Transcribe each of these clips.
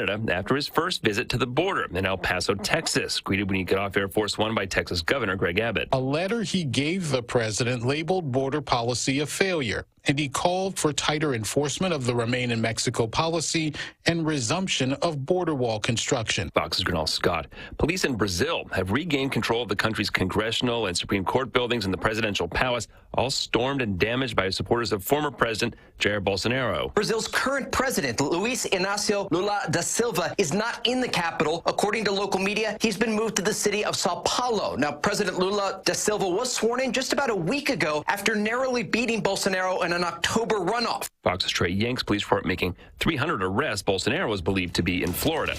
Florida after his first visit to the border in El Paso, Texas, greeted when he got off Air Force One by Texas Governor Greg Abbott. A letter he gave the president labeled border policy a failure, and he called for tighter enforcement of the Remain in Mexico policy and resumption of border wall construction. Fox's Gurney Scott. Police in Brazil have regained control of the country's congressional and Supreme Court buildings and the presidential palace, all stormed and damaged by supporters of former President Jair Bolsonaro. Brazil's current president, Luis Inácio Lula da Silva, is not in the capital. According to local media, he's been moved to the city of Sao Paulo. Now, President Lula da Silva was sworn in just about a week ago after narrowly beating Bolsonaro in an October runoff. Fox's Trey Yanks police report making 300 arrests. Bolsonaro was believed to be in Florida.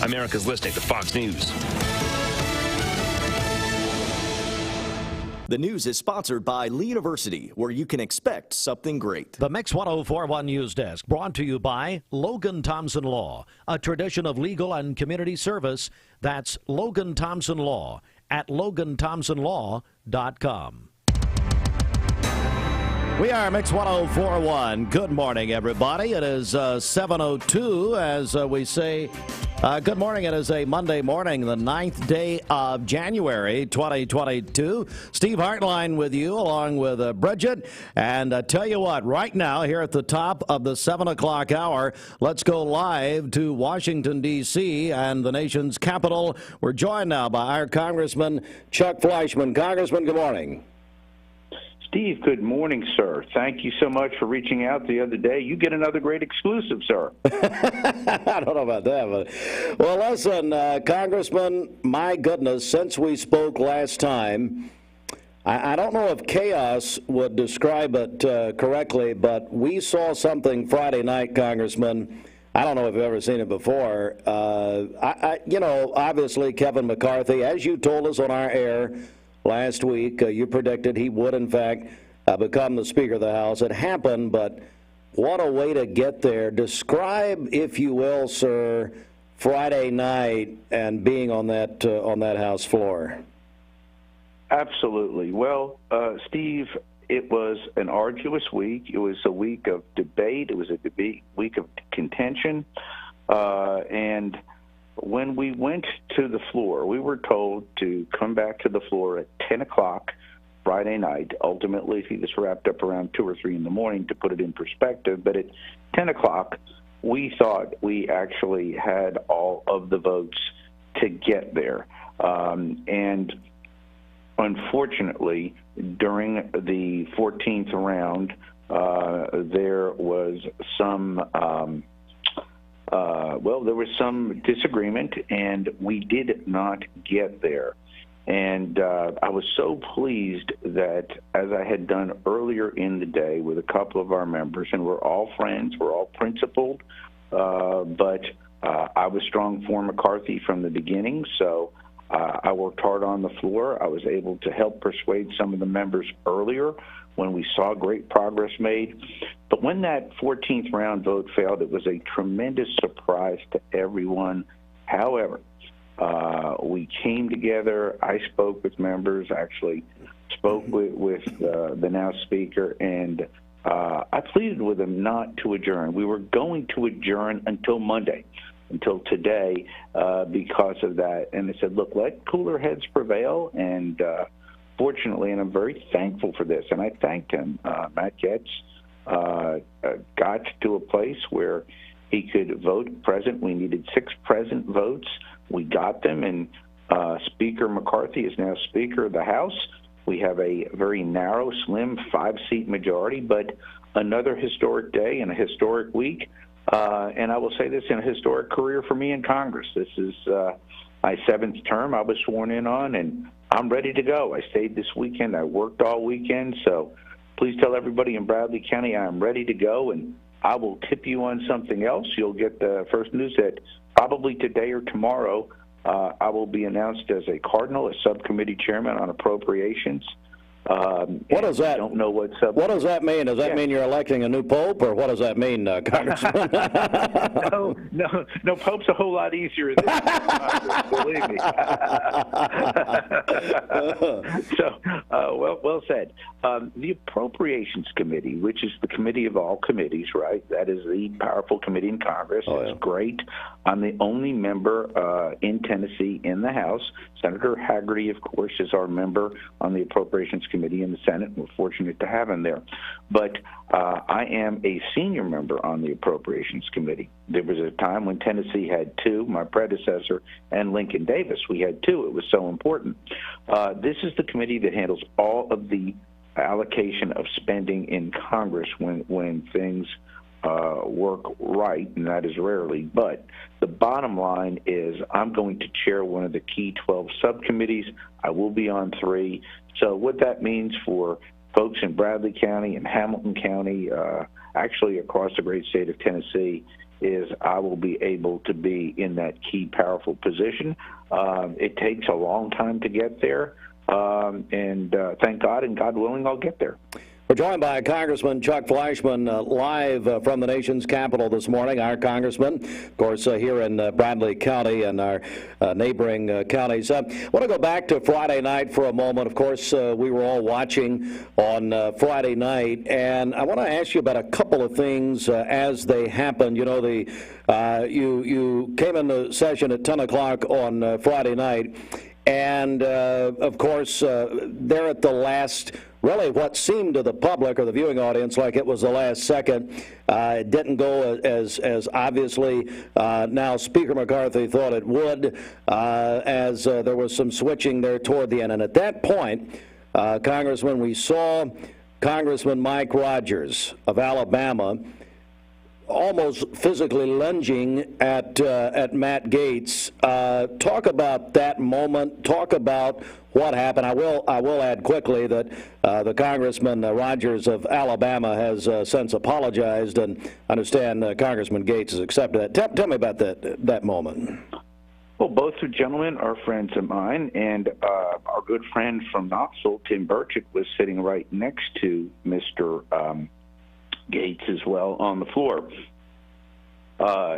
America's listening to Fox News. The news is sponsored by Lee University, where you can expect something great. The Mix 104.1 News Desk, brought to you by Logan Thompson Law, a tradition of legal and community service. That's Logan Thompson Law at LoganThompsonLaw.com. We are Mix 104.1. Good morning, everybody. It is 7:02 as we say. Good morning. It is a Monday morning, the 9th day of January, 2022. Steve Hartline with you, along with Bridget. And tell you what, right now, here at the top of the 7 o'clock hour, let's go live to Washington, D.C. and the nation's capital. We're joined now by our Congressman Chuck Fleischmann. Congressman, good morning. Steve, good morning, sir. Thank you so much for reaching out the other day. You get another great exclusive, sir. I don't know about that, but well, listen, Congressman, my goodness, since we spoke last time, I don't know if chaos would describe it correctly, but we saw something Friday night, Congressman. I don't know if you've ever seen it before. Obviously, Kevin McCarthy, as you told us on our air last week, you predicted he would, in fact, become the Speaker of the House. It happened, but what a way to get there. Describe, if you will, sir, Friday night and being on that House floor. Absolutely. Well, Steve, it was an arduous week. It was a week of debate. It was a week of contention. And when we went to the floor, we were told to come back to the floor at 10 o'clock Friday night. Ultimately, this wrapped up around 2 or 3 in the morning to put it in perspective. But at 10 o'clock, we thought we actually had all of the votes to get there. And unfortunately, during the 14th round, there was some there was some disagreement, and we did not get there. And I was so pleased that, as I had done earlier in the day with a couple of our members, and we're all friends, we're all principled, but I was strong for McCarthy from the beginning, so I worked hard on the floor. I was able to help persuade some of the members earlier when we saw great progress made. But when that 14th round vote failed, it was a tremendous surprise to everyone. However, we came together. I spoke with members, actually spoke with the now Speaker, and I pleaded with them not to adjourn. We were going to adjourn until Monday, until today, because of that. And they said, look, let cooler heads prevail. And fortunately, and I'm very thankful for this, and I thanked him, Matt Gaetz got to a place where he could vote present. We needed 6 present votes. We got them, and Speaker McCarthy is now Speaker of the House. We have a very narrow, slim 5-seat majority, but another historic day and a historic week. And I will say this, in a historic career for me in Congress. This is my 7th term I was sworn in on, and I'm ready to go. I stayed this weekend. I worked all weekend, so please tell everybody in Bradley County I'm ready to go, and I will tip you on something else. You'll get the first news that probably today or tomorrow I will be announced as a Cardinal, a subcommittee chairman on appropriations. What does that? Don't know what's up. What does that mean? Does that mean you're electing a new pope, or what does that mean, Congressman? No. Pope's a whole lot easier than Congress, believe me. Well said. The Appropriations Committee, which is the committee of all committees, right? That is the powerful committee in Congress. It's great. I'm the only member in Tennessee in the House. Senator Hagerty, of course, is our member on the Appropriations Committee in the Senate. We're fortunate to have him there. But I am a senior member on the Appropriations Committee. There was a time when Tennessee had two, my predecessor and Lincoln Davis. We had two. It was so important. This is the committee that handles all of the allocation of spending in Congress when things work right, and that is rarely. But the bottom line is I'm going to chair one of the key 12 subcommittees. I will be on 3. So what that means for folks in Bradley County and Hamilton County, actually across the great state of Tennessee, is I will be able to be in that key, powerful position. It takes a long time to get there, and thank God, and God willing, I'll get there. We're joined by Congressman Chuck Fleischmann live from the nation's capital this morning. Our congressman, of course, here in Bradley County and our neighboring counties. I want to go back to Friday night for a moment. Of course, we were all watching on Friday night, and I want to ask you about a couple of things as they happened. You know, you came into session at 10 o'clock on Friday night, and of course, there at the last, really what seemed to the public or the viewing audience like it was the last second. It didn't go as obviously now Speaker McCarthy thought it would, as there was some switching there toward the end. And at that point, Congressman, we saw Congressman Mike Rogers of Alabama almost physically lunging at Matt Gaetz. Talk about that moment. Talk about what happened. I will add quickly that the Congressman Rogers of Alabama has since apologized, and I understand Congressman Gaetz has accepted that. Tell me about that moment. Well, both the gentlemen are friends of mine, and our good friend from Knoxville, Tim Burchett, was sitting right next to Mr. Gaetz as well on the floor.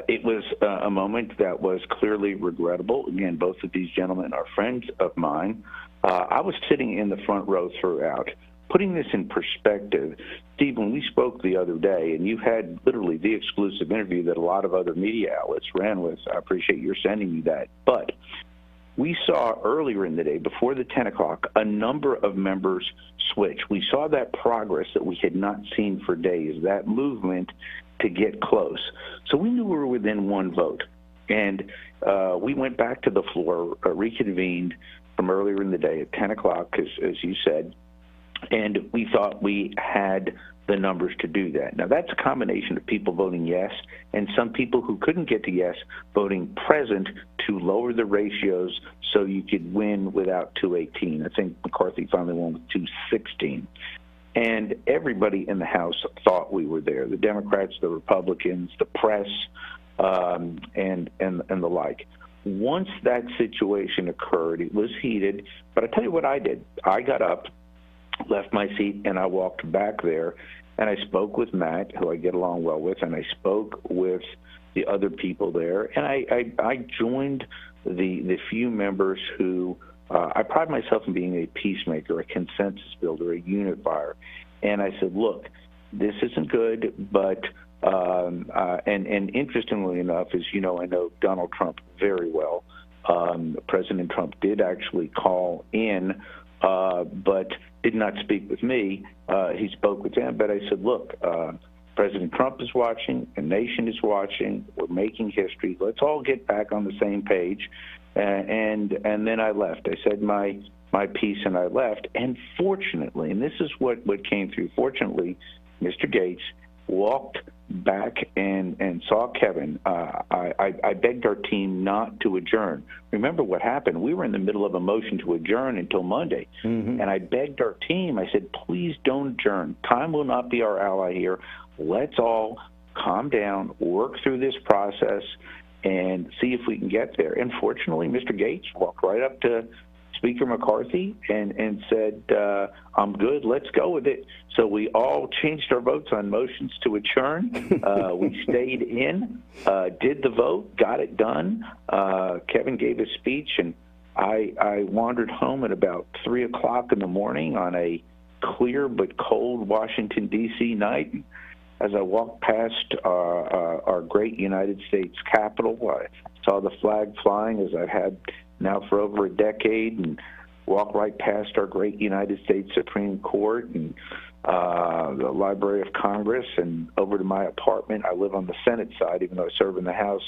It was a moment that was clearly regrettable. Again, both of these gentlemen are friends of mine. I was sitting in the front row throughout. Putting this in perspective, Steve, when we spoke the other day, and you had literally the exclusive interview that a lot of other media outlets ran with, I appreciate your sending me that, but we saw earlier in the day, before the 10 o'clock, a number of members switch. We saw that progress that we had not seen for days, that movement to get close. So we knew we were within one vote. And we went back to the floor, reconvened from earlier in the day at 10 o'clock, as you said, and we thought we had the numbers to do that. Now, that's a combination of people voting yes and some people who couldn't get to yes voting present to lower the ratios so you could win without 218. I think McCarthy finally won with 216. And everybody in the House thought we were there, the Democrats, the Republicans, the press, and the like. Once that situation occurred, it was heated, but I tell you what I did. I got up, left my seat, and I walked back there, and I spoke with Matt, who I get along well with, and I spoke with the other people there, and I joined the few members who I pride myself in being a peacemaker, a consensus builder, a unifier. And I said, look, this isn't good, but and interestingly enough, as you know, I know Donald Trump very well. President Trump did actually call in, but did not speak with me. He spoke with them, but I said, look, President Trump is watching, the nation is watching, we're making history. Let's all get back on the same page. And then I left. I said my piece and I left. And fortunately, and this is what came through, fortunately, Mr. Gaetz walked back and saw Kevin. I begged our team not to adjourn. Remember what happened? We were in the middle of a motion to adjourn until Monday. Mm-hmm. And I begged our team, I said, please don't adjourn. Time will not be our ally here. Let's all calm down, work through this process, and see if we can get there. And fortunately, Mr. Gaetz walked right up to Speaker McCarthy and said, I'm good, let's go with it. So we all changed our votes on motions to adjourn. We stayed in, did the vote, got it done. Kevin gave his speech, and I wandered home at about 3 o'clock in the morning on a clear but cold Washington, D.C. night. As I walked past our great United States Capitol, I saw the flag flying as I've had now for over a decade, and walked right past our great United States Supreme Court and the Library of Congress and over to my apartment. I live on the Senate side, even though I serve in the House.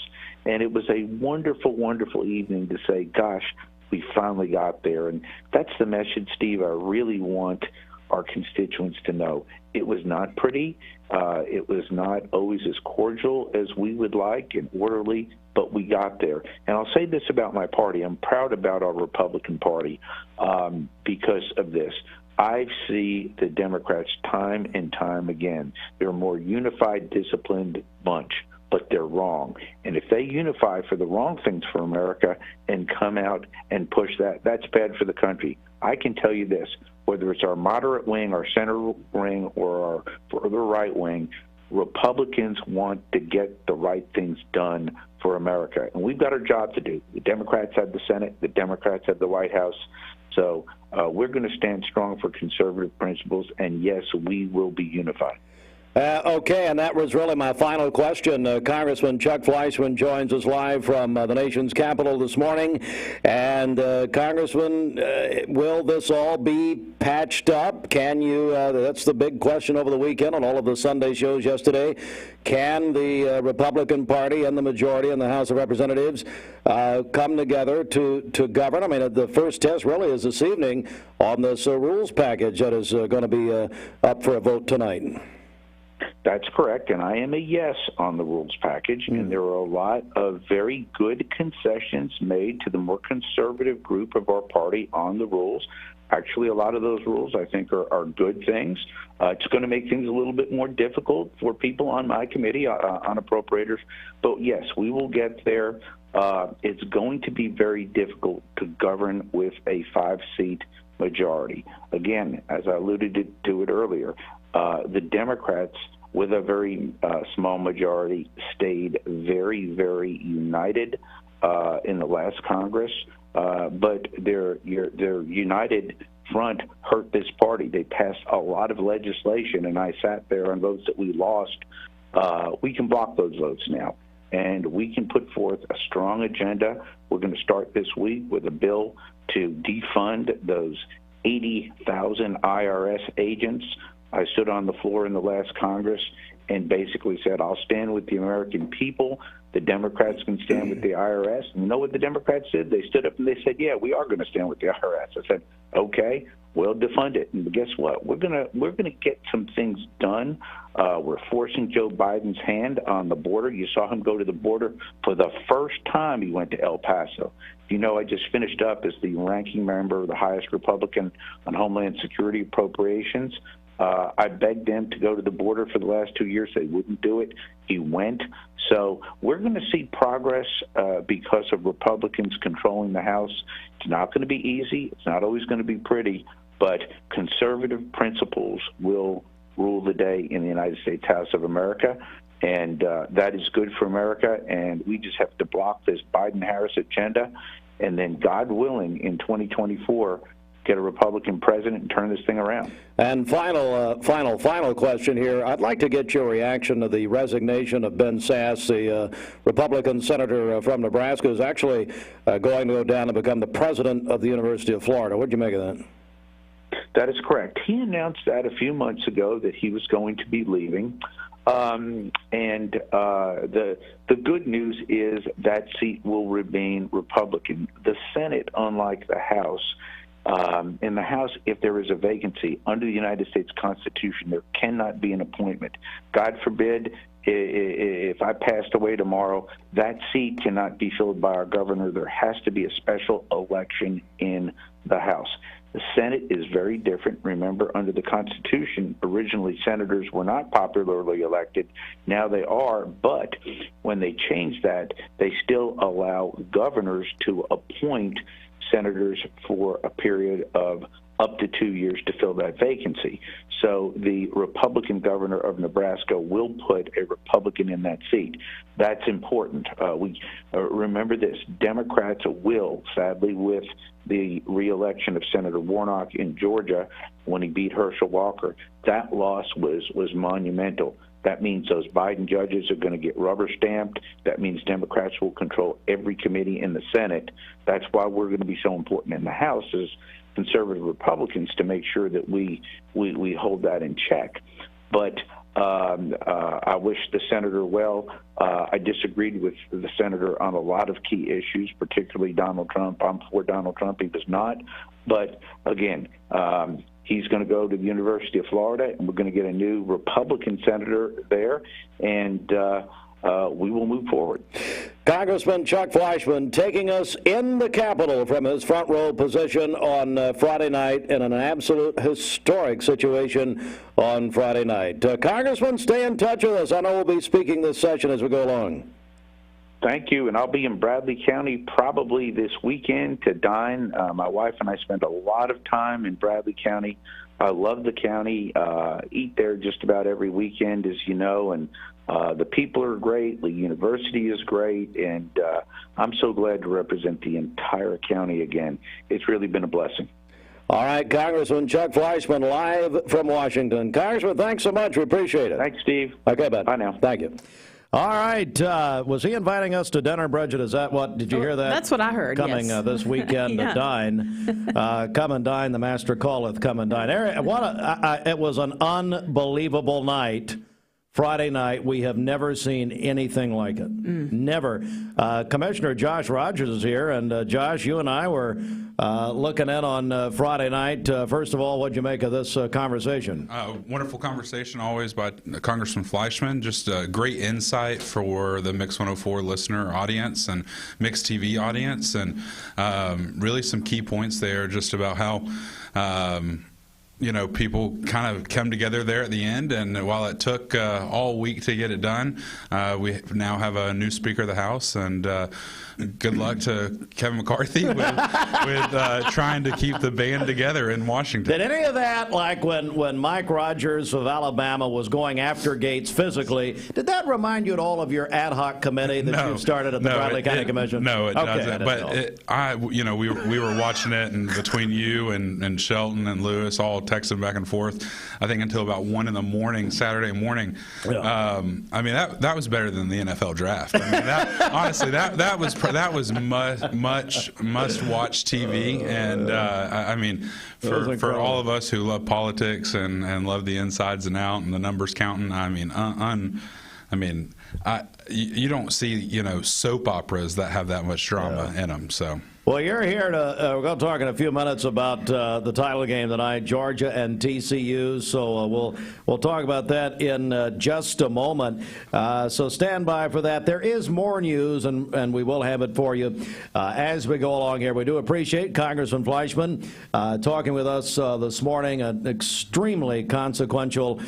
And it was a wonderful, wonderful evening to say, gosh, we finally got there. And that's the message, Steve, I really want our constituents to know. It was not pretty. It was not always as cordial as we would like and orderly, but we got there. And I'll say this about my party. I'm proud about our Republican Party because of this. I see the Democrats time and time again. They're a more unified, disciplined bunch, but they're wrong. And if they unify for the wrong things for America and come out and push that, that's bad for the country. I can tell you this, whether it's our moderate wing, our center wing, or our further right wing, Republicans want to get the right things done for America. And we've got our job to do. The Democrats have the Senate. The Democrats have the White House. So we're going to stand strong for conservative principles, and yes, we will be unified. Okay, and that was really my final question. Congressman Chuck Fleischmann joins us live from the nation's capital this morning. And Congressman, will this all be patched up? Can you, that's the big question over the weekend on all of the Sunday shows yesterday. Can the Republican Party and the majority in the House of Representatives come together to govern? I mean, the first test really is this evening on this rules package that is going to be up for a vote tonight. That's correct, and I am a yes on the rules package, and there are a lot of very good concessions made to the more conservative group of our party on the rules. Actually, a lot of those rules, I think, are good things. It's going to make things a little bit more difficult for people on my committee, on appropriators, but yes, we will get there. It's going to be very difficult to govern with a 5-seat majority. Again, as I alluded to it earlier, the Democrats, with a very small majority, stayed very, very united in the last Congress. But their united front hurt this party. They passed a lot of legislation, and I sat there on votes that we lost. We can block those votes now, and we can put forth a strong agenda. We're going to start this week with a bill to defund those 80,000 IRS agents. I stood on the floor in the last Congress and basically said, I'll stand with the American people. The Democrats can stand with the IRS. And you know what the Democrats did? They stood up and they said, yeah, we are going to stand with the IRS. I said, okay, we'll defund it. And guess what? We're gonna get some things done. We're forcing Joe Biden's hand on the border. You saw him go to the border for the first time. He went to El Paso. You know, I just finished up as the ranking member of the highest Republican on Homeland Security Appropriations. I begged them to go to the border for the last 2 years. They wouldn't do it. He went. So we're going to see progress because of Republicans controlling the House. It's not going to be easy. It's not always going to be pretty, but conservative principles will rule the day in the United States House of America, and that is good for America, and we just have to block this Biden-Harris agenda, and then, God willing, in 2024, get a Republican president and turn this thing around. And final question here. I'd like to get your reaction to the resignation of Ben Sasse, the Republican senator from Nebraska, who's actually going to go down and become the president of the University of Florida. What do you make of that? That is correct. He announced that a few months ago that he was going to be leaving. The good news is that seat will remain Republican. The Senate, unlike the House, in the House, if there is a vacancy under the United States Constitution, there cannot be an appointment. God forbid, if I passed away tomorrow, that seat cannot be filled by our governor. There has to be a special election in the House. The Senate is very different. Remember, under the Constitution, originally senators were not popularly elected. Now they are, but when they changed that, they still allow governors to appoint senators for a period of up to 2 years to fill that vacancy. So the Republican governor of Nebraska will put a Republican in that seat. That's important. We remember this. Democrats will, sadly, with the reelection of Senator Warnock in Georgia when he beat Herschel Walker, that loss was monumental. That means those Biden judges are going to get rubber stamped. That means Democrats will control every committee in the Senate. That's why we're going to be so important in the House as conservative Republicans to make sure that we hold that in check. But I wish the senator well. I disagreed with the senator on a lot of key issues, particularly Donald Trump. I'm for Donald Trump. He was not. But, again, he's going to go to the University of Florida, and we're going to get a new Republican senator there, and we will move forward. Congressman Chuck Fleischmann taking us in the Capitol from his front row position on Friday night in an absolute historic situation on Friday night. Congressman, stay in touch with us. I know we'll be speaking this session as we go along. Thank you, and I'll be in Bradley County probably this weekend to dine. My wife and I spend a lot of time in Bradley County. I love the county, eat there just about every weekend, as you know, and the people are great, the university is great, and I'm so glad to represent the entire county again. It's really been a blessing. All right, Congressman Chuck Fleischmann, live from Washington. Congressman, thanks so much. We appreciate it. Thanks, Steve. Okay, bud. Bye now. Thank you. All right. Was he inviting us to dinner, Bridget? Is that what? Did you hear that? That's what I heard, coming yes. This weekend to dine. Come and dine. The master calleth. Come and dine. It was an unbelievable night. Friday night. We have never seen anything like it. Never. Commissioner Josh Rogers is here. And, Josh, you and I were looking in on Friday night. First of all, what'd you make of this conversation? Wonderful conversation always by Congressman Fleischmann. Just great insight for the Mix 104 listener audience and Mix TV audience. And really some key points there just about how people kind of come together there at the end, and while it took all week to get it done, we now have a new Speaker of the House, and good luck to Kevin McCarthy with trying to keep the band together in Washington. Did any of that, like when Mike Rogers of Alabama was going after Gates physically, did that remind you at all of your ad hoc committee that you started at the Bradley County Commission? No, it doesn't. But we were watching it, and between you and Shelton and Lewis all texting back and forth, I think until about 1 in Saturday morning. Yeah. That was better than the NFL draft. Honestly, that was much must-watch TV, and for all of us who love politics and love the insides and out and the numbers counting, you don't see soap operas that have that much drama in them. So. Well, you're here to, we're going to talk in a few minutes about the title game tonight, Georgia and TCU, so we'll talk about that in just a moment. So stand by for that. There is more news, and we will have it for you as we go along here. We do appreciate Congressman Fleischmann talking with us this morning, an extremely consequential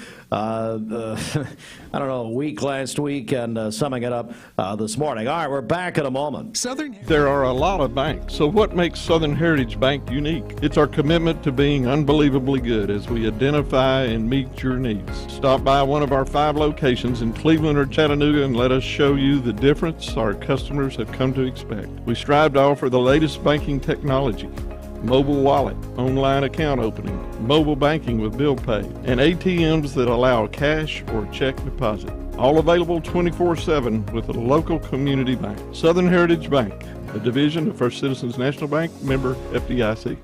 week last week, and summing it up this morning. All right, we're back in a moment. There are a lot of banks. So what makes Southern Heritage Bank unique? It's our commitment to being unbelievably good as we identify and meet your needs. Stop by one of our 5 locations in Cleveland or Chattanooga and let us show you the difference our customers have come to expect. We strive to offer the latest banking technology, mobile wallet, online account opening, mobile banking with bill pay, and ATMs that allow cash or check deposit. All available 24/7 with a local community bank. Southern Heritage Bank, a division of First Citizens National Bank, member FDIC.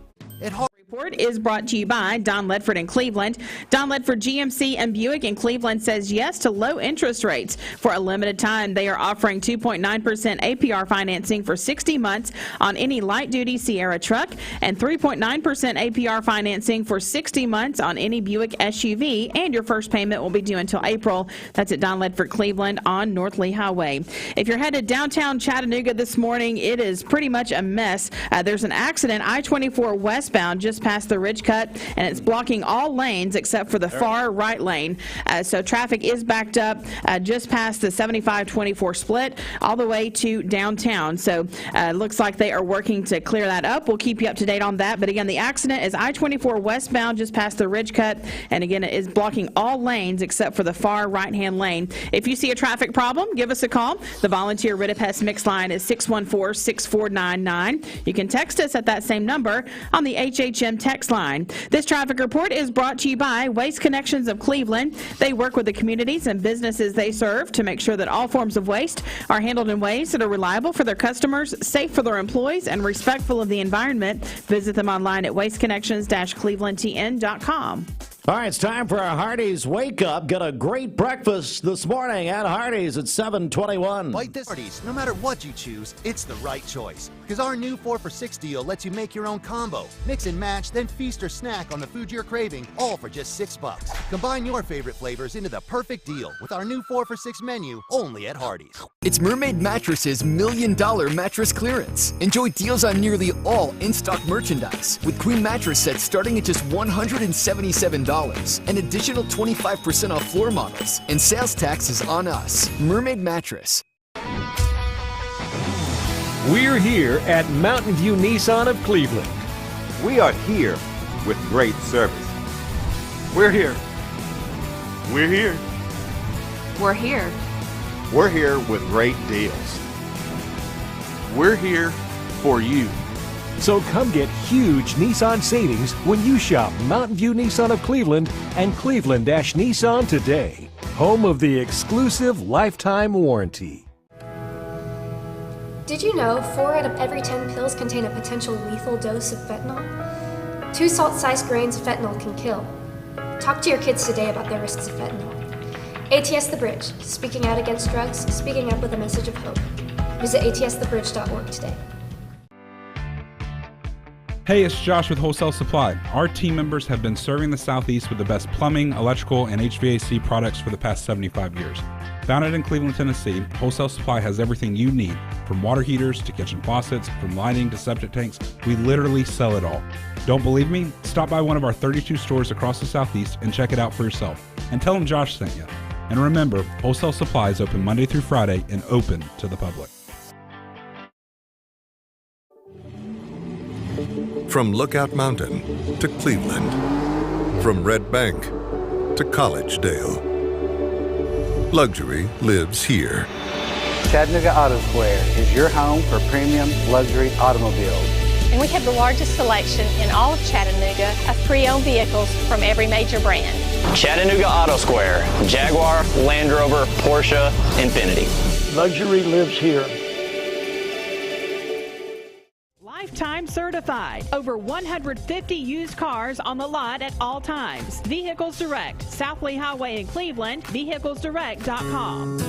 Report is brought to you by Don Ledford in Cleveland. Don Ledford GMC and Buick in Cleveland says yes to low interest rates. For a limited time, they are offering 2.9% APR financing for 60 months on any light-duty Sierra truck and 3.9% APR financing for 60 months on any Buick SUV, and your first payment will be due until April. That's at Don Ledford Cleveland on North Lee Highway. If you're headed downtown Chattanooga this morning, it is pretty much a mess. There's an accident I-24 westbound just just past the Ridge Cut, and it's blocking all lanes except for the far right lane. So traffic is backed up just past the 75-24 split all the way to downtown. So looks like they are working to clear that up. We'll keep you up to date on that. But again, the accident is I-24 westbound just past the Ridge Cut, and again, it is blocking all lanes except for the far right-hand lane. If you see a traffic problem, give us a call. The volunteer Rid-a-Pest mix line is 614-6499. You can text us at that same number on the HHM text line. This traffic report is brought to you by Waste Connections of Cleveland. They work with the communities and businesses they serve to make sure that all forms of waste are handled in ways that are reliable for their customers, safe for their employees, and respectful of the environment. Visit them online at wasteconnections-clevelandtn.com. All right, it's time for our Hardee's Wake Up. Get a great breakfast this morning at Hardee's at 7:21. Like this Hardee's, no matter what you choose, it's the right choice. Because our new 4 for $6 deal lets you make your own combo. Mix and match, then feast or snack on the food you're craving, all for just $6. Combine your favorite flavors into the perfect deal with our new 4 for $6 menu only at Hardee's. It's Mermaid Mattress's $1 million mattress clearance. Enjoy deals on nearly all in-stock merchandise with queen mattress sets starting at just $177. An additional 25% off floor models, and sales tax is on us. Mermaid Mattress. We're here at Mountain View Nissan of Cleveland. We are here with great service. We're here. We're here. We're here. We're here with great deals. We're here for you. So come get huge Nissan savings when you shop Mountain View Nissan of Cleveland and Cleveland-Nissan today. Home of the exclusive lifetime warranty. Did you know 4 out of every 10 pills contain a potential lethal dose of fentanyl? 2 salt-sized grains of fentanyl can kill. Talk to your kids today about the risks of fentanyl. ATS The Bridge, speaking out against drugs, speaking up with a message of hope. Visit atsthebridge.org today. Hey, it's Josh with Wholesale Supply. Our team members have been serving the Southeast with the best plumbing, electrical, and HVAC products for the past 75 years. Founded in Cleveland, Tennessee, Wholesale Supply has everything you need, from water heaters to kitchen faucets, from lighting to septic tanks. We literally sell it all. Don't believe me? Stop by one of our 32 stores across the Southeast and check it out for yourself. And tell them Josh sent you. And remember, Wholesale Supply is open Monday through Friday and open to the public. From Lookout Mountain to Cleveland, from Red Bank to Collegedale, luxury lives here. Chattanooga Auto Square is your home for premium luxury automobiles. And we have the largest selection in all of Chattanooga of pre-owned vehicles from every major brand. Chattanooga Auto Square, Jaguar, Land Rover, Porsche, Infiniti. Luxury lives here. Lifetime certified. Over 150 used cars on the lot at all times. Vehicles Direct, South Lee Highway in Cleveland, vehiclesdirect.com.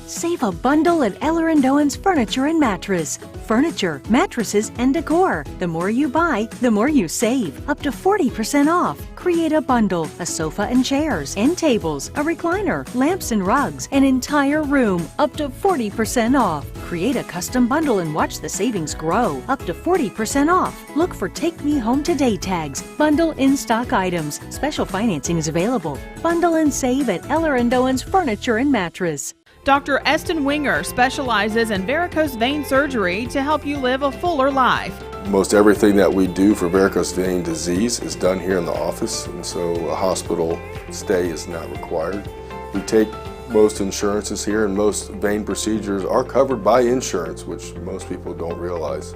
Save a bundle at Eller & Owen's Furniture and Mattress. Furniture, mattresses, and decor. The more you buy, the more you save. Up to 40% off. Create a bundle, a sofa and chairs, end tables, a recliner, lamps and rugs, an entire room. Up to 40% off. Create a custom bundle and watch the savings grow. Up to 40% off. Look for Take Me Home Today tags. Bundle in-stock items. Special financing is available. Bundle and save at Eller & Owen's Furniture and Mattress. Dr. Eston Winger specializes in varicose vein surgery to help you live a fuller life. Most everything that we do for varicose vein disease is done here in the office, and so a hospital stay is not required. We take most insurances here, and most vein procedures are covered by insurance, which most people don't realize.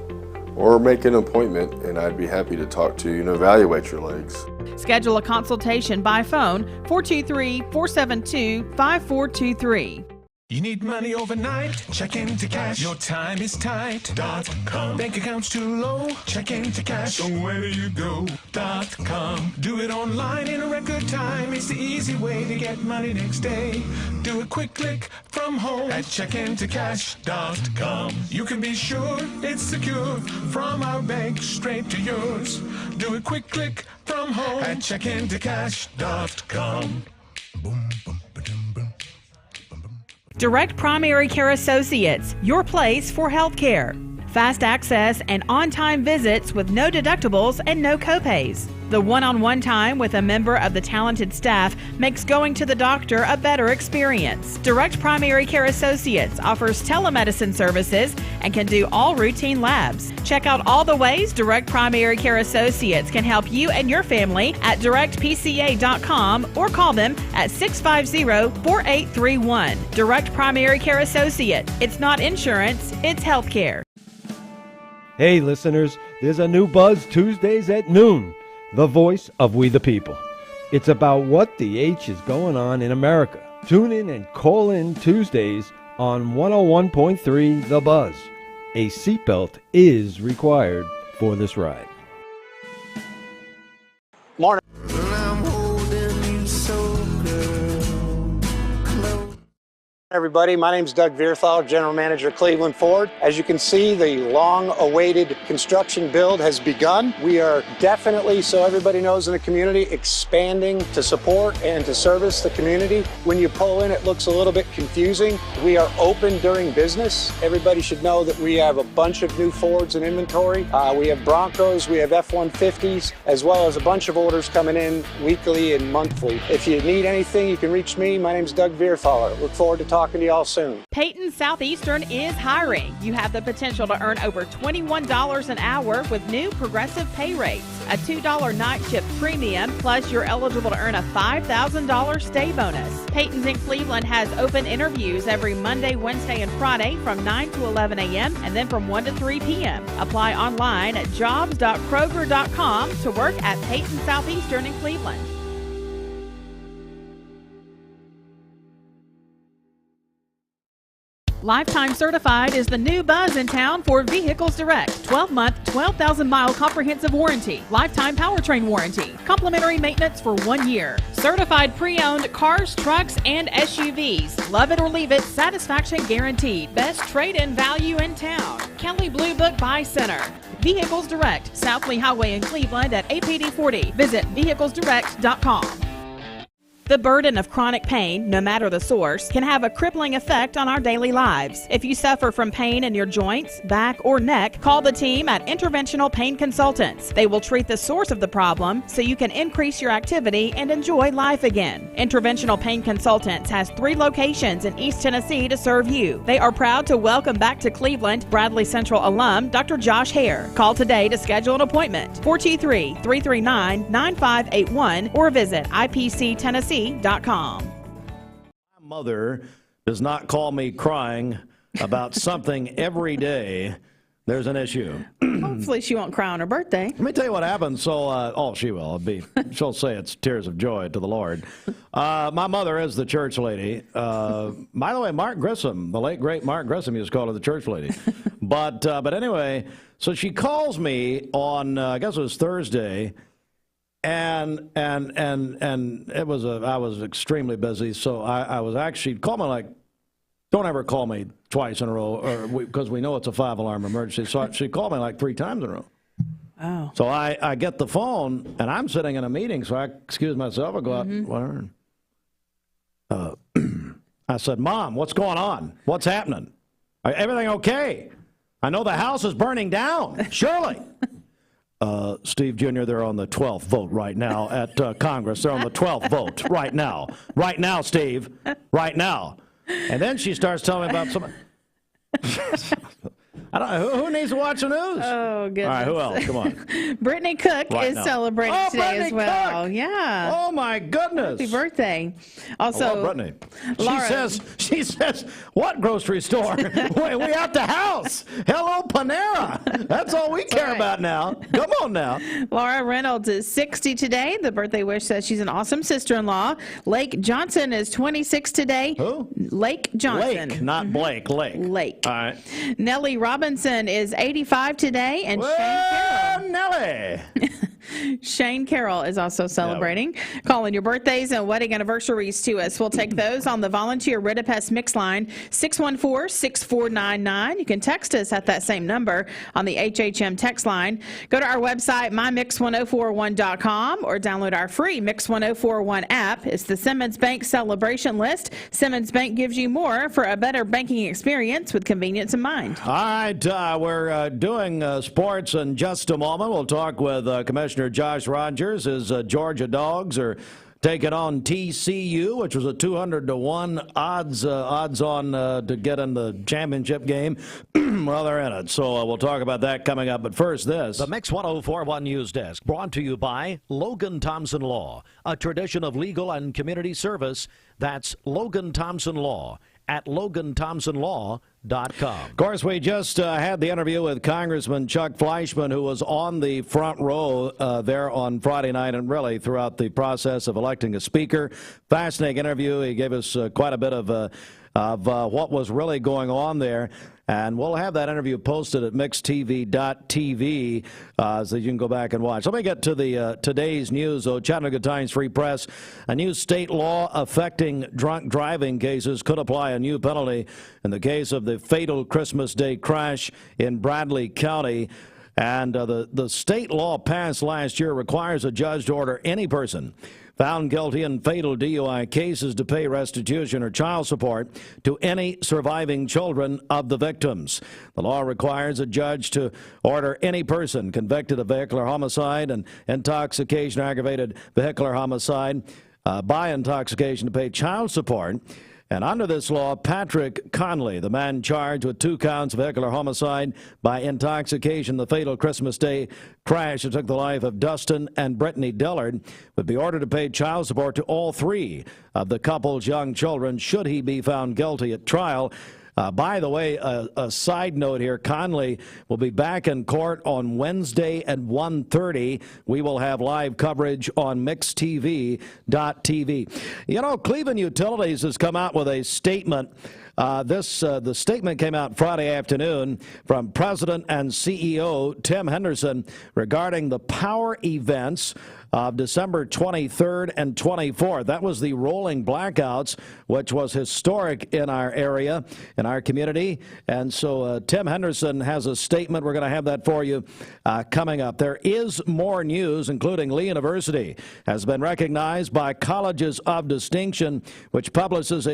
Or make an appointment, and I'd be happy to talk to you and evaluate your legs. Schedule a consultation by phone, 423-472-5423. You need money overnight? Check into cash. Your time is tight. .com. Bank accounts too low? Check into cash. So where do you go? .com. Do it online in a record time. It's the easy way to get money next day. Do a quick click from home at checkintocash.com. You can be sure it's secure from our bank straight to yours. Do a quick click from home at checkintocash.com. Boom, boom. Direct Primary Care Associates, your place for health care. fast access, and on-time visits with no deductibles and no copays. The one-on-one time with a member of the talented staff makes going to the doctor a better experience. Direct Primary Care Associates offers telemedicine services and can do all routine labs. Check out all the ways Direct Primary Care Associates can help you and your family at directpca.com or call them at 650-4831. Direct Primary Care Associate. It's not insurance, it's health care. Hey listeners, there's a new Buzz Tuesdays at noon. The voice of We the People. It's about what the H is going on in America. Tune in and call in Tuesdays on 101.3 The Buzz. A seatbelt is required for this ride. Morning. Everybody, my name is Doug Vierthal, General Manager, Cleveland Ford. As you can see, the long-awaited construction build has begun. We are definitely, so everybody knows in the community, expanding to support and to service the community. When you pull in, it looks a little bit confusing. We are open during business. Everybody should know that we have a bunch of new Fords in inventory. We have Broncos, we have F-150s, as well as a bunch of orders coming in weekly and monthly. If you need anything, you can reach me. My name is Doug Vierthal. Look forward to talking to y'all soon. Peyton Southeastern is hiring. You have the potential to earn over $21 an hour with new progressive pay rates. A $2 night shift premium, plus you're eligible to earn a $5,000 stay bonus. Peyton's in Cleveland has open interviews every Monday, Wednesday, and Friday from 9 to 11 a.m. and then from 1 to 3 p.m. Apply online at jobs.kroger.com to work at Peyton Southeastern in Cleveland. Lifetime Certified is the new buzz in town for Vehicles Direct. 12-month, 12,000-mile comprehensive warranty. Lifetime powertrain warranty. Complimentary maintenance for 1 year. Certified pre-owned cars, trucks, and SUVs. Love it or leave it, satisfaction guaranteed. Best trade-in value in town. Kelly Blue Book Buy Center. Vehicles Direct, South Lee Highway in Cleveland at APD 40. Visit vehiclesdirect.com. The burden of chronic pain, no matter the source, can have a crippling effect on our daily lives. If you suffer from pain in your joints, back, or neck, call the team at Interventional Pain Consultants. They will treat the source of the problem so you can increase your activity and enjoy life again. Interventional Pain Consultants has 3 locations in East Tennessee to serve you. They are proud to welcome back to Cleveland Bradley Central alum Dr. Josh Hare. Call today to schedule an appointment. 423-339-9581 or visit IPCTennessee.com. My mother does not call me crying about something every day. There's an issue. Hopefully she won't cry on her birthday. Let me tell you what happened. So, she will. She'll say it's tears of joy to the Lord. My mother is the church lady. By the way, Mark Grissom, the late great Mark Grissom, used to call her the church lady. But anyway, so she calls me on I guess it was Thursday. And it was I was extremely busy, so I was actually called me like, don't ever call me twice in a row, because we know it's a 5-alarm emergency. So she called me like 3 times in a row. Oh. So I get the phone and I'm sitting in a meeting, so I excuse myself. I go out. Whatever. I said, Mom, what's going on? What's happening? Everything okay? I know the house is burning down. Surely. Steve Jr., they're on the 12th vote right now at Congress. They're on the 12th vote right now. Right now, Steve. Right now. And then she starts telling me about some... I don't know. Who needs to watch the news? Oh, goodness. All right, who else? Come on. Brittany Cook is celebrating today as well. Cook. Yeah. Oh, my goodness. Happy birthday. Also, I love Brittany. Laura. She says, what grocery store? we at the house. Hello, Panera. That's all we care about now. Come on now. Laura Reynolds is 60 today. The birthday wish says she's an awesome sister-in-law. Lake Johnson is 26 today. Who? Lake Johnson. Lake, not Blake. Lake. Lake. All right. Nellie Robinson is 85 today. And Well, Nellie. Shane Carroll is also celebrating. Calling your birthdays and wedding anniversaries to us. We'll take those on the volunteer Ridipest mix line, 614-6499. You can text us at that same number on the HHM text line. Go to our website, mymix1041.com, or download our free Mix 1041 app. It's the Simmons Bank celebration list. Simmons Bank gives you more for a better banking experience with convenience in mind. All right, we're doing sports in just a moment. We'll talk with Commissioner Josh Rogers as Georgia Dogs are taking on TCU, which was a 200-1 odds on to get in the championship game. Well, they're in it, so we'll talk about that coming up. But first, this. The Mix 1041 News Desk, brought to you by Logan Thompson Law, a tradition of legal and community service. That's Logan Thompson Law at LoganThompsonLaw.com. Of course, we just had the interview with Congressman Chuck Fleischmann, who was on the front row there on Friday night and really throughout the process of electing a speaker. Fascinating interview. He gave us quite a bit of what was really going on there. And we'll have that interview posted at mixtv.tv so you can go back and watch. Let me get to the today's news, though. Chattanooga Times Free Press. A new state law affecting drunk driving cases could apply a new penalty in the case of the fatal Christmas Day crash in Bradley County. And the state law passed last year requires a judge to order any person found guilty in fatal DUI cases to pay restitution or child support to any surviving children of the victims. The law requires a judge to order any person convicted of vehicular homicide and intoxication or aggravated vehicular homicide by intoxication to pay child support. And under this law, Patrick Conley, the man charged with 2 counts of vehicular homicide by intoxication, the fatal Christmas Day crash that took the life of Dustin and Brittany Dillard, would be ordered to pay child support to all 3 of the couple's young children should he be found guilty at trial. By the way, a side note here, Conley will be back in court on Wednesday at 1:30. We will have live coverage on mixtv.tv. You know, Cleveland Utilities has come out with a statement. The statement came out Friday afternoon from President and CEO Tim Henderson regarding the power events of December 23rd and 24th. That was the rolling blackouts, which was historic in our area, in our community. And so Tim Henderson has a statement. We're going to have that for you coming up. There is more news, including Lee University has been recognized by Colleges of Distinction, which publishes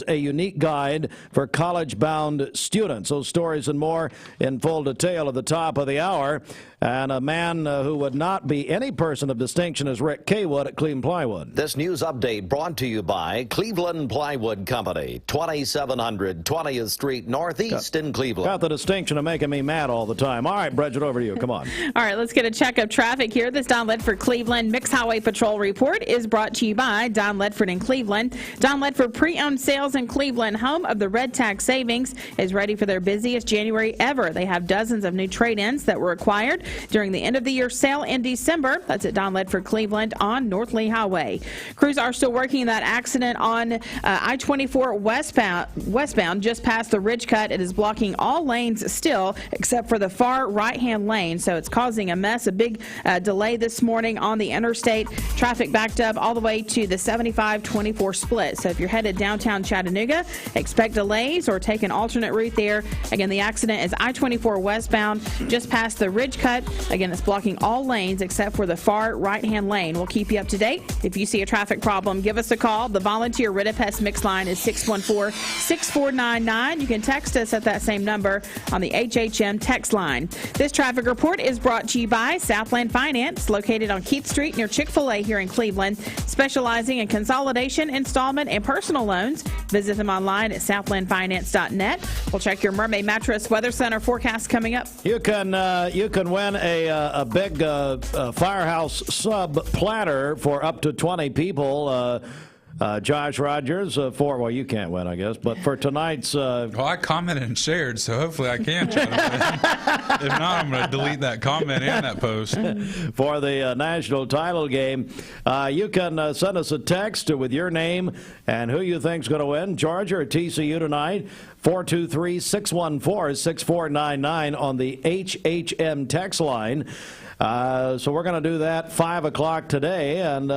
a unique guide for college-bound students. Those stories and more in full detail at the top of the hour. And a man who would not be any person of distinction is Rick Kaywood at Cleveland Plywood. This news update brought to you by Cleveland Plywood Company, 2700 20th Street Northeast in Cleveland. Got the distinction of making me mad all the time. All right, Bridget, over to you. Come on. All right, let's get a check of traffic here. This Don Ledford Cleveland Mixed Highway Patrol report is brought to you by Don Ledford in Cleveland. Don Ledford Pre-Owned Sales in Cleveland, home of the Red Tag Savings, is ready for their busiest January ever. They have dozens of new trade-ins that were acquired during the end-of-the-year sale in December. That's at Don Ledford Cleveland on North Lee Highway. Crews are still working that accident on I-24 westbound just past the Ridge Cut. It is blocking all lanes still except for the far right-hand lane, so it's causing a mess. A big delay this morning on the interstate. Traffic backed up all the way to the 75-24 split. So if you're headed downtown Chattanooga, expect delays or take an alternate route there. Again, the accident is I-24 westbound just past the Ridge Cut. Again, it's blocking all lanes except for the far right-hand lane. We'll keep you up to date. If you see a traffic problem, give us a call. The volunteer Ridipest mix line is 614-6499. You can text us at that same number on the HHM text line. This traffic report is brought to you by Southland Finance, located on Keith Street near Chick-fil-A here in Cleveland, specializing in consolidation, installment, and personal loans. Visit them online at southlandfinance.net. We'll check your Mermaid Mattress Weather Center forecast coming up. You can win a big Firehouse sub platter for up to 20 people. Josh Rogers well, you can't win, I guess, but for tonight's... Well, I commented and shared, so hopefully I can try to win. If not, I'm going to delete that comment and that post. For the national title game, you can send us a text with your name and who you think's going to win, Georgia or TCU tonight, 423-614-6499 on the HHM text line. So we're going to do that 5 o'clock today, and...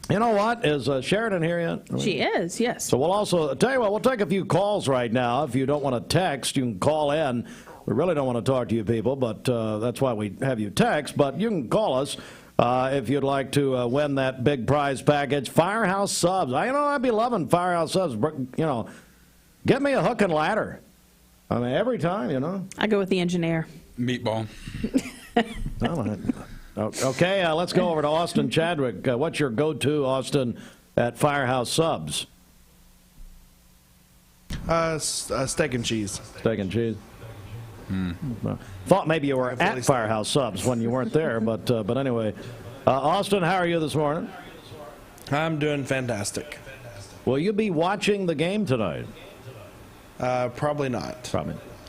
you know what? Is Sheridan here yet? She is, yes. So we'll also, tell you what, we'll take a few calls right now. If you don't want to text, you can call in. We really don't want to talk to you people, but that's why we have you text. But you can call us if you'd like to win that big prize package. Firehouse Subs. I'd be loving Firehouse Subs. Get me a hook and ladder. I mean, every time, I go with the engineer. Meatball. Okay, let's go over to Austin Chadwick. What's your go-to, Austin, at Firehouse Subs? Steak and cheese. Steak and cheese. Thought maybe you were at Firehouse Subs when you weren't there, but anyway. Austin, how are you this morning? I'm doing fantastic. Will you be watching the game tonight? Probably not.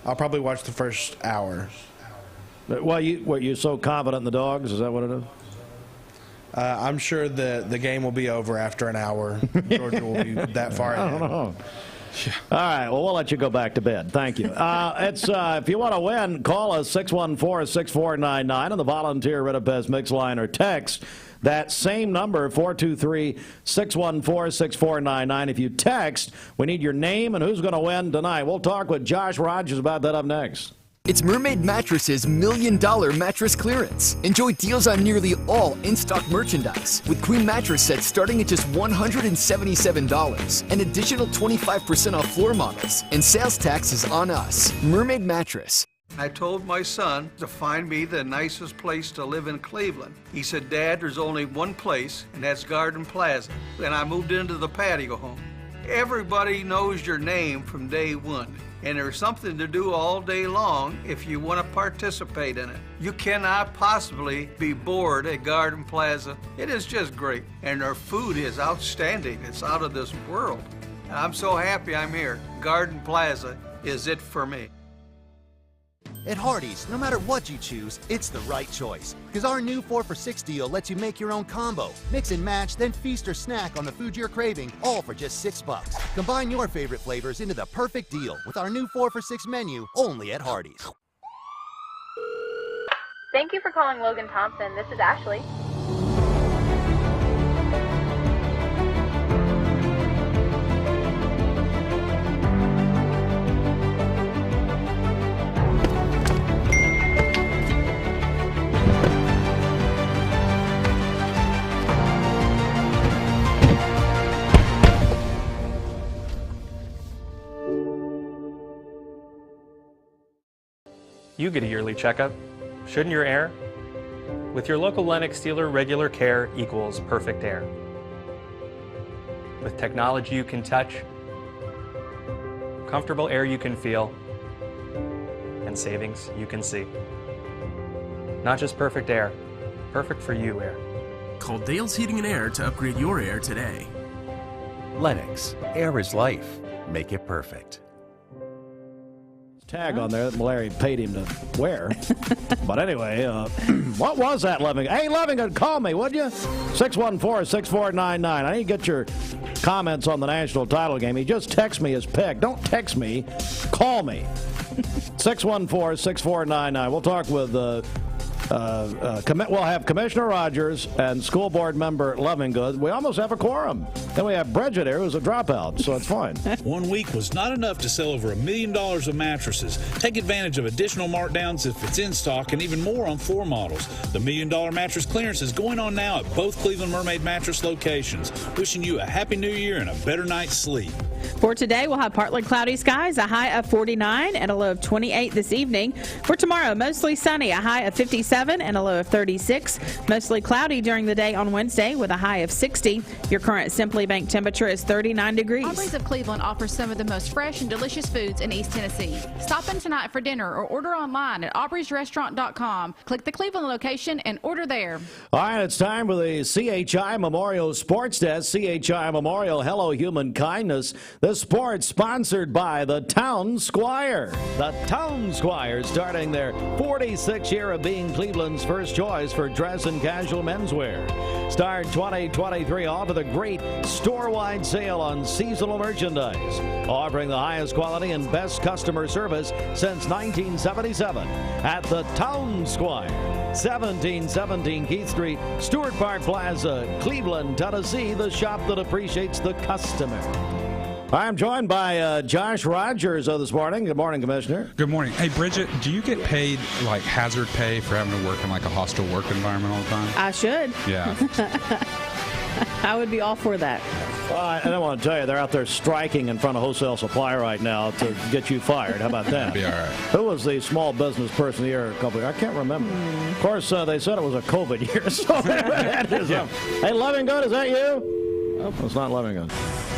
I'll probably watch the first hour. Well, were you so confident in the Dogs? Is that what it is? I'm sure the game will be over after an hour. Georgia will be that far ahead. I don't know. All right, well, we'll let you go back to bed. Thank you. If you want to win, call us 614-6499 on the Volunteer Ridipez Mix line or text that same number, 423-614-6499. If you text, we need your name and who's going to win tonight. We'll talk with Josh Rogers about that up next. It's Mermaid Mattress's $1 million mattress clearance. Enjoy deals on nearly all in-stock merchandise with queen mattress sets starting at just $177. An additional 25% off floor models, and sales tax is on us. Mermaid Mattress. I told my son to find me the nicest place to live in Cleveland. He said, "Dad, there's only one place, and that's Garden Plaza." And I moved into the patio home. Everybody knows your name from day one. And there's something to do all day long if you want to participate in it. You cannot possibly be bored at Garden Plaza. It is just great. And their food is outstanding. It's out of this world. I'm so happy I'm here. Garden Plaza is it for me. At Hardee's, no matter what you choose, it's the right choice. Because our new 4 for $6 deal lets you make your own combo. Mix and match, then feast or snack on the food you're craving, all for just $6. Combine your favorite flavors into the perfect deal with our new 4 for $6 menu, only at Hardee's. Thank you for calling Logan Thompson. This is Ashley. You get a yearly checkup. Shouldn't your air? With your local Lennox dealer, regular care equals perfect air. With technology you can touch, comfortable air you can feel, and savings you can see. Not just perfect air, perfect for you air. Call Dale's Heating and Air to upgrade your air today. Lennox, air is life. Make it perfect. Tag on there that Larry paid him to wear. But anyway, what was that, Levingood? Hey, Levingood, call me, would you? 614-6499. I need to get your comments on the national title game. He just text me his pick. Don't text me. Call me. 614-6499. We'll talk with we'll have Commissioner Rogers and school board member Levingood. We almost have a quorum. Then we have Bridget here, who's a dropout, so it's fine. 1 week was not enough to sell over $1 million of mattresses. Take advantage of additional markdowns if it's in stock and even more on floor models. The $1 million mattress clearance is going on now at both Cleveland Mermaid Mattress locations. Wishing you a happy new year and a better night's sleep. For today, we'll have partly cloudy skies, a high of 49 and a low of 28 this evening. For tomorrow, mostly sunny, a high of 57. 37 and a low of 36. Mostly cloudy during the day on Wednesday with a high of 60. Your current Simply Bank temperature is 39 degrees. Aubrey's of Cleveland offers some of the most fresh and delicious foods in East Tennessee. Stop in tonight for dinner or order online at aubreysrestaurant.com. Click the Cleveland location and order there. All right, it's time for the CHI Memorial Sports Desk. CHI Memorial, hello human kindness. The sports sponsored by the Town Squire. The Town Squire starting their 46th year of being Cleveland's first choice for dress and casual menswear. Start 2023 off with a great store-wide sale on seasonal merchandise, offering the highest quality and best customer service since 1977 at the Town Squire, 1717 Keith Street, Stewart Park Plaza, Cleveland, Tennessee, the shop that appreciates the customer. I'm joined by Josh Rogers this morning. Good morning, Commissioner. Good morning. Hey, Bridget, do you get paid like hazard pay for having to work in like a hostile work environment all the time? I should. Yeah. I would be all for that. Well, I don't want to tell you, they're out there striking in front of Wholesale Supply right now to get you fired. How about that? Be all right. Who was the small business person of the year a couple of years? I can't remember. Of course, they said it was a COVID year. So that is, Hey, Loving Good, is that you? Oh, it's not Loving Good.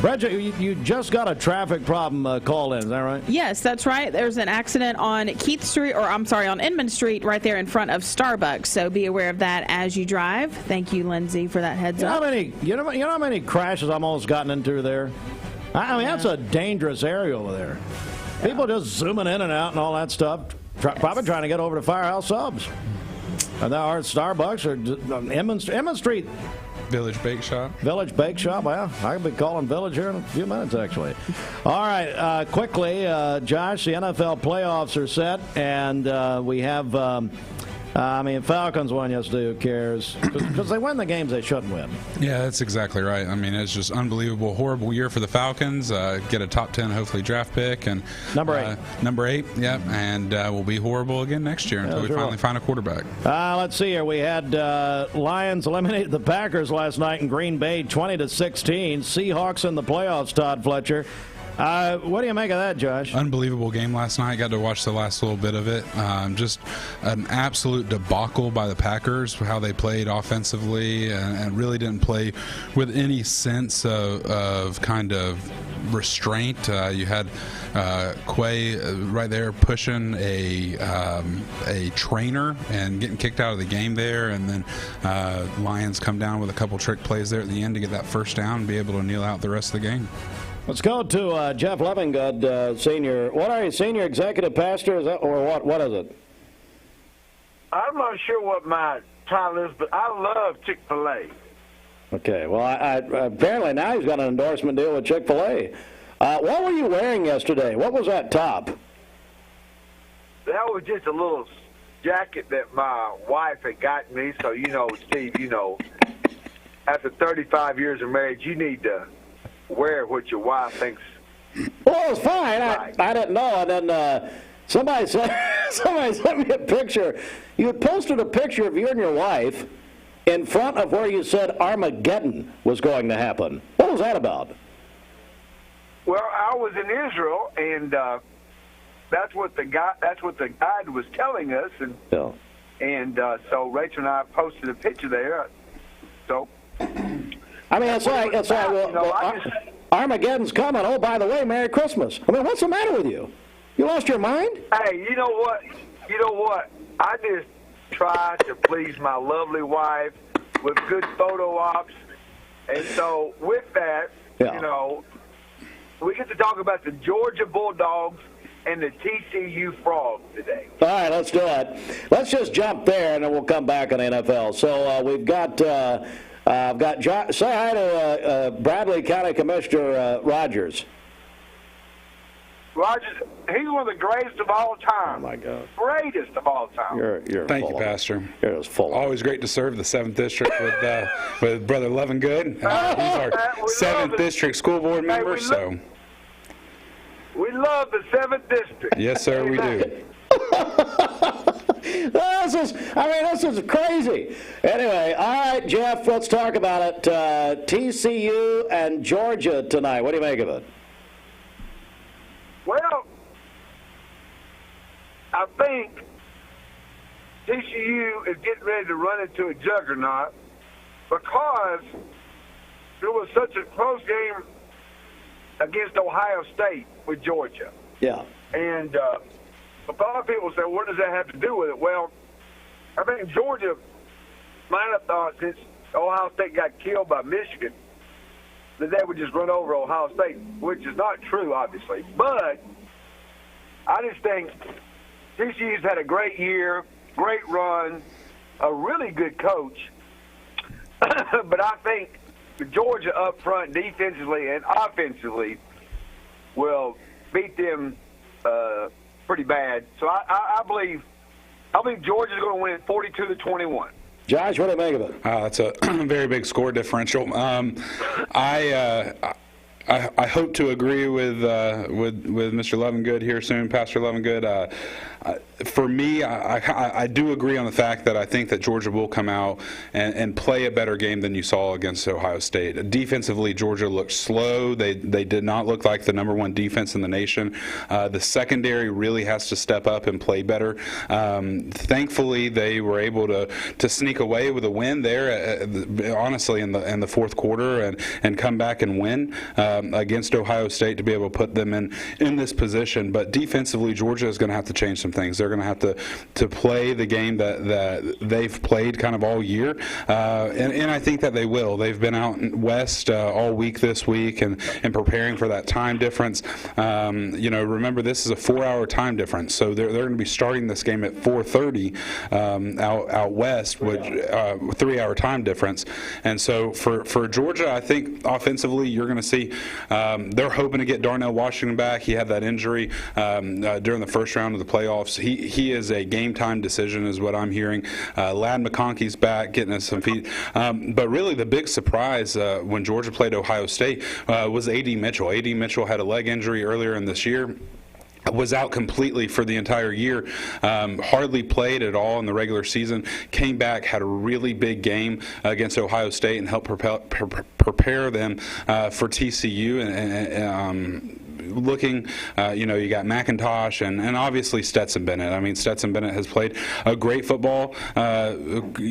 Bridget, you just got a traffic problem call in, is that right? Yes, that's right. There's an accident on Keith Street, on Inman Street, right there in front of Starbucks. So be aware of that as you drive. Thank you, Lindsay, for that heads up. You know how many crashes I've almost gotten into there? I mean, that's a dangerous area over there. People just zooming in and out and all that stuff, probably trying to get over to Firehouse Subs. And there are Starbucks or Inman Street. Village Bake Shop. Village Bake Shop. Well, I could be calling Village here in a few minutes, actually. All right, quickly, Josh, the NFL playoffs are set, and we have, Falcons won yesterday. Who cares? Because they win the games they shouldn't win. Yeah, that's exactly right. I mean, it's just unbelievable, horrible year for the Falcons. Get a top 10, hopefully, draft pick. And Number 8. Number 8, yep. And we'll be horrible again next year until we finally find a quarterback. Let's see here. We had Lions eliminate the Packers last night in Green Bay, 20-16. Seahawks in the playoffs, Todd Fletcher. What do you make of that, Josh? Unbelievable game last night. Got to watch the last little bit of it. Just an absolute debacle by the Packers, how they played offensively and really didn't play with any sense of kind of restraint. You had Quay right there pushing a trainer and getting kicked out of the game there, and then Lions come down with a couple trick plays there at the end to get that first down and be able to kneel out the rest of the game. Let's go to Jeff Levingood, senior. What are you, senior executive pastor? Is that, or what? What is it? I'm not sure what my title is, but I love Chick-fil-A. Okay. Well, I apparently now he's got an endorsement deal with Chick-fil-A. What were you wearing yesterday? What was that top? That was just a little jacket that my wife had gotten me. So, Steve, after 35 years of marriage, you need to wear what your wife thinks. Well, it was fine. Right. I didn't know. And then somebody sent me a picture. You had posted a picture of you and your wife in front of where you said Armageddon was going to happen. What was that about? Well, I was in Israel, and that's what the guide was telling us, and so Rachel and I posted a picture there. So. I mean, it's like Armageddon's coming. Oh, by the way, Merry Christmas. I mean, what's the matter with you? You lost your mind? Hey, you know what? I just try to please my lovely wife with good photo ops. And so with that, we get to talk about the Georgia Bulldogs and the TCU Frogs today. All right, let's do it. Let's just jump there, and then we'll come back on the NFL. So we've got... I've got John, say hi to Bradley County Commissioner Rogers. Rogers, he's one of the greatest of all time. Oh my God! Greatest of all time. Thank you, Pastor. You're just full. Always great to serve the 7th District with Brother Levingood. He's our 7th District school board member. We love the 7th District. Yes, sir, we do. This is crazy. Anyway, all right, Jeff, let's talk about it. TCU and Georgia tonight. What do you make of it? Well, I think TCU is getting ready to run into a juggernaut because there was such a close game against Ohio State with Georgia. Yeah. And a lot of people say, what does that have to do with it? Well, I think Georgia might have thought since Ohio State got killed by Michigan that they would just run over Ohio State, which is not true, obviously. But I just think TCU's had a great year, great run, a really good coach. But I think Georgia up front defensively and offensively will beat them pretty bad. So I believe Georgia's going to win 42-21. Josh, what do you make of it? That's a very big score differential. I hope to agree with Mr. Lovingood here soon, Pastor Lovingood. For me, I do agree on the fact that I think that Georgia will come out and play a better game than you saw against Ohio State. Defensively, Georgia looked slow. They did not look like the #1 defense in the nation. The secondary really has to step up and play better. Thankfully, they were able to sneak away with a win there, honestly, in the fourth quarter and come back and win against Ohio State to be able to put them in this position. But defensively, Georgia is going to have to change some things. They're going to have to play the game that they've played kind of all year, and I think that they will. They've been out west all week this week and preparing for that time difference. Remember, this is a 4-hour time difference, so they're going to be starting this game at 4:30 out west, with 3-hour time difference. And so for Georgia, I think offensively you're going to see they're hoping to get Darnell Washington back. He had that injury during the first round of the playoffs. He is a game time decision is what I'm hearing. Ladd McConkey's back, getting us some feet. But really the big surprise when Georgia played Ohio State was A.D. Mitchell. A.D. Mitchell had a leg injury earlier in this year. Was out completely for the entire year, hardly played at all in the regular season, came back, had a really big game against Ohio State and helped prepare them for TCU and looking, you got McIntosh and obviously Stetson Bennett. I mean, Stetson Bennett has played a great football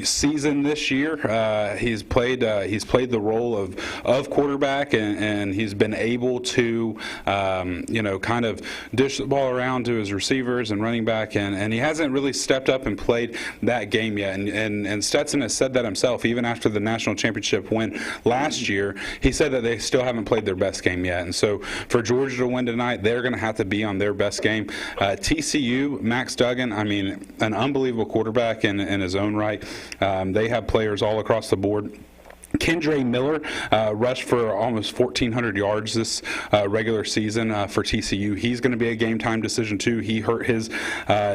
season this year. He's played the role of quarterback and he's been able to, kind of dish the ball around to his receivers and running back, and he hasn't really stepped up and played that game yet. And Stetson has said that himself, even after the national championship win last year. He said that they still haven't played their best game yet. And so for Georgia to win tonight, they're going to have to be on their best game. TCU, Max Duggan, I mean, an unbelievable quarterback in his own right. They have players all across the board. Kendre Miller rushed for almost 1,400 yards this regular season for TCU. He's going to be a game-time decision, too. He hurt his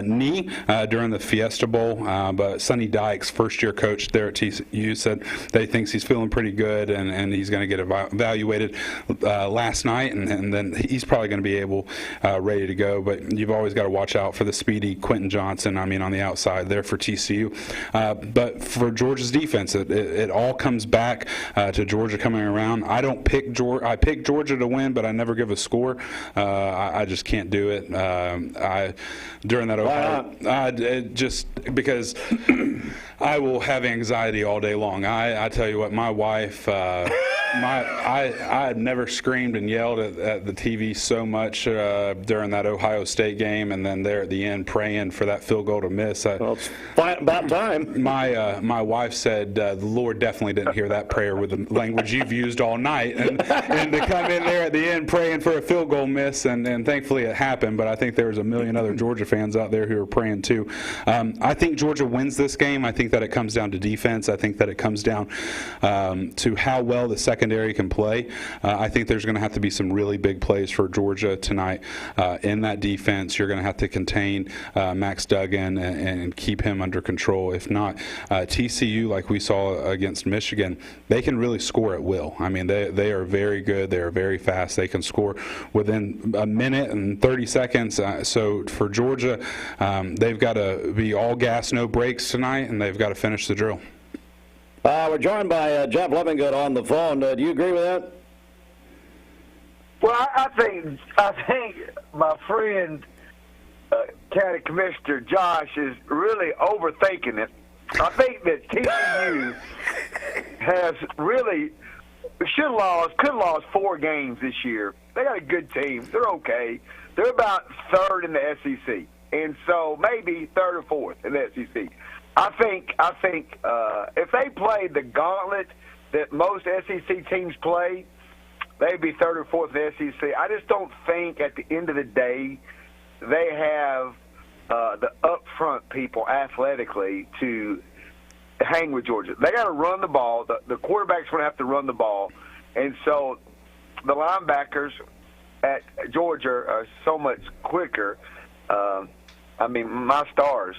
knee during the Fiesta Bowl, but Sonny Dykes, first-year coach there at TCU, said that he thinks he's feeling pretty good, and he's going to get evaluated last night, and then he's probably going to be ready to go. But you've always got to watch out for the speedy Quentin Johnson, on the outside there for TCU. But for Georgia's defense, it all comes back to Georgia coming around. I don't pick Georgia. I pick Georgia to win, but I never give a score. I just can't do it. During that Ohio, just because I will have anxiety all day long. I tell you what, my wife, I had never screamed and yelled at the TV so much during that Ohio State game, and then there at the end praying for that field goal to miss. Well, it's about time. My wife said the Lord definitely didn't hear that prayer with the language you've used all night, and to come in there at the end praying for a field goal miss, and thankfully it happened. But I think there was a million other Georgia fans out there who are praying too. I think Georgia wins this game. I think that it comes down to defense. I think that it comes down to how well the secondary can play. I think there's going to have to be some really big plays for Georgia tonight in that defense. You're going to have to contain Max Duggan and keep him under control. If not, TCU, like we saw against Michigan, they can really score at will. I mean, they are very good. They are very fast. They can score within a minute and 30 seconds. So for Georgia, they've got to be all gas, no brakes tonight, and they've got to finish the drill. We're joined by Jeff Lovingood on the phone. Do you agree with that? Well, I think my friend County Commissioner Josh is really overthinking it. I think that TCU has really could have lost 4 games this year. They got a good team. They're okay. They're about 3rd in the SEC, and so maybe 3rd or 4th in the SEC. I think if they played the gauntlet that most SEC teams play, they'd be 3rd or 4th in the SEC. I just don't think at the end of the day they have the upfront people athletically to hang with Georgia. They got to run the ball. The quarterback's going to have to run the ball. And so the linebackers at Georgia are so much quicker. I mean, my stars.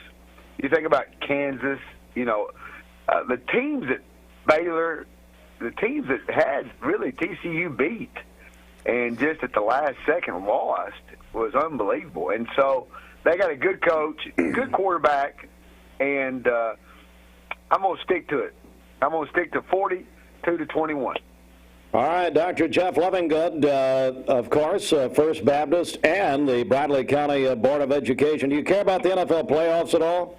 You think about Kansas, the teams at Baylor, the teams that had really TCU beat and just at the last second lost was unbelievable. And so they got a good coach, good quarterback, and I'm going to stick to it. I'm going to stick to 42-21. All right, Dr. Jeff Lovingood, of course, First Baptist and the Bradley County Board of Education. Do you care about the NFL playoffs at all?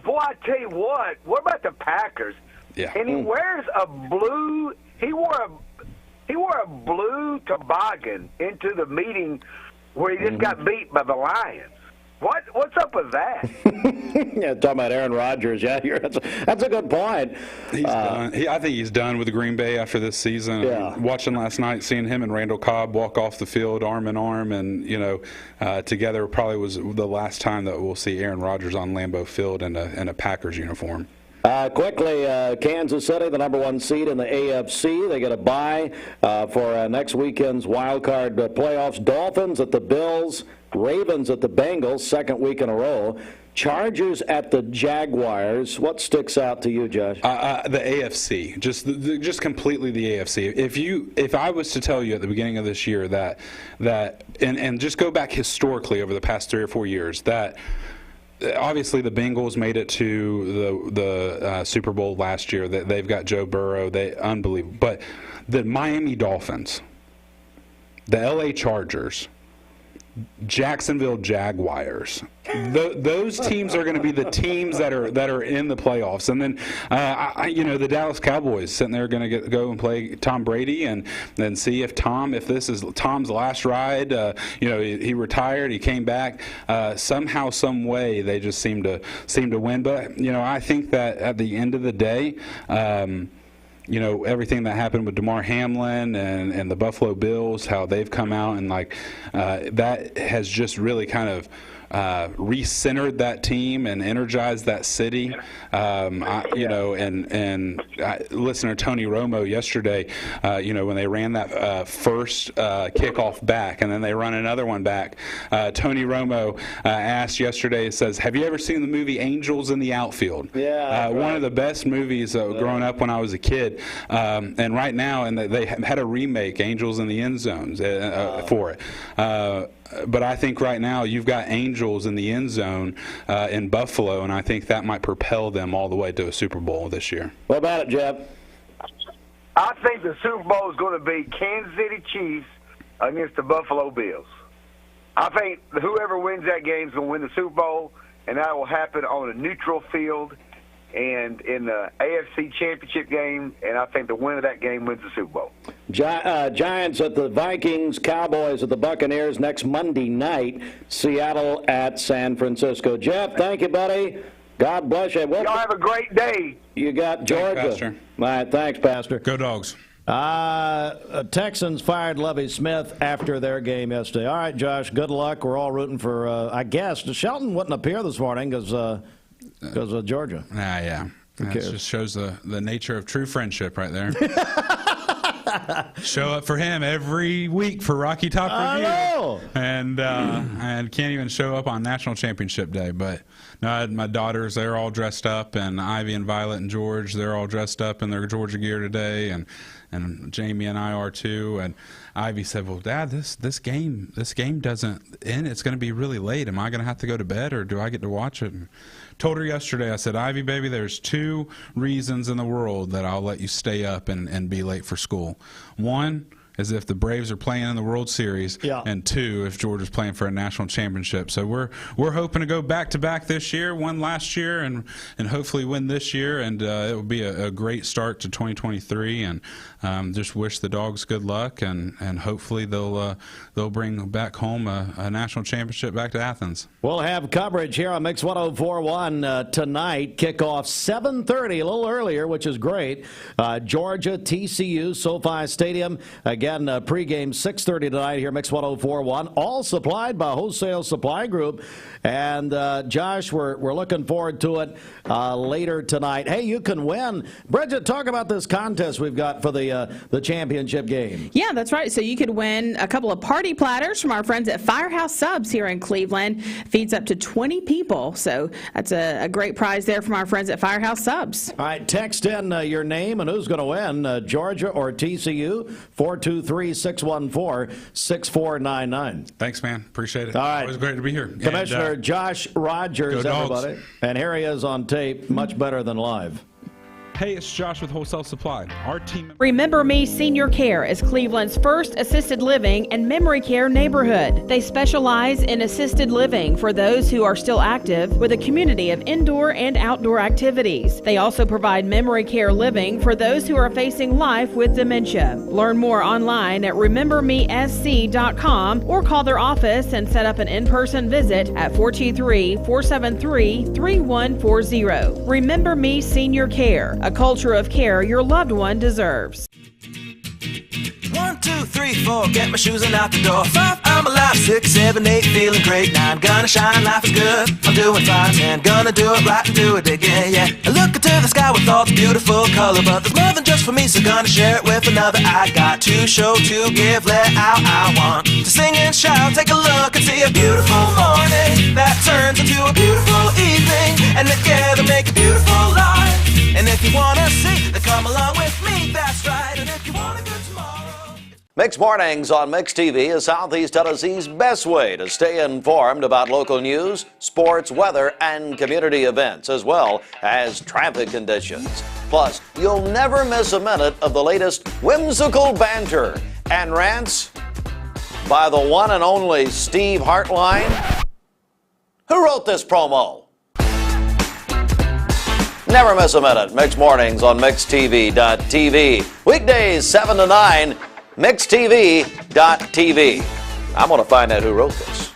Boy, I tell you what about the Packers? Yeah. And he wears a blue. He wore a blue toboggan into the meeting where he just got beat by the Lions. What's up with that? Yeah, talking about Aaron Rodgers. Yeah, that's a good point. He's done. I think he's done with Green Bay after this season. Yeah. Watching last night, seeing him and Randall Cobb walk off the field arm in arm, and together probably was the last time that we'll see Aaron Rodgers on Lambeau Field in a Packers uniform. Quickly, Kansas City, the #1 seed in the AFC. They get a bye for next weekend's wild card playoffs. Dolphins at the Bills, Ravens at the Bengals, 2nd week in a row. Chargers at the Jaguars. What sticks out to you, Josh? The AFC, just completely the AFC. If I was to tell you at the beginning of this year that and just go back historically over the past 3 or 4 years, that obviously the Bengals made it to the Super Bowl last year. That they've got Joe Burrow, unbelievable. But the Miami Dolphins, the LA Chargers, Jacksonville Jaguars. Those teams are going to be the teams that are in the playoffs, and then the Dallas Cowboys sitting there going to go and play Tom Brady, and then see if this is Tom's last ride. He retired, he came back. Somehow, some way, they just seem to win. But I think that at the end of the day. Everything that happened with DeMar Hamlin and the Buffalo Bills, how they've come out and that has just really kind of recentered that team and energized that city. Listening to Tony Romo yesterday, when they ran that first kickoff back and then they run another one back, Tony Romo asked yesterday, says, have you ever seen the movie Angels in the Outfield? Yeah. One of the best movies growing up when I was a kid. And right now, and they had a remake, Angels in the End Zones, for it. But I think right now you've got Angels in the end zone in Buffalo, and I think that might propel them all the way to a Super Bowl this year. What about it, Jeff? I think the Super Bowl is going to be Kansas City Chiefs against the Buffalo Bills. I think whoever wins that game is going to win the Super Bowl, and that will happen on a neutral field and in the AFC Championship game, and I think the winner of that game wins the Super Bowl. Giants at the Vikings, Cowboys at the Buccaneers next Monday night, Seattle at San Francisco. Jeff, thank you, buddy. God bless you. Y'all have a great day. You got Georgia. Thanks, Pastor. All right, thanks, Pastor. Go Dogs. Texans fired Lovie Smith after their game yesterday. All right, Josh, good luck. We're all rooting for, I guess. Shelton wouldn't appear this morning because of Georgia. Yeah. That just shows the nature of true friendship right there. Show up for him every week for Rocky Top Review. I know. And can't even show up on National Championship Day. But no, my daughters, they're all dressed up, and Ivy and Violet and George, they're all dressed up in their Georgia gear today, and Jamie and I are too. And Ivy said, well, Dad, this game doesn't end. It's going to be really late. Am I going to have to go to bed, or do I get to watch it? And told her yesterday, I said, Ivy, baby, there's 2 reasons in the world that I'll let you stay up and be late for school. One, is if the Braves are playing in the World Series, and 2 if Georgia's playing for a national championship. So we're hoping to go back-to-back this year, won last year, and hopefully win this year, and it will be a great start to 2023. And just wish the Dogs good luck, and hopefully they'll bring back home a national championship back to Athens. We'll have coverage here on Mix 104.1 tonight. Kickoff 7:30, a little earlier, which is great. Georgia, TCU, SoFi Stadium. Again, pregame 6:30 tonight here, Mix 104.1. All supplied by Wholesale Supply Group. And Josh, we're looking forward to it later tonight. Hey, you can win. Bridget, talk about this contest we've got for the championship game. Yeah, that's right. So you could win a couple of party platters from our friends at Firehouse Subs here in Cleveland. Feeds up to 20 people. So that's a great prize there from our friends at Firehouse Subs. All right, text in your name and who's going to win, Georgia or TCU, 423-614-6499. Thanks, man. Appreciate it. All right. Always great to be here. Commissioner Josh Rogers, everybody. And here he is on tape, much better than live. Hey, it's Josh with Wholesale Supply. Our team. Remember Me Senior Care is Cleveland's first assisted living and memory care neighborhood. They specialize in assisted living for those who are still active with a community of indoor and outdoor activities. They also provide memory care living for those who are facing life with dementia. Learn more online at remembermesc.com or call their office and set up an in-person visit at 423-473-3140. Remember Me Senior Care, a culture of care your loved one deserves. 1, 2, 3, 4, get my shoes and out the door. 5, I'm alive. 6, 7, 8, feeling great. 9, gonna shine, life is good. I'm doing fine. 10, gonna do it right and do it again, yeah. I look into the sky with all the beautiful color, but there's more than just for me, so gonna share it with another. I got to show, to give, let out. I want to sing and shout. Take a look and see a beautiful morning that turns into a beautiful evening, and together make a beautiful life. And if you wanna see, then come along with me, that's right. And if you wanna go tomorrow. Mix Mornings on Mix TV is Southeast Tennessee's best way to stay informed about local news, sports, weather, and community events, as well as traffic conditions. Plus, you'll never miss a minute of the latest whimsical banter and rants by the one and only Steve Hartline. Who wrote this promo? Never miss a minute. Mix Mornings on MixTV.tv. Weekdays 7 to 9. MixTV.tv. I'm going to find out who wrote this.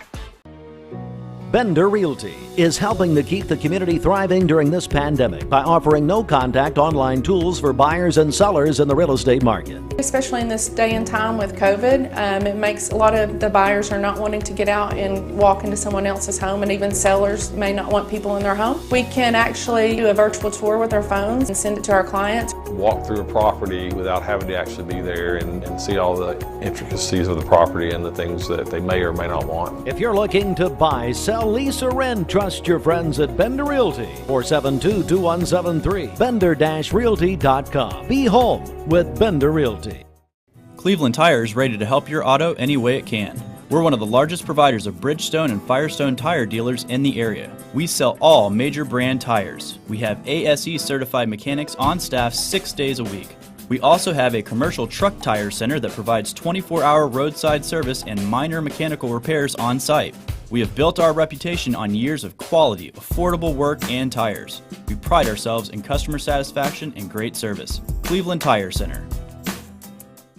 Bender Realty is helping to keep the community thriving during this pandemic by offering no-contact online tools for buyers and sellers in the real estate market. Especially in this day and time with COVID, it makes a lot of the buyers are not wanting to get out and walk into someone else's home, and even sellers may not want people in their home. We can actually do a virtual tour with our phones and send it to our clients. Walk through a property without having to actually be there and see all the intricacies of the property and the things that they may or may not want. If you're looking to buy, sell, lease, or rent, trust your friends at Bender Realty. 472-2173. Bender-Realty.com. Be home with Bender Realty. Cleveland Tire is ready to help your auto any way it can. We're one of the largest providers of Bridgestone and Firestone tire dealers in the area. We sell all major brand tires. We have ASE certified mechanics on staff 6 days a week. We also have a commercial truck tire center that provides 24-hour roadside service and minor mechanical repairs on site. We have built our reputation on years of quality, affordable work and tires. We pride ourselves in customer satisfaction and great service. Cleveland Tire Center.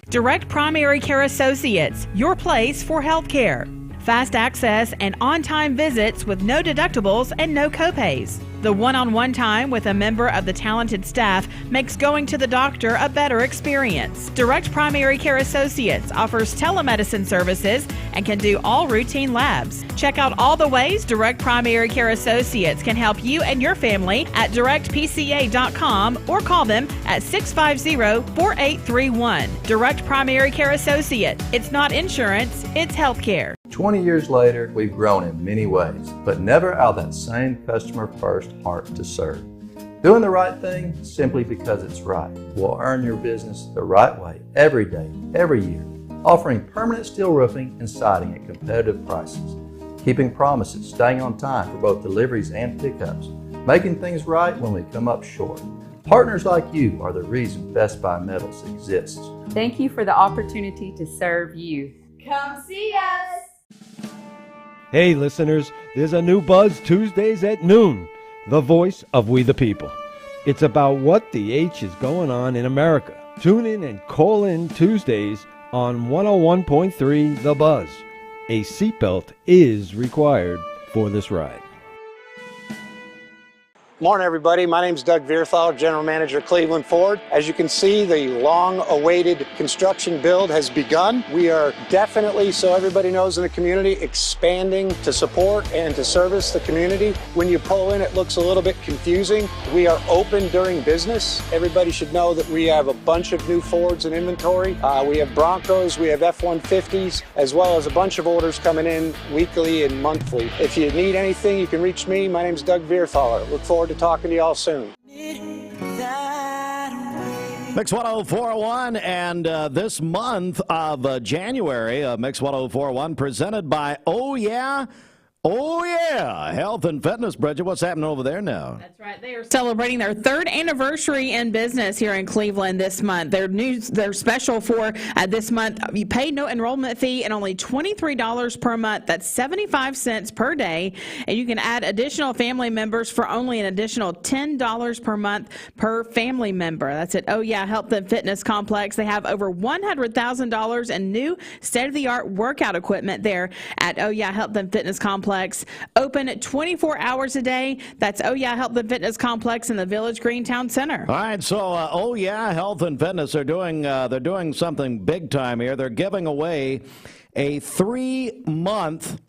Direct Primary Care Associates, your place for health care. Fast access and on-time visits with no deductibles and no copays. The one-on-one time with a member of the talented staff makes going to the doctor a better experience. Direct Primary Care Associates offers telemedicine services and can do all routine labs. Check out all the ways Direct Primary Care Associates can help you and your family at directpca.com or call them at 650-4831. Direct Primary Care Associates. It's not insurance, it's health care. 20 years later, we've grown in many ways, but never out of that same customer-first heart to serve. Doing the right thing simply because it's right will earn your business the right way every day, every year, offering permanent steel roofing and siding at competitive prices, keeping promises, staying on time for both deliveries and pickups, making things right when we come up short. Partners like you are the reason Best Buy Metals exists. Thank you for the opportunity to serve you. Come see us. Hey listeners, there's a new Buzz Tuesdays at noon, the voice of we the people. It's about what the H is going on in America. Tune in and call in Tuesdays on 101.3 The Buzz. A seatbelt is required for this ride. Morning, everybody. My name is Doug Vierthal, General Manager, Cleveland Ford. As you can see, the long-awaited construction build has begun. We are definitely, so everybody knows in the community, expanding to support and to service the community. When you pull in, it looks a little bit confusing. We are open during business. Everybody should know that we have a bunch of new Fords in inventory. We have Broncos, we have F-150s, as well as a bunch of orders coming in weekly and monthly. If you need anything, you can reach me. My name is Doug Vierthaler. Look forward to talking to y'all soon. Mix 104.1, and this month of January, Mix 104.1 presented by Oh Yeah Health and Fitness. Bridget, what's happening over there now? That's right. They are celebrating their third anniversary in business here in Cleveland this month. They're special for this month. You pay no enrollment fee and only $23 per month. That's 75 cents per day. And you can add additional family members for only an additional $10 per month per family member. That's at Oh Yeah Health and Fitness Complex. They have over $100,000 in new state-of-the-art workout equipment there at Oh Yeah Health and Fitness Complex. Open 24 hours a day. That's Oh Yeah Health and Fitness Complex in the Village Green Town Center. All right, so Oh Yeah Health and Fitness are they're doing something big time here. They're giving away a 3-month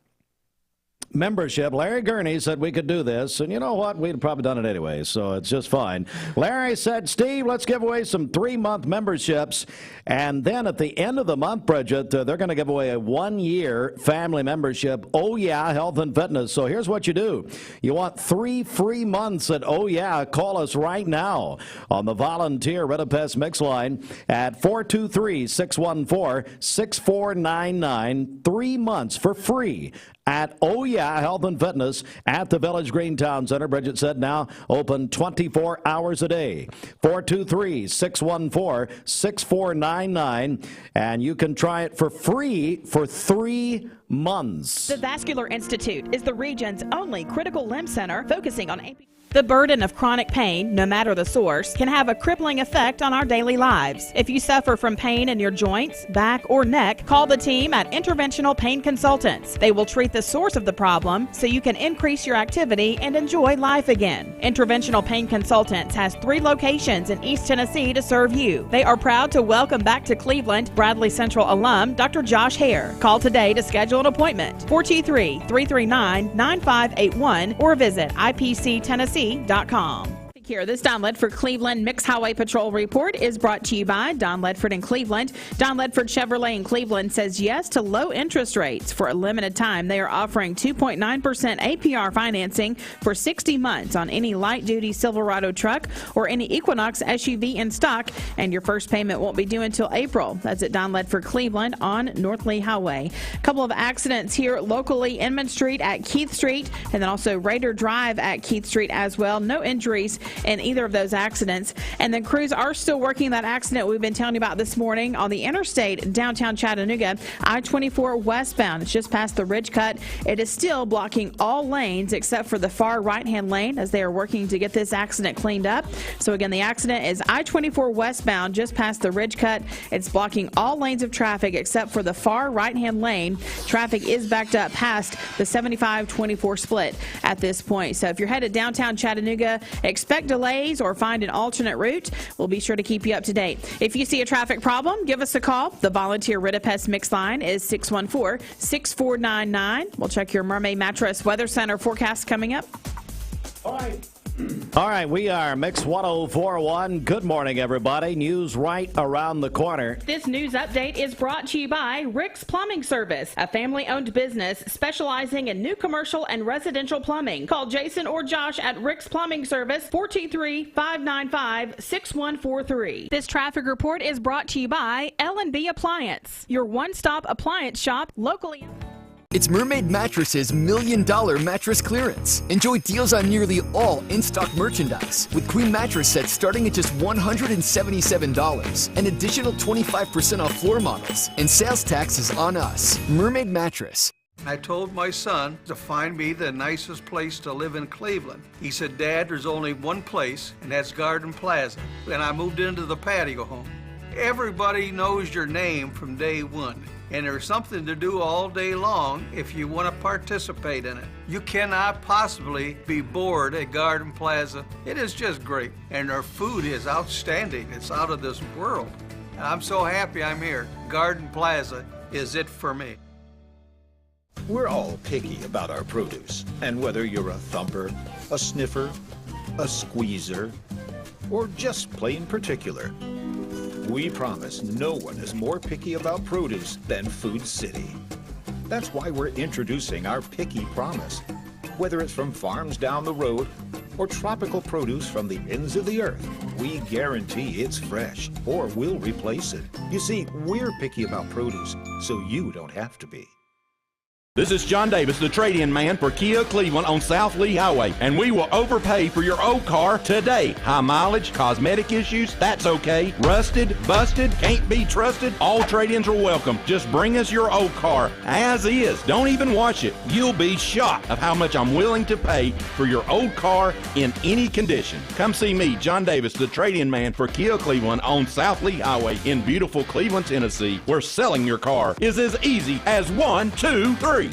membership. Larry Gurney said we could do this, and you know what? We'd probably done it anyway, so it's just fine. Larry said, Steve, let's give away some 3-month memberships, and then at the end of the month, Bridget, they're going to give away a 1-year family membership, Oh Yeah Health and Fitness. So here's what you do. You want 3 free months at Oh Yeah, call us right now on the Volunteer Ritapest Mix line at 423-614-6499. 3 months for free at Oh Yeah Health and Fitness at the Village Green Town Center. Bridget said now open 24 hours a day. 423-614-6499. And you can try it for free for 3 months. The Vascular Institute is the region's only critical limb center focusing on The burden of chronic pain, no matter the source, can have a crippling effect on our daily lives. If you suffer from pain in your joints, back, or neck, call the team at Interventional Pain Consultants. They will treat the source of the problem so you can increase your activity and enjoy life again. Interventional Pain Consultants has 3 locations in East Tennessee to serve you. They are proud to welcome back to Cleveland Bradley Central alum Dr. Josh Hare. Call today to schedule an appointment. 423-339-9581 or visit IPCTennessee.com. Here, this Don Ledford Cleveland Mix Highway Patrol report is brought to you by Don Ledford in Cleveland. Don Ledford Chevrolet in Cleveland says yes to low interest rates. For a limited time, they are offering 2.9% APR financing for 60 months on any light-duty Silverado truck or any Equinox SUV in stock, and your first payment won't be due until April. That's at Don Ledford Cleveland on North Lee Highway. A couple of accidents here locally, Inman Street at Keith Street, and then also Raider Drive at Keith Street as well. No injuries in either of those accidents. And then crews are still working that accident we've been telling you about this morning on the interstate downtown Chattanooga, I-24 westbound. It's just past the Ridge Cut. It is still blocking all lanes except for the far right-hand lane as they are working to get this accident cleaned up. So again, the accident is I-24 westbound just past the Ridge Cut. It's blocking all lanes of traffic except for the far right-hand lane. Traffic is backed up past the 75-24 split at this point. So if you're headed downtown Chattanooga, expect delays or find an alternate route. We'll be sure to keep you up to date. If you see a traffic problem, give us a call. The Volunteer Ritapest Mix line is 614-6499. We'll check your Mermaid Mattress Weather Center forecast coming up. All right, we are Mix 104.1. Good morning, everybody. News right around the corner. This news update is brought to you by Rick's Plumbing Service, a family-owned business specializing in new commercial and residential plumbing. Call Jason or Josh at Rick's Plumbing Service, 423-595-6143. This traffic report is brought to you by L&B Appliance, your one-stop appliance shop locally. It's Mermaid Mattresses $1 Million Mattress Clearance. Enjoy deals on nearly all in-stock merchandise, with queen mattress sets starting at just $177. An additional 25% off floor models, and sales tax is on us. Mermaid Mattress. I told my son to find me the nicest place to live in Cleveland. He said, Dad, there's only one place, and that's Garden Plaza. And I moved into the patio home. Everybody knows your name from day one. And there's something to do all day long if you want to participate in it. You cannot possibly be bored at Garden Plaza. It is just great. And their food is outstanding. It's out of this world. And I'm so happy I'm here. Garden Plaza is it for me. We're all picky about our produce. And whether you're a thumper, a sniffer, a squeezer, or just plain particular, we promise no one is more picky about produce than Food City. That's why we're introducing our Picky Promise. Whether it's from farms down the road or tropical produce from the ends of the earth, we guarantee it's fresh or we'll replace it. You see, we're picky about produce, so you don't have to be. This is John Davis, the trade-in man for Kia Cleveland on South Lee Highway, and we will overpay for your old car today. High mileage, cosmetic issues, that's okay. Rusted, busted, can't be trusted, all trade-ins are welcome. Just bring us your old car as is. Don't even wash it. You'll be shocked of how much I'm willing to pay for your old car in any condition. Come see me, John Davis, the trade-in man for Kia Cleveland on South Lee Highway in beautiful Cleveland, Tennessee, where selling your car is as easy as 1, 2, 3.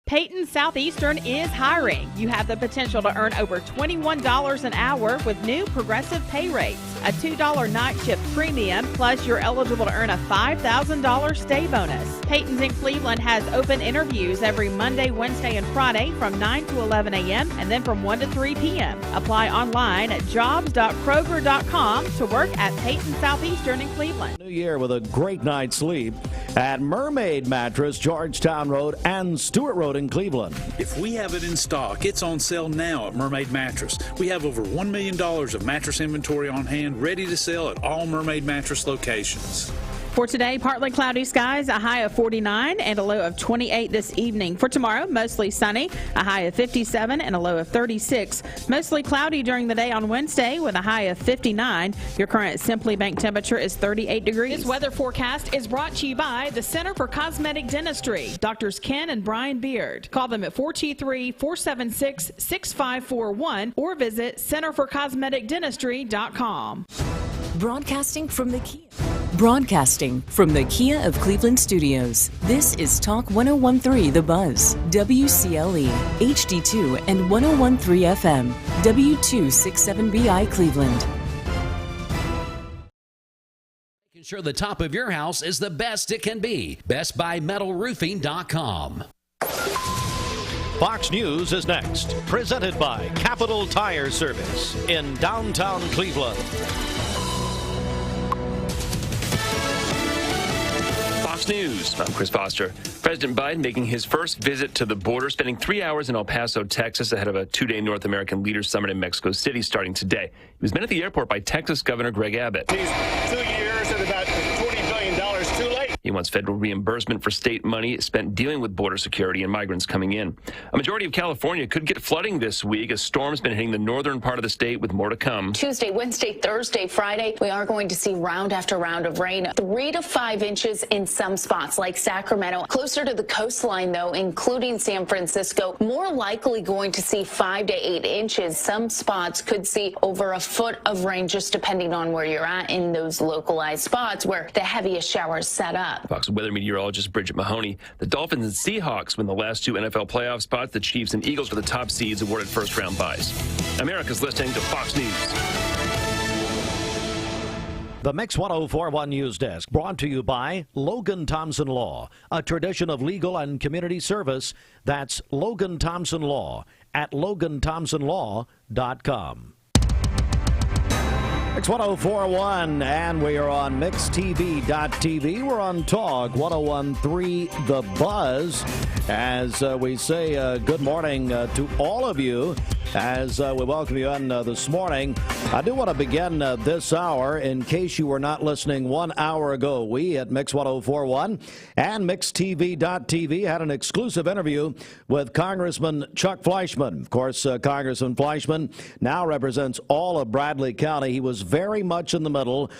Peyton Southeastern is hiring. You have the potential to earn over $21 an hour with new progressive pay rates, a $2 night shift premium, plus you're eligible to earn a $5,000 stay bonus. Peyton's in Cleveland has open interviews every Monday, Wednesday, and Friday from 9 to 11 a.m. and then from 1 to 3 p.m. Apply online at jobs.kroger.com to work at Peyton Southeastern in Cleveland. New Year with a great night's sleep at Mermaid Mattress, Georgetown Road and Stewart Road in Cleveland. If we have it in stock, it's on sale now at Mermaid Mattress. We have over $1 million of mattress inventory on hand, ready to sell at all Mermaid Mattress locations. For today, partly cloudy skies, a high of 49 and a low of 28 this evening. For tomorrow, mostly sunny, a high of 57 and a low of 36. Mostly cloudy during the day on Wednesday with a high of 59. Your current Simply Bank temperature is 38 degrees. This weather forecast is brought to you by the Center for Cosmetic Dentistry, Drs. Ken and Brian Beard. Call them at 423-476-6541 or visit centerforcosmeticdentistry.com. Broadcasting from the Kia of Cleveland Studios. This is Talk 101.3 The Buzz, WCLE, HD2 and 101.3 FM, W267BI Cleveland. Making sure the top of your house is the best it can be. BestBuyMetalRoofing.com. Fox News is next, presented by Capital Tire Service in downtown Cleveland. Fox News. I'm Chris Foster. President Biden making his first visit to the border, spending 3 hours in El Paso, Texas, ahead of a two-day North American Leaders Summit in Mexico City starting today. He was met at the airport by Texas Governor Greg Abbott. He's 2 years and about $20 billion too late. He wants federal reimbursement for state money spent dealing with border security and migrants coming in. A majority of California could get flooding this week. A storm's been hitting the northern part of the state with more to come. Tuesday, Wednesday, Thursday, Friday, we are going to see round after round of rain. 3 to 5 inches in some spots like Sacramento. Closer to the coastline, though, including San Francisco, more likely going to see 5 to 8 inches. Some spots could see over a foot of rain, just depending on where you're at in those localized spots where the heaviest showers set up. Fox weather meteorologist Bridget Mahoney. The Dolphins and Seahawks win the last 2 NFL playoff spots. The Chiefs and Eagles were the top seeds awarded first-round byes. America's listening to Fox News. The Mix 104.1 News Desk brought to you by Logan Thompson Law, a tradition of legal and community service. That's Logan Thompson Law at LoganThompsonLaw.com. It's 1041, and we are on mixtv.tv. We're on Talk 1013 The Buzz. As we say good morning to all of you as we welcome you in this morning. I do want to begin this hour in case you were not listening 1 hour ago. We at Mix 1041 and mixtv.tv had an exclusive interview with Congressman Chuck Fleischmann. Of course, Congressman Fleischmann now represents all of Bradley County. He was very much in the middle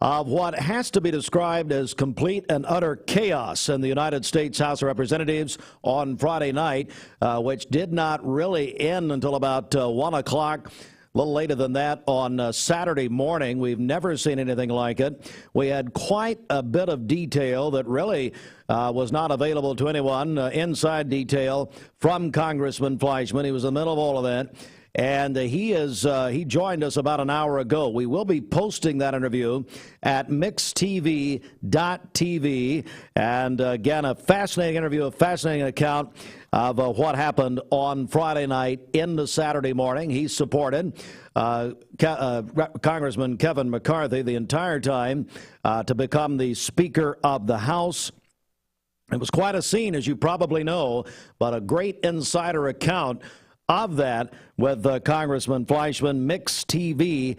of what has to be described as complete and utter chaos in the United States House of Representatives on Friday night, which did not really end until about 1 o'clock. A little later than that on Saturday morning. We've never seen anything like it. We had quite a bit of detail that really was not available to anyone, inside detail from Congressman Fleischmann. He was in the middle of all of that. And he joined us about an hour ago. We will be posting that interview at mixtv.tv. And again, a fascinating interview, a fascinating account of what happened on Friday night into Saturday morning. He supported Congressman Kevin McCarthy the entire time to become the Speaker of the House. It was quite a scene, as you probably know, but a great insider account of that with Congressman Fleischmann, mixtv.tv.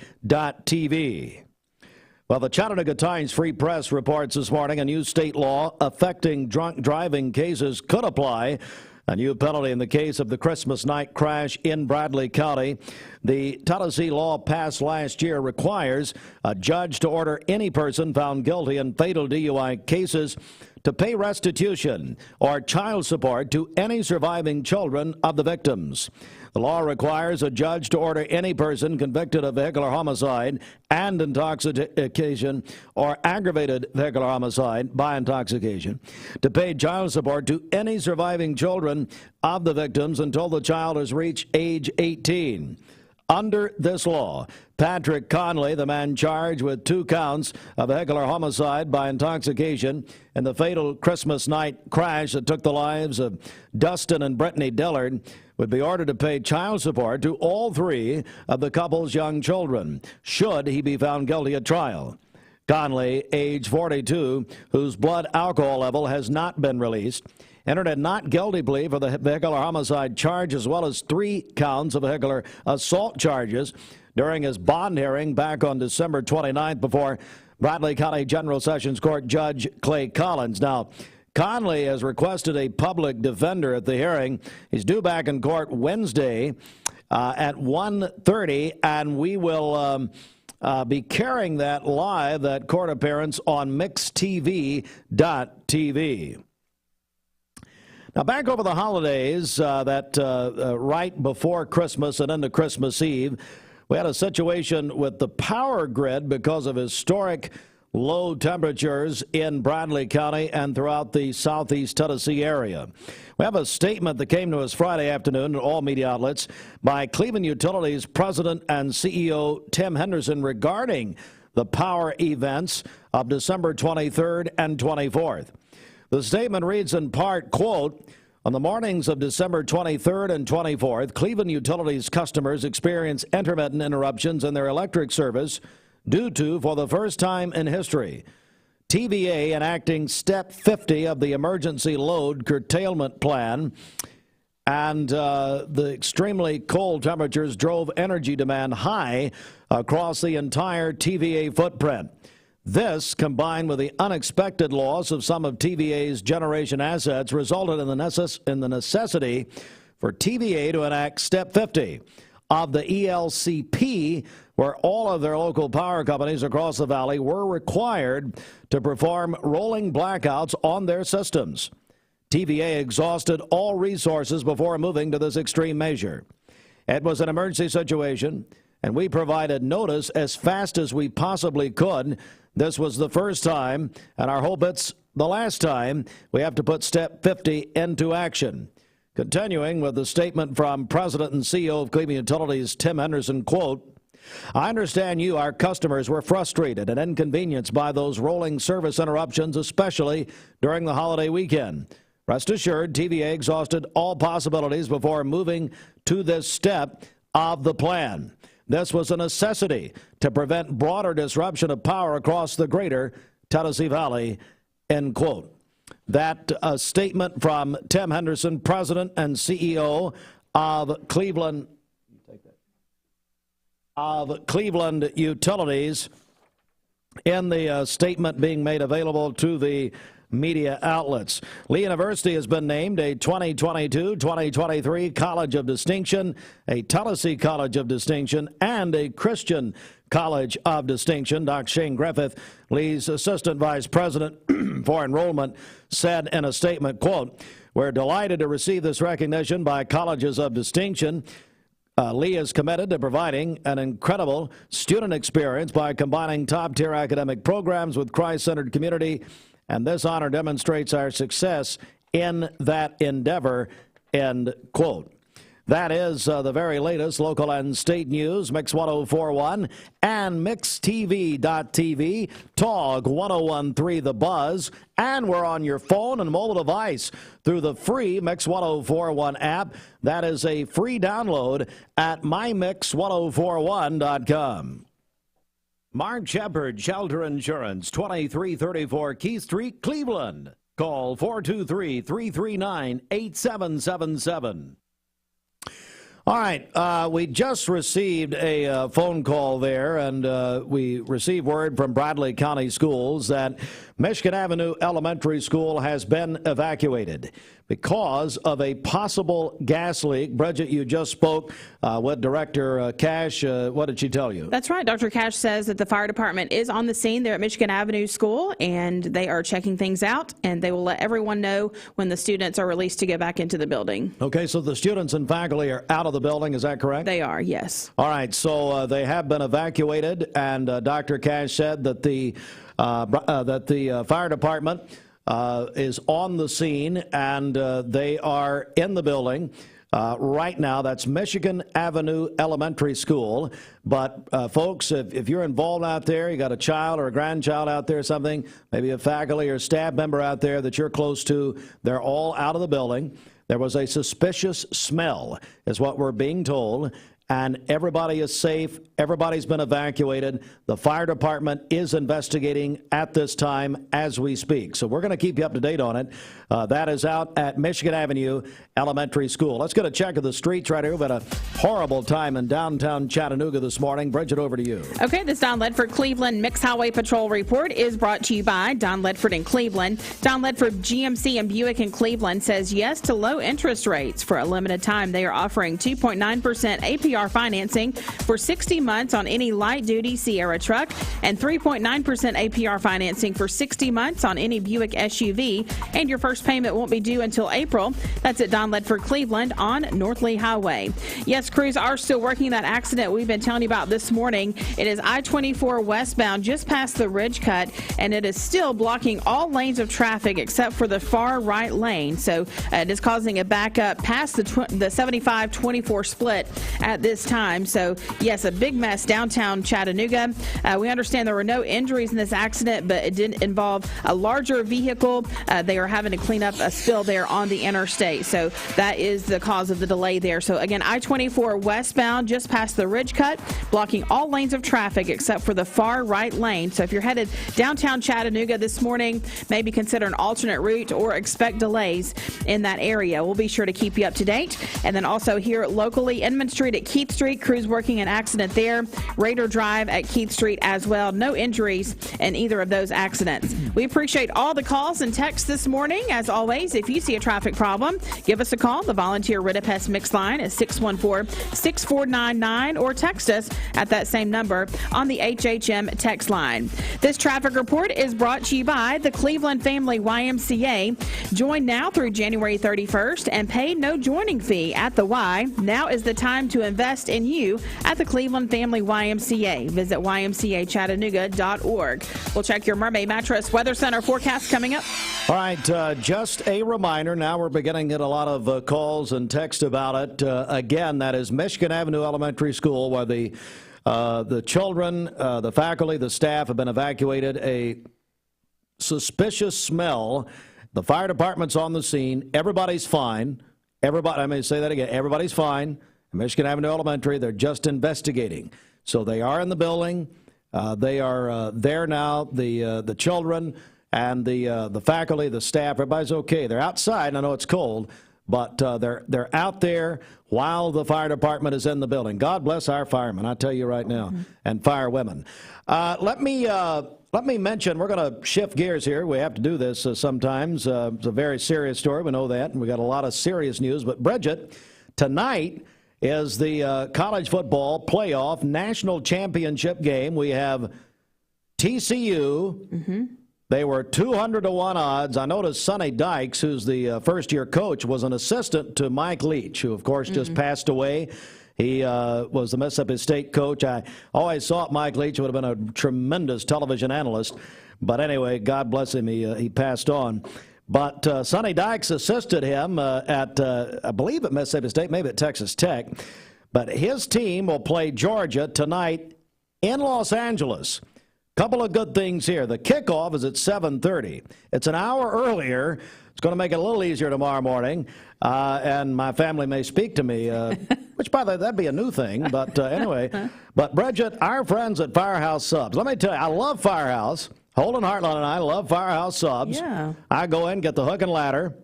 Well, the Chattanooga Times Free Press reports this morning a new state law affecting drunk driving cases could apply. A new penalty in the case of the Christmas night crash in Bradley County. The Tennessee law passed last year requires a judge to order any person found guilty in fatal DUI cases to pay restitution or child support to any surviving children of the victims. The law requires a judge to order any person convicted of vehicular homicide and intoxication or aggravated vehicular homicide by intoxication to pay child support to any surviving children of the victims until the child has reached age 18. Under this law, Patrick Conley, the man charged with 2 counts of vehicular homicide by intoxication in the fatal Christmas night crash that took the lives of Dustin and Brittany Dillard, would be ordered to pay child support to all 3 of the couple's young children, should he be found guilty at trial. Conley, age 42, whose blood alcohol level has not been released, entered a not guilty plea for the vehicular homicide charge as well as 3 counts of vehicular assault charges during his bond hearing back on December 29th before Bradley County General Sessions Court Judge Clay Collins. Now, Conley has requested a public defender at the hearing. He's due back in court Wednesday at 1:30, and we will be carrying that live, that court appearance, on mixtv.tv. Now, back over the holidays, right before Christmas and into Christmas Eve, we had a situation with the power grid because of historic low temperatures in Bradley County and throughout the southeast Tennessee area. We have a statement that came to us Friday afternoon at all media outlets by Cleveland Utilities President and CEO Tim Henderson regarding the power events of December 23rd and 24th. The statement reads in part, quote, "On the mornings of December 23rd and 24th, Cleveland Utilities customers experienced intermittent interruptions in their electric service due to, for the first time in history, TVA enacting Step 50 of the Emergency Load Curtailment Plan, and the extremely cold temperatures drove energy demand high across the entire TVA footprint. This, combined with the unexpected loss of some of TVA's generation assets, resulted in the necessity for TVA to enact Step 50 of the ELCP, where all of their local power companies across the valley were required to perform rolling blackouts on their systems. TVA exhausted all resources before moving to this extreme measure. It was an emergency situation, and we provided notice as fast as we possibly could. This was the first time, and I hope it's the last time, we have to put Step 50 into action." Continuing with the statement from President and CEO of Cleveland Utilities, Tim Henderson, quote, "I understand you, our customers, were frustrated and inconvenienced by those rolling service interruptions, especially during the holiday weekend. Rest assured, TVA exhausted all possibilities before moving to this step of the plan. this was a necessity to prevent broader disruption of power across the greater Tennessee Valley, end quote. That statement from Tim Henderson, president and CEO of Cleveland Utilities, in the statement being made available to the media outlets. Lee University has been named a 2022-2023 College of Distinction, a Tennessee College of Distinction, and a Christian College of Distinction. Dr. Shane Griffith, Lee's Assistant Vice President for Enrollment, said in a statement, quote, "We're delighted to receive this recognition by colleges of distinction. Lee is committed to providing an incredible student experience by combining top-tier academic programs with Christ-centered community, and this honor demonstrates our success in that endeavor," end quote. That is the very latest local and state news. Mix 1041 and MixTV.tv, Talk 1013 The Buzz, and we're on your phone and mobile device through the free Mix 1041 app. That is a free download at mymix1041.com. Mark Shepard, Shelter Insurance, 2334 Keith Street, Cleveland. Call 423-339-8777. All right, we just received a phone call there, and we received word from Bradley County Schools that Michigan Avenue Elementary School has been evacuated because of a possible gas leak. Bridget, you just spoke with Director Cash. What did she tell you? That's right. Dr. Cash says that the fire department is on the scene there at Michigan Avenue School, and they are checking things out, and they will let everyone know when the students are released to go back into the building. Okay, so the students and faculty are out of the building, is that correct? They are, yes. All right, so they have been evacuated, and Dr. Cash said that the fire department is on the scene, and they are in the building right now. That's Michigan Avenue Elementary School. But folks, if you're involved out there, you got a child or a grandchild out there or something, maybe a faculty or staff member out there that you're close to, they're all out of the building. There was a suspicious smell, is what we're being told, and everybody is safe. Everybody's been evacuated. The fire department is investigating at this time as we speak. So we're going to keep you up to date on it. That is out at Michigan Avenue Elementary School. Let's get a check of the streets right here. We've had a horrible time in downtown Chattanooga this morning. Bridget, over to you. Okay, this Don Ledford Cleveland Mixed Highway Patrol report is brought to you by Don Ledford in Cleveland. Don Ledford GMC and Buick in Cleveland says yes to low interest rates. For a limited time, they are offering 2.9% APR financing for 60 months on any light-duty Sierra truck and 3.9% APR financing for 60 months on any Buick SUV, and your first payment won't be due until April. That's at Don Ledford Cleveland on North Lee Highway. Yes, crews are still working that accident we've been telling you about this morning. It is I-24 westbound just past the Ridge Cut, and it is still blocking all lanes of traffic except for the far right lane. So it is causing a backup past the 75-24 split at this time. So yes, a big mess downtown Chattanooga. We understand there were no injuries in this accident, but it did involve a larger vehicle. They are having to clean up a spill there on the interstate. So that is the cause of the delay there. So again, I-24 westbound just past the Ridge Cut, blocking all lanes of traffic except for the far right lane. So if you're headed downtown Chattanooga this morning, maybe consider an alternate route or expect delays in that area. We'll be sure to keep you up to date. And then also here locally, Inman Street at Keith Street, crews working an accident there. Raider Drive at Keith Street as well. No injuries in either of those accidents. We appreciate all the calls and texts this morning. As always, if you see a traffic problem, give us a call. The volunteer Ridipest Mix line is 614-6499, or text us at that same number on the HHM text line. This traffic report is brought to you by the Cleveland Family YMCA. Join now through January 31st and pay no joining fee at the Y. Now is the time to invest in you at the Cleveland Family YMCA. Visit ymcachattanooga.org. We'll check your Mermaid Mattress Weather Center forecast coming up. All right, just a reminder, now we're beginning to get a lot of calls and text about it. Again, that is Michigan Avenue Elementary School, where the children, the faculty, the staff have been evacuated. A suspicious smell. The fire department's on the scene. Everybody's fine. Everybody, I may say that again. Everybody's fine. Michigan Avenue Elementary. They're just investigating. So they are in the building. They are there now, the children and the faculty, the staff. Everybody's okay. They're outside. I know it's cold, but they're out there while the fire department is in the building. God bless our firemen, I tell you right now, and firewomen. Let me mention, we're going to shift gears here. We have to do this sometimes. It's a very serious story. We know that, and we got a lot of serious news. But Bridget, tonight is the college football playoff national championship game. We have TCU. They were 200-1 odds. I noticed Sonny Dykes, who's the first-year coach, was an assistant to Mike Leach, who, of course, just passed away. He was the Mississippi State coach. I always thought Mike Leach would have been a tremendous television analyst. But anyway, God bless him, he passed on. But Sonny Dykes assisted him at, I believe, at Mississippi State, maybe at Texas Tech. But his team will play Georgia tonight in Los Angeles. Couple of good things here. The kickoff is at 7:30. It's an hour earlier. It's going to make it a little easier tomorrow morning. And my family may speak to me, which, by the way, that'd be a new thing. But anyway, but Bridget, our friends at Firehouse Subs, let me tell you, I love Firehouse. Holden Hartland and I love Firehouse Subs. Yeah. I go in, get the hook and ladder.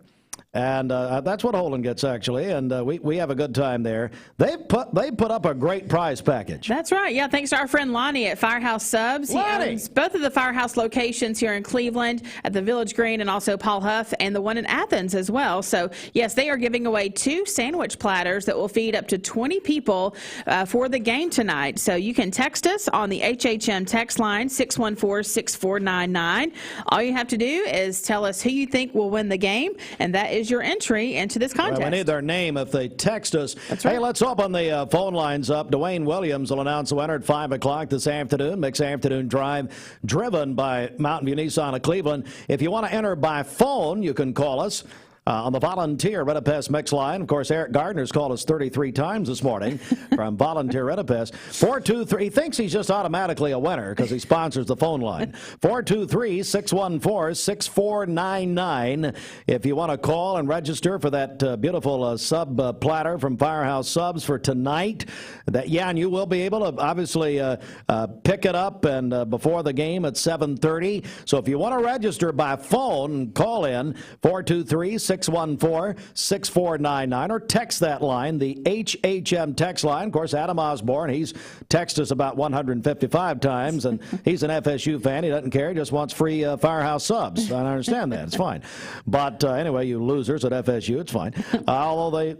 And that's what Holden gets, actually, and we have a good time there. They put up a great prize package. That's right. Yeah, thanks to our friend Lonnie at Firehouse Subs. He owns both of the Firehouse locations here in Cleveland at the Village Green and also Paul Huff, and the one in Athens as well. So, yes, they are giving away 2 sandwich platters that will feed up to 20 people for the game tonight. So you can text us on the HHM text line, 614-6499. All you have to do is tell us who you think will win the game, and that is your entry into this contest. Well, we need their name if they text us. That's right. Hey, let's open the phone lines up. Dwayne Williams will announce the winner at 5 o'clock this afternoon. Mix Afternoon Drive, driven by Mountain View Nissan of Cleveland. If you want to enter by phone, you can call us on the Volunteer Redipest Mix line. Of course, Eric Gardner's called us 33 times this morning from Volunteer Redipest. 423, he thinks he's just automatically a winner because he sponsors the phone line. 423-614-6499. If you want to call and register for that beautiful sub platter from Firehouse Subs for tonight, and you will be able to obviously pick it up and before the game at 7:30. So if you want to register by phone, call in 423-614-6499 or text that line, the HHM text line. Of course, Adam Osborne, he's texted us about 155 times, and he's an FSU fan. He doesn't care. He just wants free Firehouse Subs. I understand that. It's fine. But anyway, you losers at FSU, it's fine. Although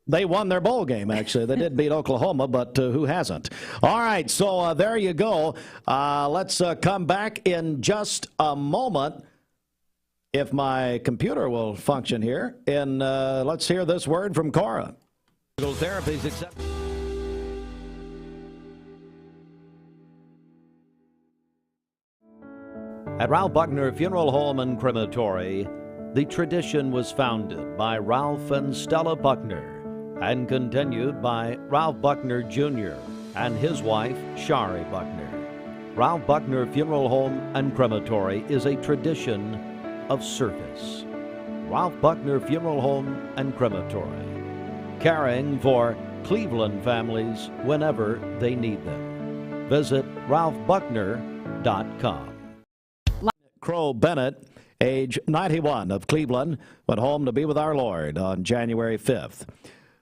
they won their bowl game, actually. They did beat Oklahoma, but who hasn't? All right, so there you go. Let's come back in just a moment, if my computer will function here. And let's hear this word from Cora. Therapies accepted. At Ralph Buckner Funeral Home and Crematory, the tradition was founded by Ralph and Stella Buckner and continued by Ralph Buckner Jr. and his wife, Shari Buckner. Ralph Buckner Funeral Home and Crematory is a tradition of service. Ralph Buckner Funeral Home and Crematory, caring for Cleveland families whenever they need them. Visit ralphbuckner.com. Crow Bennett, age 91, of Cleveland, went home to be with our Lord on January 5th.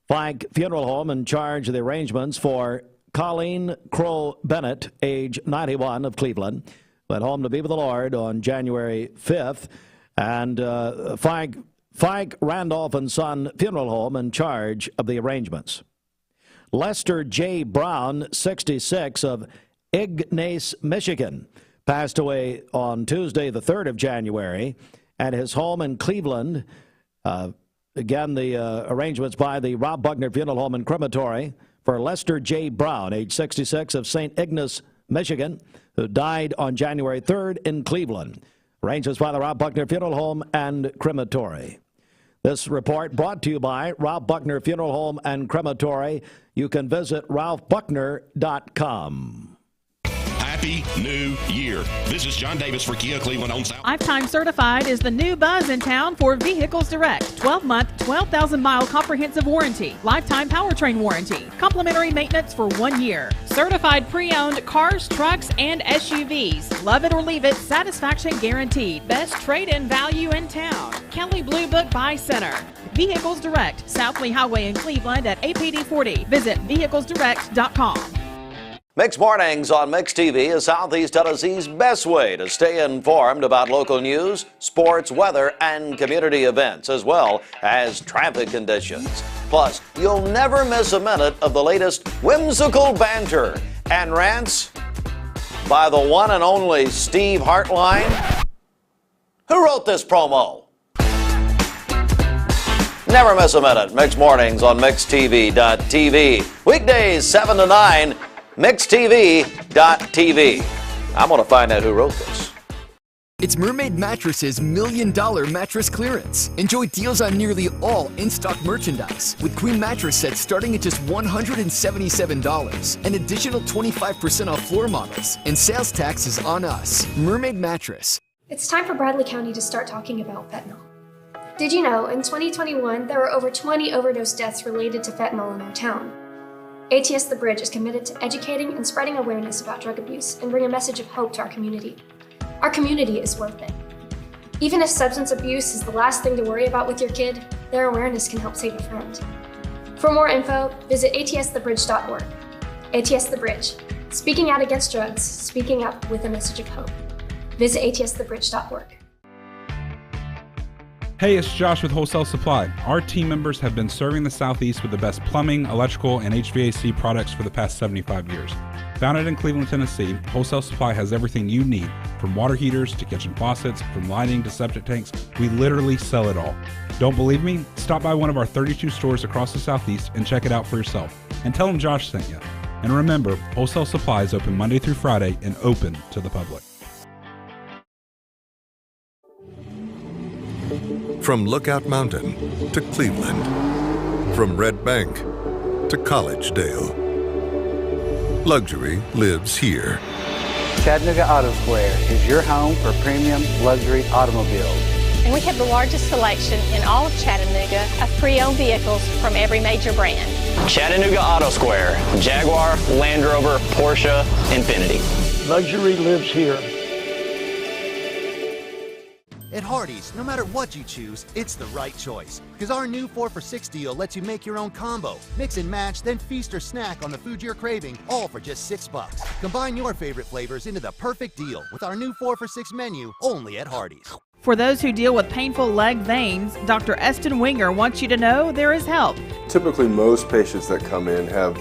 Flank Funeral Home in charge of the arrangements for Colleen Crow Bennett, age 91, of Cleveland, went home to be with the Lord on January 5th. And Flank Randolph and Son Funeral Home in charge of the arrangements. Lester J. Brown, 66, of Ignace, Michigan, passed away on Tuesday, the 3rd of January, at his home in Cleveland. Again, the arrangements by the Rob Buckner Funeral Home and Crematory for Lester J. Brown, age 66, of St. Ignace, Michigan, who died on January 3rd in Cleveland. Arrangements by the Rob Buckner Funeral Home and Crematory. This report brought to you by Ralph Buckner Funeral Home and Crematory. You can visit ralphbuckner.com. At Happy New Year. This is John Davis for Kia Cleveland on South. Lifetime Certified is the new buzz in town for Vehicles Direct. 12-month, 12,000-mile comprehensive warranty. Lifetime powertrain warranty. Complimentary maintenance for 1 year. Certified pre-owned cars, trucks, and SUVs. Love it or leave it, satisfaction guaranteed. Best trade-in value in town. Kelly Blue Book Buy Center. Vehicles Direct, South Lee Highway in Cleveland at APD 40. Visit vehiclesdirect.com. Mixed Mornings on Mixed TV is Southeast Tennessee's best way to stay informed about local news, sports, weather, and community events, as well as traffic conditions. Plus, you'll never miss a minute of the latest whimsical banter and rants by the one and only Steve Hartline. Who wrote this promo? Never miss a minute. Mixed Mornings on MixedTV.tv. Weekdays 7 to 9. MixedTV.tv. I'm going to find out who wrote this. It's Mermaid Mattress's $1 Million Mattress Clearance. Enjoy deals on nearly all in-stock merchandise, with queen mattress sets starting at just $177. An additional 25% off floor models, and sales tax is on us. Mermaid Mattress. It's time for Bradley County to start talking about fentanyl. Did you know, in 2021, there were over 20 overdose deaths related to fentanyl in our town? ATS The Bridge is committed to educating and spreading awareness about drug abuse and bring a message of hope to our community. Our community is worth it. Even if substance abuse is the last thing to worry about with your kid, their awareness can help save a friend. For more info, visit atsthebridge.org. ATS The Bridge, speaking out against drugs, speaking up with a message of hope. Visit atsthebridge.org. Hey, it's Josh with Wholesale Supply. Our team members have been serving the Southeast with the best plumbing, electrical, and HVAC products for the past 75 years. Founded in Cleveland, Tennessee, Wholesale Supply has everything you need, from water heaters to kitchen faucets, from lighting to septic tanks. We literally sell it all. Don't believe me? Stop by one of our 32 stores across the Southeast and check it out for yourself. And tell them Josh sent you. And remember, Wholesale Supply is open Monday through Friday and open to the public. From Lookout Mountain to Cleveland, from Red Bank to Collegedale, luxury lives here. Chattanooga Auto Square is your home for premium luxury automobiles. And we have the largest selection in all of Chattanooga of pre-owned vehicles from every major brand. Chattanooga Auto Square, Jaguar, Land Rover, Porsche, Infiniti. Luxury lives here. At Hardee's, no matter what you choose, it's the right choice. Because our new 4 for $6 deal lets you make your own combo. Mix and match, then feast or snack on the food you're craving, all for just $6. Combine your favorite flavors into the perfect deal with our new 4 for $6 menu, only at Hardee's. For those who deal with painful leg veins, Dr. Eston Winger wants you to know there is help. Typically, most patients that come in have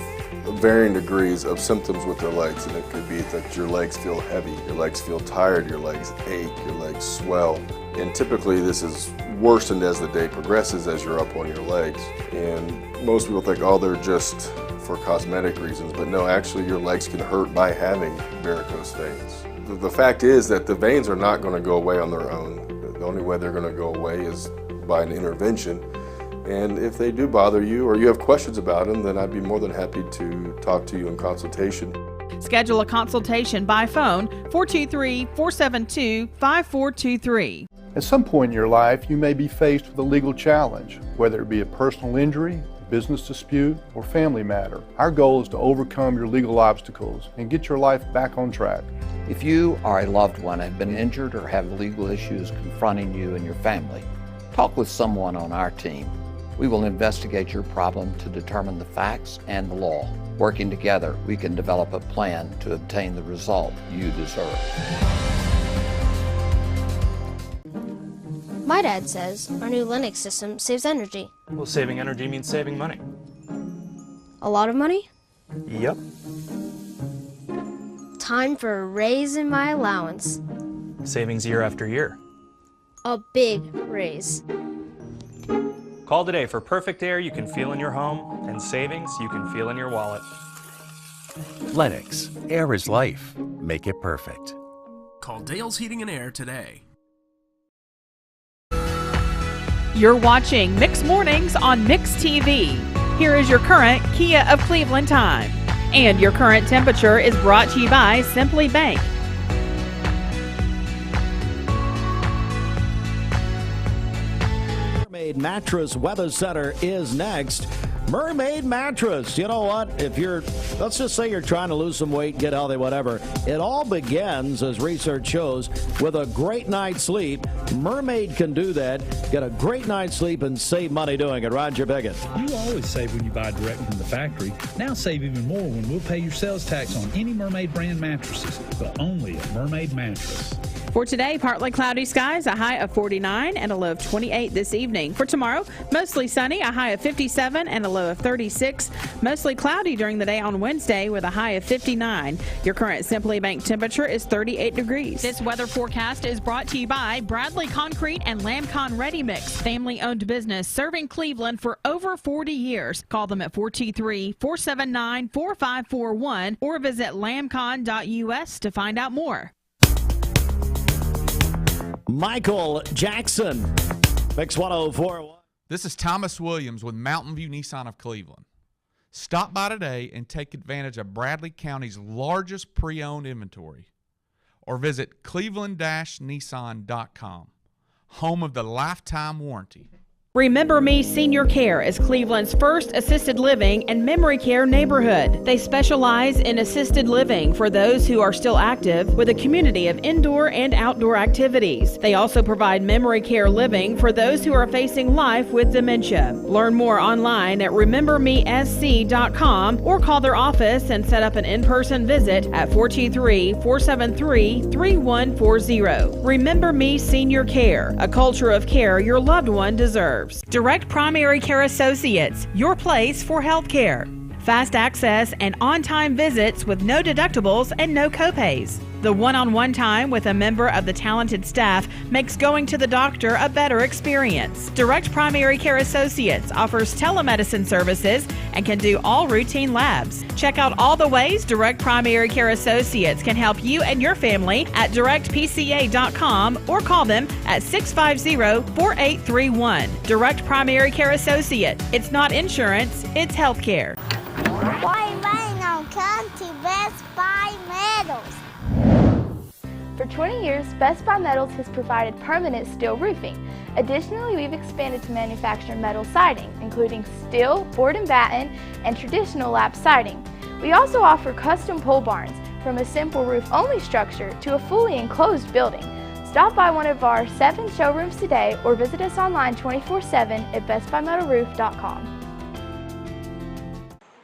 varying degrees of symptoms with their legs, and it could be that your legs feel heavy, your legs feel tired, your legs ache, your legs swell. And typically this is worsened as the day progresses as you're up on your legs. And most people think, oh, they're just for cosmetic reasons, but no, actually your legs can hurt by having varicose veins. The fact is that the veins are not going to go away on their own. The only way they're going to go away is by an intervention. And if they do bother you or you have questions about them, then I'd be more than happy to talk to you in consultation. Schedule a consultation by phone 423-472-5423. At some point in your life, you may be faced with a legal challenge, whether it be a personal injury, business dispute, or family matter. Our goal is to overcome your legal obstacles and get your life back on track. If you or a loved one have been injured or have legal issues confronting you and your family, talk with someone on our team. We will investigate your problem to determine the facts and the law. Working together, we can develop a plan to obtain the result you deserve. My dad says our new Linux system saves energy. Well, saving energy means saving money. A lot of money? Yep. Time for a raise in my allowance. Savings year after year. A big raise. Call today for perfect air you can feel in your home and savings you can feel in your wallet. Lennox. Air is life. Make it perfect. Call Dale's Heating and Air today. You're watching Mixed Mornings on Mixed TV. Here is your current Kia of Cleveland time. And your current temperature is brought to you by Simply Bank. Mermaid Mattress Weather Center is next. Mermaid Mattress. You know what? Let's just say you're trying to lose some weight, get healthy, whatever. It all begins, as research shows, with a great night's sleep. Mermaid can do that. Get a great night's sleep and save money doing it. Roger Biggett. You always save when you buy direct from the factory. Now save even more when we'll pay your sales tax on any Mermaid brand mattresses, but only at Mermaid Mattress. For today, partly cloudy skies, a high of 49 and a low of 28 this evening. For tomorrow, mostly sunny, a high of 57 and a low of 36. Mostly cloudy during the day on Wednesday with a high of 59. Your current Simply Bank temperature is 38 degrees. This weather forecast is brought to you by Bradley Concrete and Lamcon Ready Mix, family-owned business serving Cleveland for over 40 years. Call them at 423-479-4541 or visit lamcon.us to find out more. Michael Jackson, Mix 104.1. This is Thomas Williams with Mountain View Nissan of Cleveland. Stop by today and take advantage of Bradley County's largest pre-owned inventory. Or visit cleveland-nissan.com, home of the lifetime warranty. Remember Me Senior Care is Cleveland's first assisted living and memory care neighborhood. They specialize in assisted living for those who are still active with a community of indoor and outdoor activities. They also provide memory care living for those who are facing life with dementia. Learn more online at remembermesc.com or call their office and set up an in-person visit at 423-473-3140. Remember Me Senior Care, a culture of care your loved one deserves. Direct Primary Care Associates, your place for health care. Fast access and on-time visits with no deductibles and no copays. The one-on-one time with a member of the talented staff makes going to the doctor a better experience. Direct Primary Care Associates offers telemedicine services and can do all routine labs. Check out all the ways Direct Primary Care Associates can help you and your family at directpca.com or call them at 650-4831. Direct Primary Care Associate. It's not insurance, it's health care. Why rain on County Best Buy Metals? For 20 years, Best Buy Metals has provided permanent steel roofing. Additionally, we've expanded to manufacture metal siding, including steel, board and batten, and traditional lap siding. We also offer custom pole barns, from a simple roof-only structure to a fully enclosed building. Stop by one of our 7 showrooms today or visit us online 24/7 at bestbuymetalroof.com.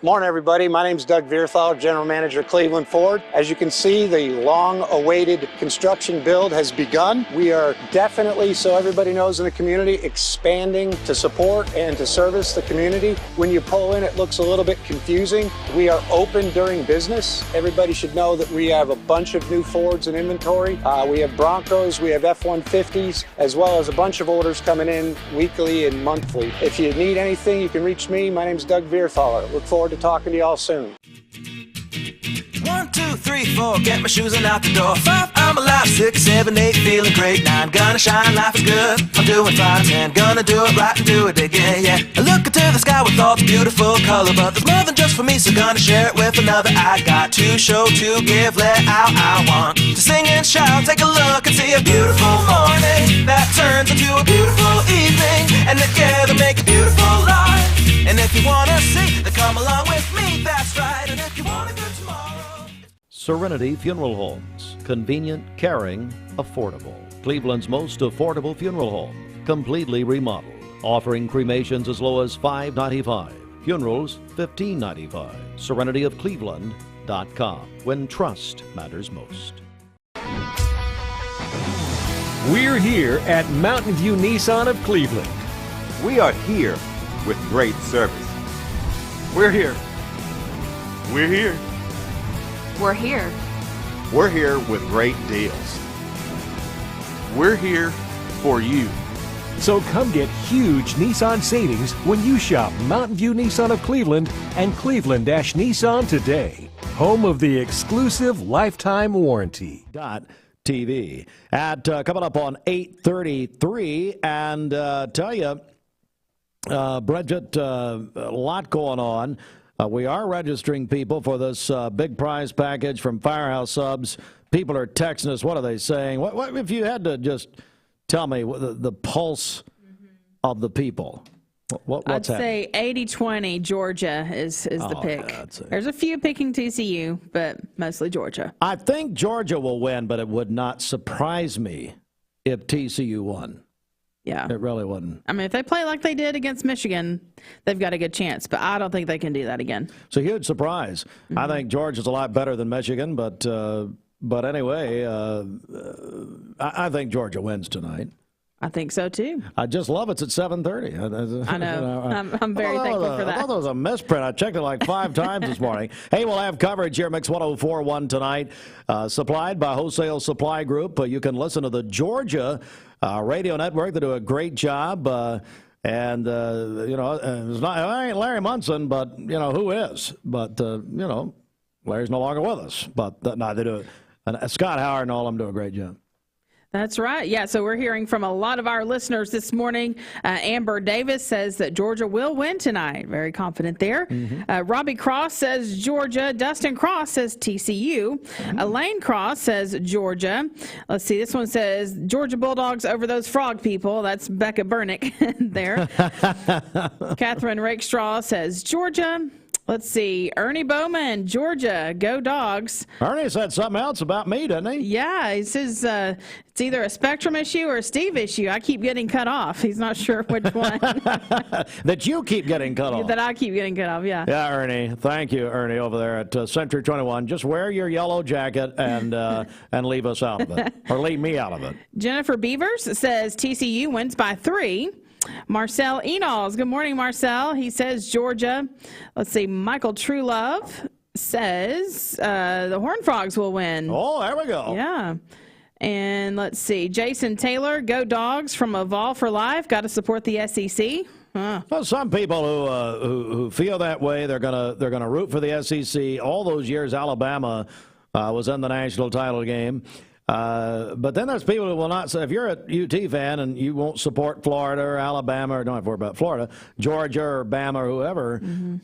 Morning, everybody. My name is Doug Vierthal, General Manager, Cleveland Ford. As you can see, the long-awaited construction build has begun. We are definitely, so everybody knows in the community, expanding to support and to service the community. When you pull in, it looks a little bit confusing. We are open during business. Everybody should know that we have a bunch of new Fords in inventory. We have Broncos, we have F-150s, as well as a bunch of orders coming in weekly and monthly. If you need anything, you can reach me. My name is Doug Vierthaler. Look forward to talking to y'all soon. 1, 2, 3, 4, get my shoes and out the door. 5, I'm alive. 6, 7, 8, feeling great. 9, gonna shine, life is good. I'm doing fine. 10, gonna do it right and do it again, yeah. I look into the sky with all the beautiful color, but there's more than just for me, so gonna share it with another. I got to show, to give, let out. I want to sing and shout. Take a look and see a beautiful morning that turns into a beautiful evening, and together make a beautiful life. And if you wanna see, then come along with me, that's right. And if you wanna go tomorrow. Serenity Funeral Homes. Convenient, caring, affordable. Cleveland's most affordable funeral home. Completely remodeled. Offering cremations as low as $5.95. Funerals, $15.95. SerenityofCleveland.com. When trust matters most. We're here at Mountain View Nissan of Cleveland. We are here with great service. We're here. We're here. We're here. We're here with great deals. We're here for you. So come get huge Nissan savings when you shop Mountain View Nissan of Cleveland and Cleveland-Nissan today. Home of the exclusive lifetime warranty. TV at coming up on 8:33, and tell you, Bridget, a lot going on. We are registering people for this big prize package from Firehouse Subs. People are texting us. What are they saying? What if you had to just tell me the pulse of the people? What's I'd say 80-20 Georgia is the pick. There's a few picking TCU, but mostly Georgia. I think Georgia will win, but it would not surprise me if TCU won. Yeah. It really wouldn't. I mean, if they play like they did against Michigan, they've got a good chance, but I don't think they can do that again. It's a huge surprise. I think Georgia's a lot better than Michigan, but anyway, I think Georgia wins tonight. I think so, too. I just love it's at 7:30. I know. I'm very thankful for that. I thought that was a misprint. I checked it like 5 times this morning. Hey, we'll have coverage here, Mix 104.1 tonight, supplied by Wholesale Supply Group. You can listen to the Georgia radio network. They do a great job. And it's not, I ain't Larry Munson, but, who is? But, Larry's no longer with us. But, no, they do it. And Scott Howard and all of them do a great job. That's right. Yeah, so we're hearing from a lot of our listeners this morning. Amber Davis says that Georgia will win tonight. Very confident there. Robbie Cross says Georgia. Dustin Cross says TCU. Elaine Cross says Georgia. Let's see. This one says Georgia Bulldogs over those frog people. That's Becca Burnick there. Catherine Rakestraw says Georgia. Let's see. Ernie Bowman, Georgia, go Dogs. Ernie said something else about me, didn't he? Yeah, he says it's either a Spectrum issue or a Steve issue. I keep getting cut off. He's not sure which one. That you keep getting cut off. That I keep getting cut off, yeah. Yeah, Ernie. Thank you, Ernie, over there at Century 21. Just wear your yellow jacket and leave us out of it, or leave me out of it. Jennifer Beavers says TCU wins by 3. Marcel Enals. Good morning, Marcel. He says Georgia. Let's see. Michael Truelove says the Horned Frogs will win. Oh, there we go. Yeah. And let's see. Jason Taylor, go Dogs from Evolve for Life. Got to support the SEC. Well, some people who feel that way, they're gonna root for the SEC. All those years, Alabama was in the national title game. But then there's people who will not say, if you're a UT fan and you won't support Florida or Alabama, or don't have to worry about Florida, Georgia or Bama or whoever,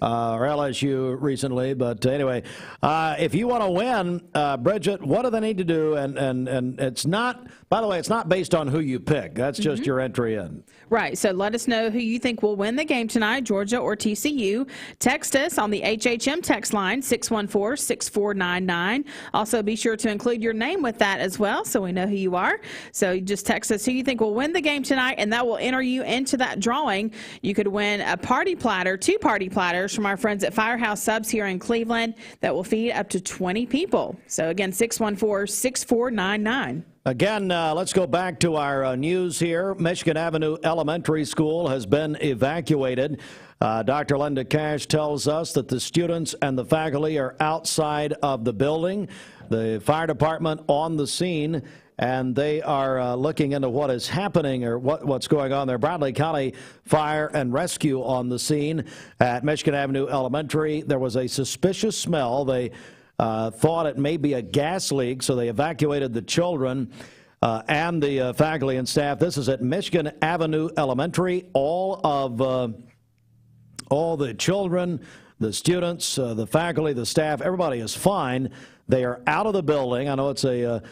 or LSU recently. But anyway, if you want to win, Bridget, what do they need to do? And it's not, by the way, it's not based on who you pick. That's just your entry in. Right. So let us know who you think will win the game tonight, Georgia or TCU. Text us on the HHM text line, 614-6499. Also, be sure to include your name with that as well, so we know who you are. So you just text us who you think will win the game tonight, and that will enter you into that drawing. You could win a party platter, 2 party platters from our friends at Firehouse Subs here in Cleveland that will feed up to 20 people. So again, 614-6499. Again, let's go back to our news here. Michigan Avenue Elementary School has been evacuated. Dr. Linda Cash tells us that the students and the faculty are outside of the building. The fire department on the scene, and they are looking into what is happening or what's going on there. Bradley County Fire and Rescue on the scene at Michigan Avenue Elementary. There was a suspicious smell. They thought it may be a gas leak, so they evacuated the children and the faculty and staff. This is at Michigan Avenue Elementary. All the children, the students, the faculty, the staff, everybody is fine. They are out of the building. I know it's a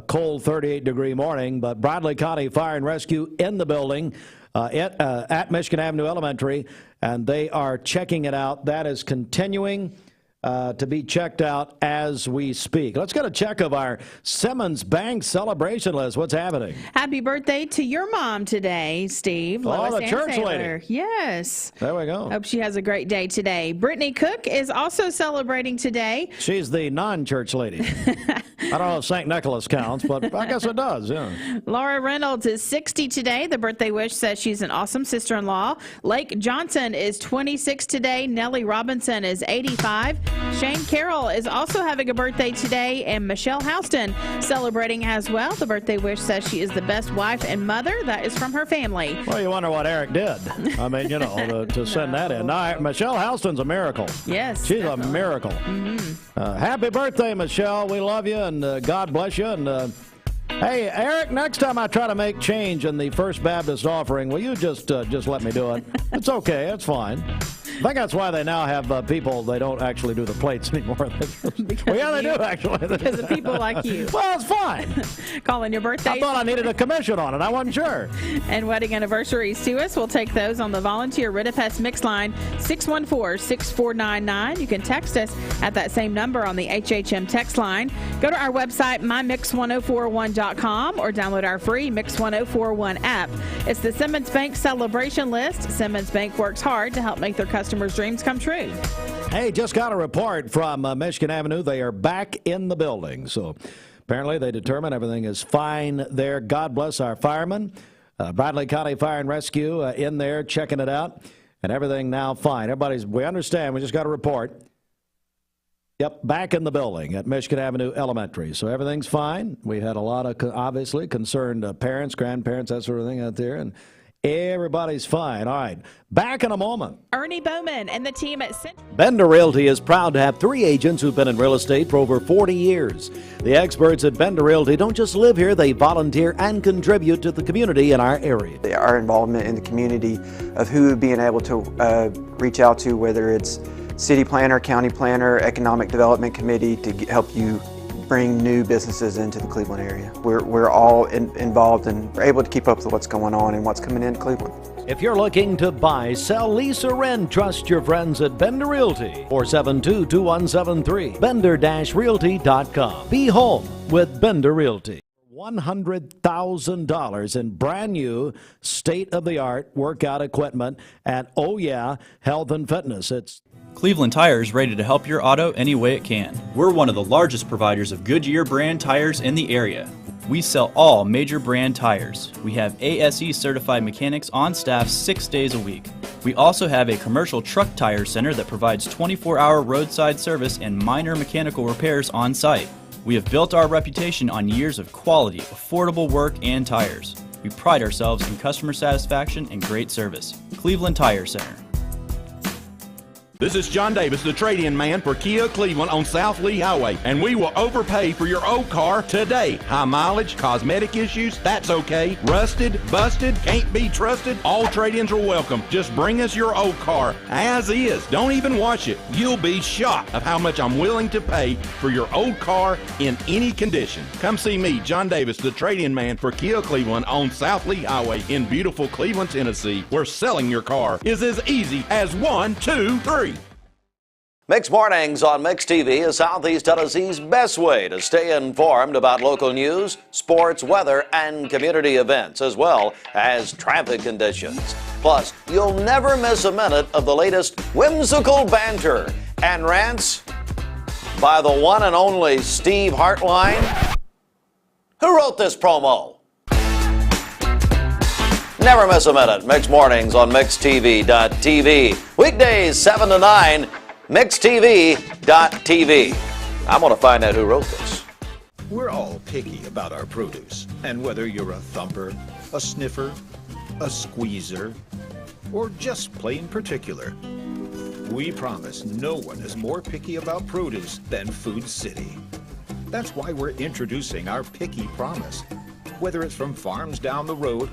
cold 38-degree morning, but Bradley County Fire and Rescue in the building at Michigan Avenue Elementary, and they are checking it out. That is continuing to be checked out as we speak. Let's get a check of our Simmons Bank celebration list. What's happening? Happy birthday to your mom today, Steve. Lois the Ann church Taylor. lady. Yes. There we go. Hope she has a great day today. Brittany Cook is also celebrating today. She's the non-church lady. I don't know if St. Nicholas counts, but I guess it does, yeah. Laura Reynolds is 60 today. The birthday wish says she's an awesome sister-in-law. Lake Johnson is 26 today. Nellie Robinson is 85. Shane Carroll is also having a birthday today, and Michelle Houston celebrating as well. The birthday wish says she is the best wife and mother. That is from her family. Well, you wonder what Eric did. I mean, to send that in. No, Michelle Houston's a miracle. Yes. She's a miracle. Happy birthday, Michelle. We love you, and God bless you. And hey, Eric, next time I try to make change in the First Baptist offering, will you just let me do it? It's okay. It's fine. I think that's why they now have people, they don't actually do the plates anymore. Well, yeah, they do, actually. Because of people like you. Well, it's fine. Calling your birthday. I thought I needed a commission on it. I wasn't sure. And wedding anniversaries to us. We'll take those on the volunteer Ridipest Mix line, 614-6499. You can text us at that same number on the HHM text line. Go to our website, mymix1041.com, or download our free Mix 1041 app. It's the Simmons Bank celebration list. Simmons Bank works hard to help make their customers' dreams come true. Hey, just got a report from Michigan Avenue. They are back in the building. So apparently they determined everything is fine there. God bless our firemen. Bradley County Fire and Rescue in there checking it out. And everything now fine. We understand. We just got a report. Yep, back in the building at Michigan Avenue Elementary. So everything's fine. We had a lot of, obviously, concerned parents, grandparents, that sort of thing out there. And everybody's fine. All right, back in a moment. Ernie Bowman and the team at Bender Realty is proud to have 3 agents who've been in real estate for over 40 years. The experts at Bender Realty don't just live here, they volunteer and contribute to the community in our area. Our involvement in the community of who being able to reach out to, whether it's city planner, county planner, economic development committee, to help you bring new businesses into the Cleveland area. We're all involved and we're able to keep up with what's going on and what's coming into Cleveland. If you're looking to buy, sell, lease, or rent, trust your friends at Bender Realty. 472-2173. Bender-Realty.com. Be home with Bender Realty. $100,000 in brand new state-of-the-art workout equipment at Oh Yeah Health and Fitness. It's Cleveland Tire is ready to help your auto any way it can. We're one of the largest providers of Goodyear brand tires in the area. We sell all major brand tires. We have ASE certified mechanics on staff 6 days a week. We also have a commercial truck tire center that provides 24-hour roadside service and minor mechanical repairs on site. We have built our reputation on years of quality, affordable work and tires. We pride ourselves in customer satisfaction and great service. Cleveland Tire Center. This is John Davis, the trade-in man for Kia Cleveland on South Lee Highway, and we will overpay for your old car today. High mileage, cosmetic issues, that's okay. Rusted, busted, can't be trusted, all trade-ins are welcome. Just bring us your old car as is. Don't even wash it. You'll be shocked of how much I'm willing to pay for your old car in any condition. Come see me, John Davis, the trade-in man for Kia Cleveland on South Lee Highway in beautiful Cleveland, Tennessee, where selling your car is as easy as 1, 2, 3. Mix Mornings on Mix TV is Southeast Tennessee's best way to stay informed about local news, sports, weather, and community events, as well as traffic conditions. Plus, you'll never miss a minute of the latest whimsical banter and rants by the one and only Steve Hartline. Who wrote this promo? Never miss a minute. Mix Mornings on MixTV.tv. Weekdays 7 to 9. MixTV.tv. I'm going to find out who wrote this. We're all picky about our produce, and whether you're a thumper, a sniffer, a squeezer, or just plain particular, we promise no one is more picky about produce than Food City. That's why we're introducing our Picky Promise. Whether it's from farms down the road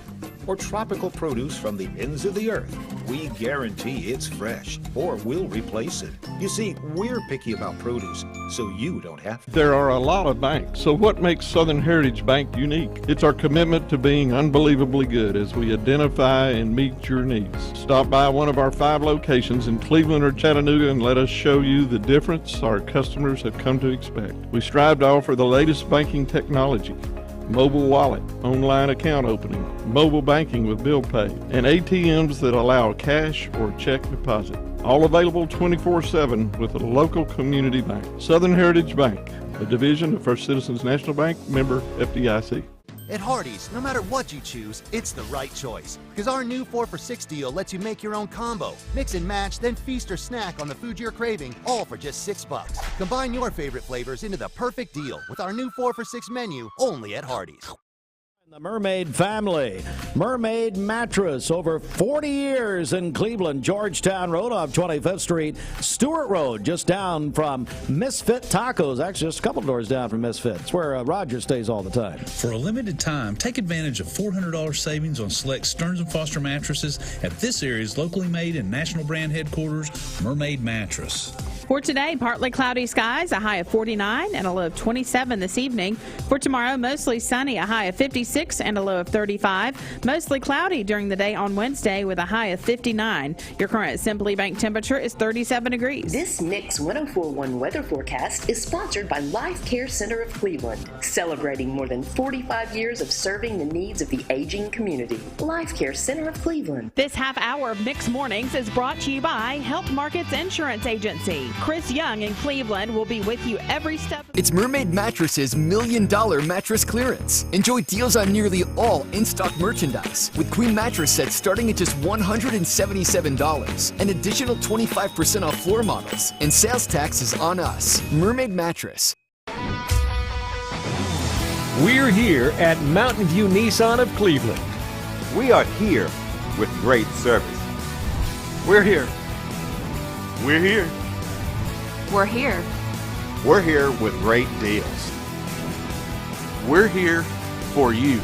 or tropical produce from the ends of the earth, we guarantee it's fresh or we'll replace it. You see, we're picky about produce, so you don't have to. There are a lot of banks, so what makes Southern Heritage Bank unique? It's our commitment to being unbelievably good as we identify and meet your needs. Stop by one of our 5 locations in Cleveland or Chattanooga and let us show you the difference our customers have come to expect. We strive to offer the latest banking technology: mobile wallet, online account opening, mobile banking with bill pay, and ATMs that allow cash or check deposit. All available 24/7 with a local community bank. Southern Heritage Bank, a division of First Citizens National Bank, member FDIC. At Hardee's, no matter what you choose, it's the right choice. Because our new 4 for $6 deal lets you make your own combo. Mix and match, then feast or snack on the food you're craving, all for just $6. Combine your favorite flavors into the perfect deal with our new 4 for $6 menu, only at Hardee's. The Mermaid family. Mermaid Mattress, over 40 years in Cleveland, Georgetown Road off 25th Street, Stewart Road, just down from Misfit Tacos. Actually, just a couple doors down from Misfit. It's where Roger stays all the time. For a limited time, take advantage of $400 savings on select Stearns & Foster mattresses at this area's locally made and national brand headquarters, Mermaid Mattress. For today, partly cloudy skies, a high of 49 and a low of 27 this evening. For tomorrow, mostly sunny, a high of 56 and a low of 35. Mostly cloudy during the day on Wednesday with a high of 59. Your current Simply Bank temperature is 37 degrees. This Mix 1041 weather forecast is sponsored by Life Care Center of Cleveland, celebrating more than 45 years of serving the needs of the aging community. Life Care Center of Cleveland. This half hour of Mix Mornings is brought to you by Health Markets Insurance Agency. Chris Young in Cleveland will be with you every step. It's Mermaid Mattress's $1 million mattress clearance. Enjoy deals on nearly all in-stock merchandise, with queen mattress sets starting at just $177. An additional 25% off floor models, and sales tax is on us. Mermaid Mattress. We're here at Mountain View Nissan of Cleveland. We are here with great service. We're here. We're here. We're here. We're here with great deals. We're here for you.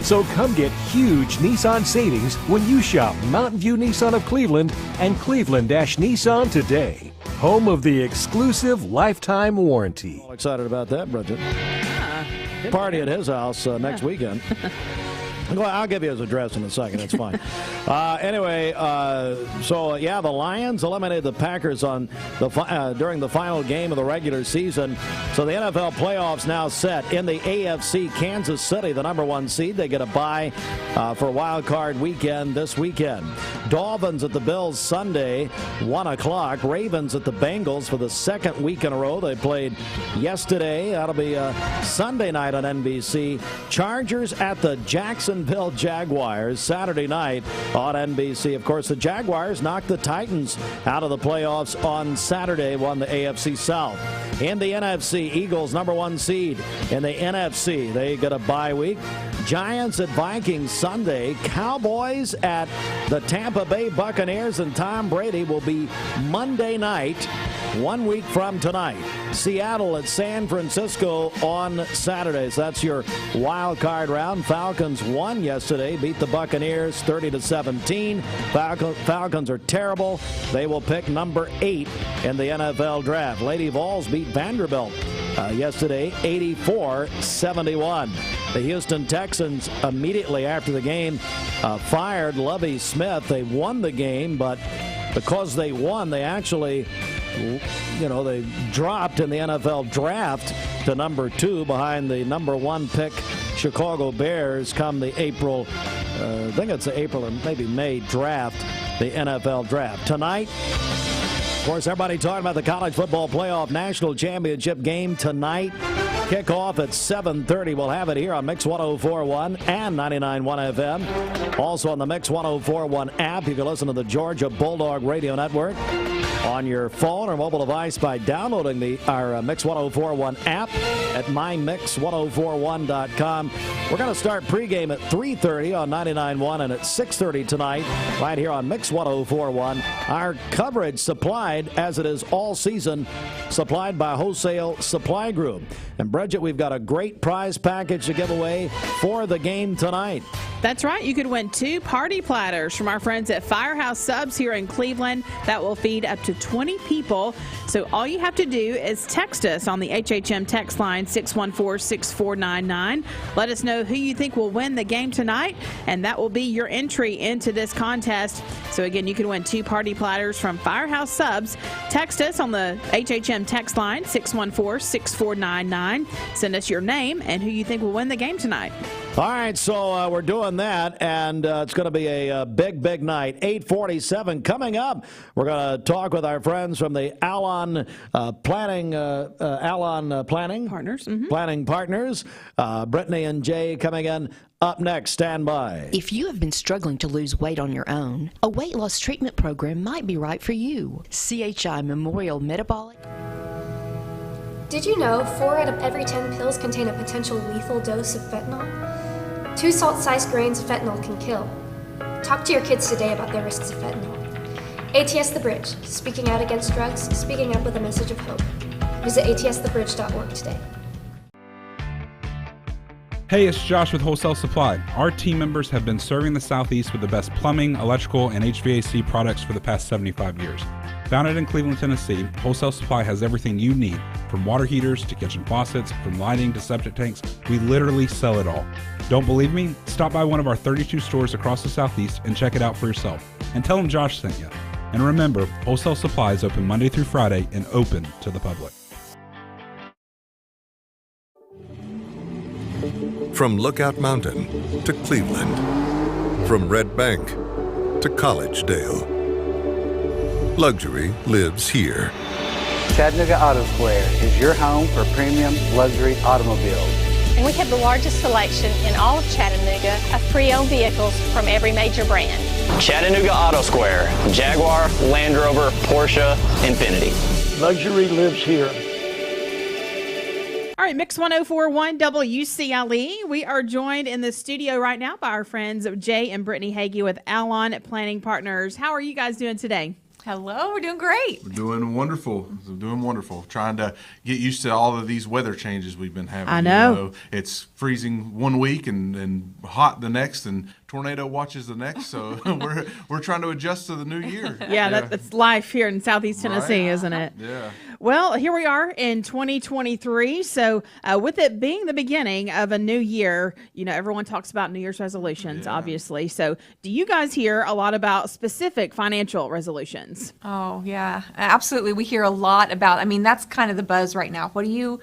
So come get huge Nissan savings when you shop Mountain View Nissan of Cleveland and Cleveland-Nissan today. Home of the exclusive lifetime warranty. All excited about that, Bridget. Party at his house next weekend. Well, I'll give you his address in a second. It's fine. Anyway, the Lions eliminated the Packers on during the final game of the regular season. So the NFL playoffs now set in the AFC. Kansas City, the number 1 seed, they get a bye for wild card weekend this weekend. Dolphins at the Bills Sunday, 1 o'clock. Ravens at the Bengals for the second week in a row. They played yesterday. That'll be Sunday night on NBC. Chargers at the Jacksonville Jaguars Saturday night on NBC. Of course, the Jaguars knocked the Titans out of the playoffs on Saturday, won the AFC South. In the NFC, Eagles number 1 seed in the NFC. They get a bye week. Giants at Vikings Sunday. Cowboys at the Tampa Bay Buccaneers, and Tom Brady will be Monday night, 1 week from tonight. Seattle at San Francisco on Saturday. So that's your wild card round. Falcons won yesterday, beat the Buccaneers 30-17. Falcons are terrible. They will pick number 8 in the NFL draft. Lady Vols beat Vanderbilt yesterday 84-71. The Houston Texans immediately after the game fired Lovie Smith. They won the game, but because they won, they actually, they dropped in the NFL draft to number 2 behind the number 1 pick Chicago Bears come the April, I think it's the April or maybe May draft, the NFL draft. Tonight, of course, everybody talking about the college football playoff national championship game tonight. Kickoff at 7:30. We'll have it here on Mix 104.1 and 99.1 FM. Also on the Mix 104.1 app. You can listen to the Georgia Bulldog Radio Network on your phone or mobile device by downloading our Mix 104.1 app at mymix1041.com. We're going to start pregame at 3:30 on 99.1 and at 6:30 tonight right here on Mix 104.1. Our coverage supplied, as it is all season, supplied by Wholesale Supply Group. And Bridget, we've got a great prize package to give away for the game tonight. That's right. You could win 2 party platters from our friends at Firehouse Subs here in Cleveland that will feed up to 20 people. So all you have to do is text us on the HHM text line 614-6499. Let us know who you think will win the game tonight, and that will be your entry into this contest. So again, you can win 2 party platters from Firehouse Subs. Text us on the HHM text line 614-6499. Send us your name and who you think will win the game tonight. All right, so we're doing that, and it's going to be a big, big night. 8:47 coming up. We're going to talk with our friends from the Alon Planning Partners. Planning Partners. Brittany and Jay coming in up next. Stand by. If you have been struggling to lose weight on your own, a weight loss treatment program might be right for you. CHI Memorial Metabolic. Did you know 4 out of every 10 pills contain a potential lethal dose of fentanyl? 2 salt-sized grains of fentanyl can kill. Talk to your kids today about the risks of fentanyl. ATS The Bridge, speaking out against drugs, speaking up with a message of hope. Visit atsthebridge.org today. Hey, it's Josh with Wholesale Supply. Our team members have been serving the Southeast with the best plumbing, electrical, and HVAC products for the past 75 years. Founded in Cleveland, Tennessee, Wholesale Supply has everything you need, from water heaters to kitchen faucets, from lighting to septic tanks. We literally sell it all. Don't believe me? Stop by one of our 32 stores across the Southeast and check it out for yourself. And tell them Josh sent you. And remember, Wholesale Supply is open Monday through Friday and open to the public. From Lookout Mountain to Cleveland, from Red Bank to Collegedale, luxury lives here. Chattanooga Auto Square is your home for premium luxury automobiles. And we have the largest selection in all of Chattanooga of pre-owned vehicles from every major brand. Chattanooga Auto Square, Jaguar, Land Rover, Porsche, Infiniti. Luxury lives here. All right, Mix 104.1 WCLE. We are joined in the studio right now by our friends Jay and Brittany Hagee with Alon Planning Partners. How are you guys doing today? Hello, we're doing great. We're doing wonderful. Trying to get used to all of these weather changes we've been having. I know. You know, it's freezing one week and hot the next, and tornado watches the next. So we're trying to adjust to the new year. Yeah, that's life here in Southeast Tennessee, isn't it? Yeah. Well, here we are in 2023. So with it being the beginning of a new year, you know, everyone talks about New Year's resolutions, obviously. So do you guys hear a lot about specific financial resolutions? Oh, yeah, absolutely. We hear a lot about, I mean, that's kind of the buzz right now. What are you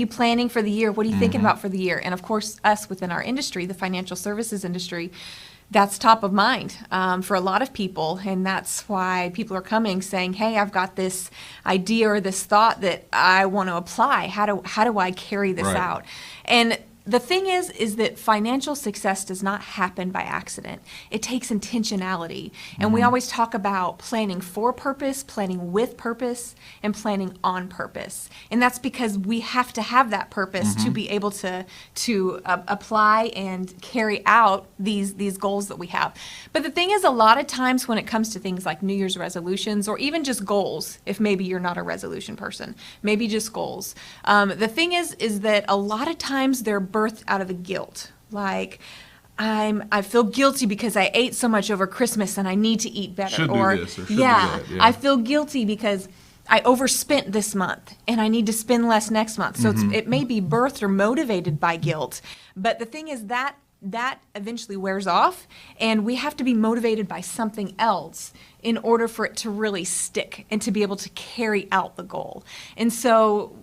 planning for the year? What are you thinking about for the year? And of course, us within our industry, the financial services industry, that's top of mind for a lot of people, and that's why people are coming saying, hey, I've got this idea or this thought that I want to apply. How do I carry this out? And the thing is that financial success does not happen by accident. It takes intentionality. And we always talk about planning for purpose, planning with purpose, and planning on purpose. And that's because we have to have that purpose to be able to apply and carry out these goals that we have. But the thing is, a lot of times when it comes to things like New Year's resolutions or even just goals, if maybe you're not a resolution person, maybe just goals, the thing is that a lot of times they're birthed out of the guilt. Like, I feel guilty because I ate so much over Christmas and I need to eat better. Should do this or should do yeah, that. Yeah. I feel guilty because I overspent this month and I need to spend less next month. So it may be birthed or motivated by guilt. But the thing is that eventually wears off, and we have to be motivated by something else in order for it to really stick and to be able to carry out the goal. And so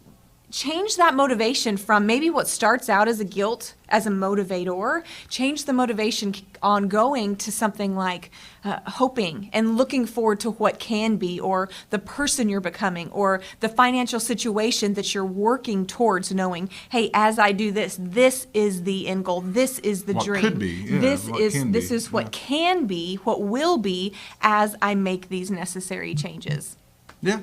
change that motivation from maybe what starts out as a guilt, as a motivator, change the motivation ongoing to something like hoping and looking forward to what can be, or the person you're becoming, or the financial situation that you're working towards, knowing, hey, as I do this, this is the end goal, this is the dream. What could be, yeah, this what is what can be, what will be as I make these necessary changes. Yeah.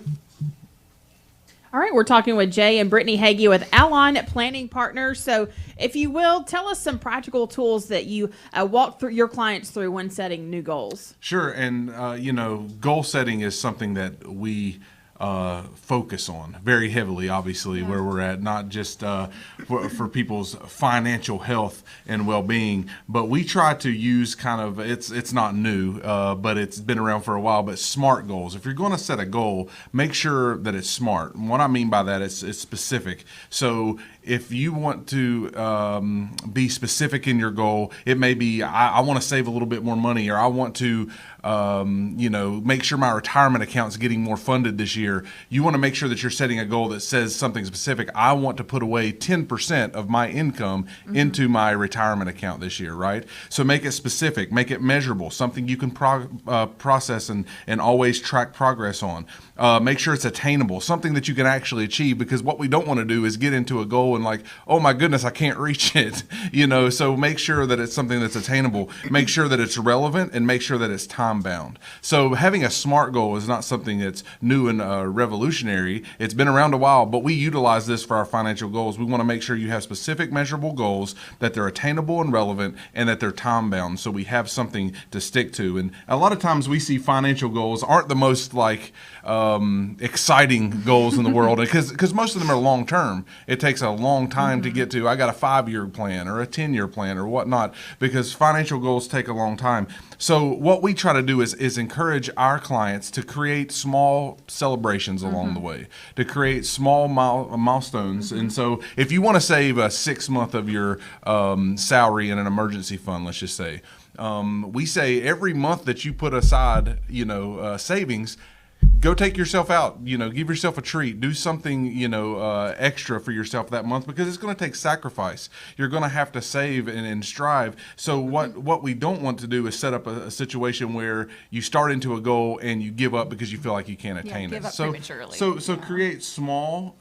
All right, we're talking with Jay and Brittany Hagee with Alon Planning Partners. So if you will, tell us some practical tools that you walk through your clients through when setting new goals. Sure, and goal setting is something that we focus on very heavily, obviously, where we're at, not just for people's financial health and well-being, but we try to use kind of, it's not new, but it's been around for a while, but SMART goals. If you're going to set a goal, make sure that it's SMART. And what I mean by that is it's specific. So if you want to be specific in your goal, it may be, I want to save a little bit more money, or I want to make sure my retirement account's getting more funded this year. You want to make sure that you're setting a goal that says something specific. I want to put away 10% of my income into my retirement account this year, right? So make it specific, make it measurable, something you can process and always track progress on. Make sure it's attainable, something that you can actually achieve, because what we don't want to do is get into a goal and like, oh my goodness, I can't reach it. So make sure that it's something that's attainable. Make sure that it's relevant, and make sure that it's time bound. So having a SMART goal is not something that's new and revolutionary. It's been around a while, but we utilize this for our financial goals. We want to make sure you have specific measurable goals, that they're attainable and relevant, and that they're time bound, so we have something to stick to. And a lot of times we see financial goals aren't the most exciting goals in the world, because most of them are long term. It takes a long time to get to. I got a 5-year plan or a 10-year plan or whatnot, because financial goals take a long time. So what we try to do is encourage our clients to create small celebrations along the way, to create small milestones. And so if you want to save a 6-month of your salary in an emergency fund, let's just say, we say every month that you put aside, savings, go take yourself out, give yourself a treat, do something, extra for yourself that month, because it's going to take sacrifice. You're going to have to save and strive. So what we don't want to do is set up a situation where you start into a goal and you give up because you feel like you can't attain it. So create small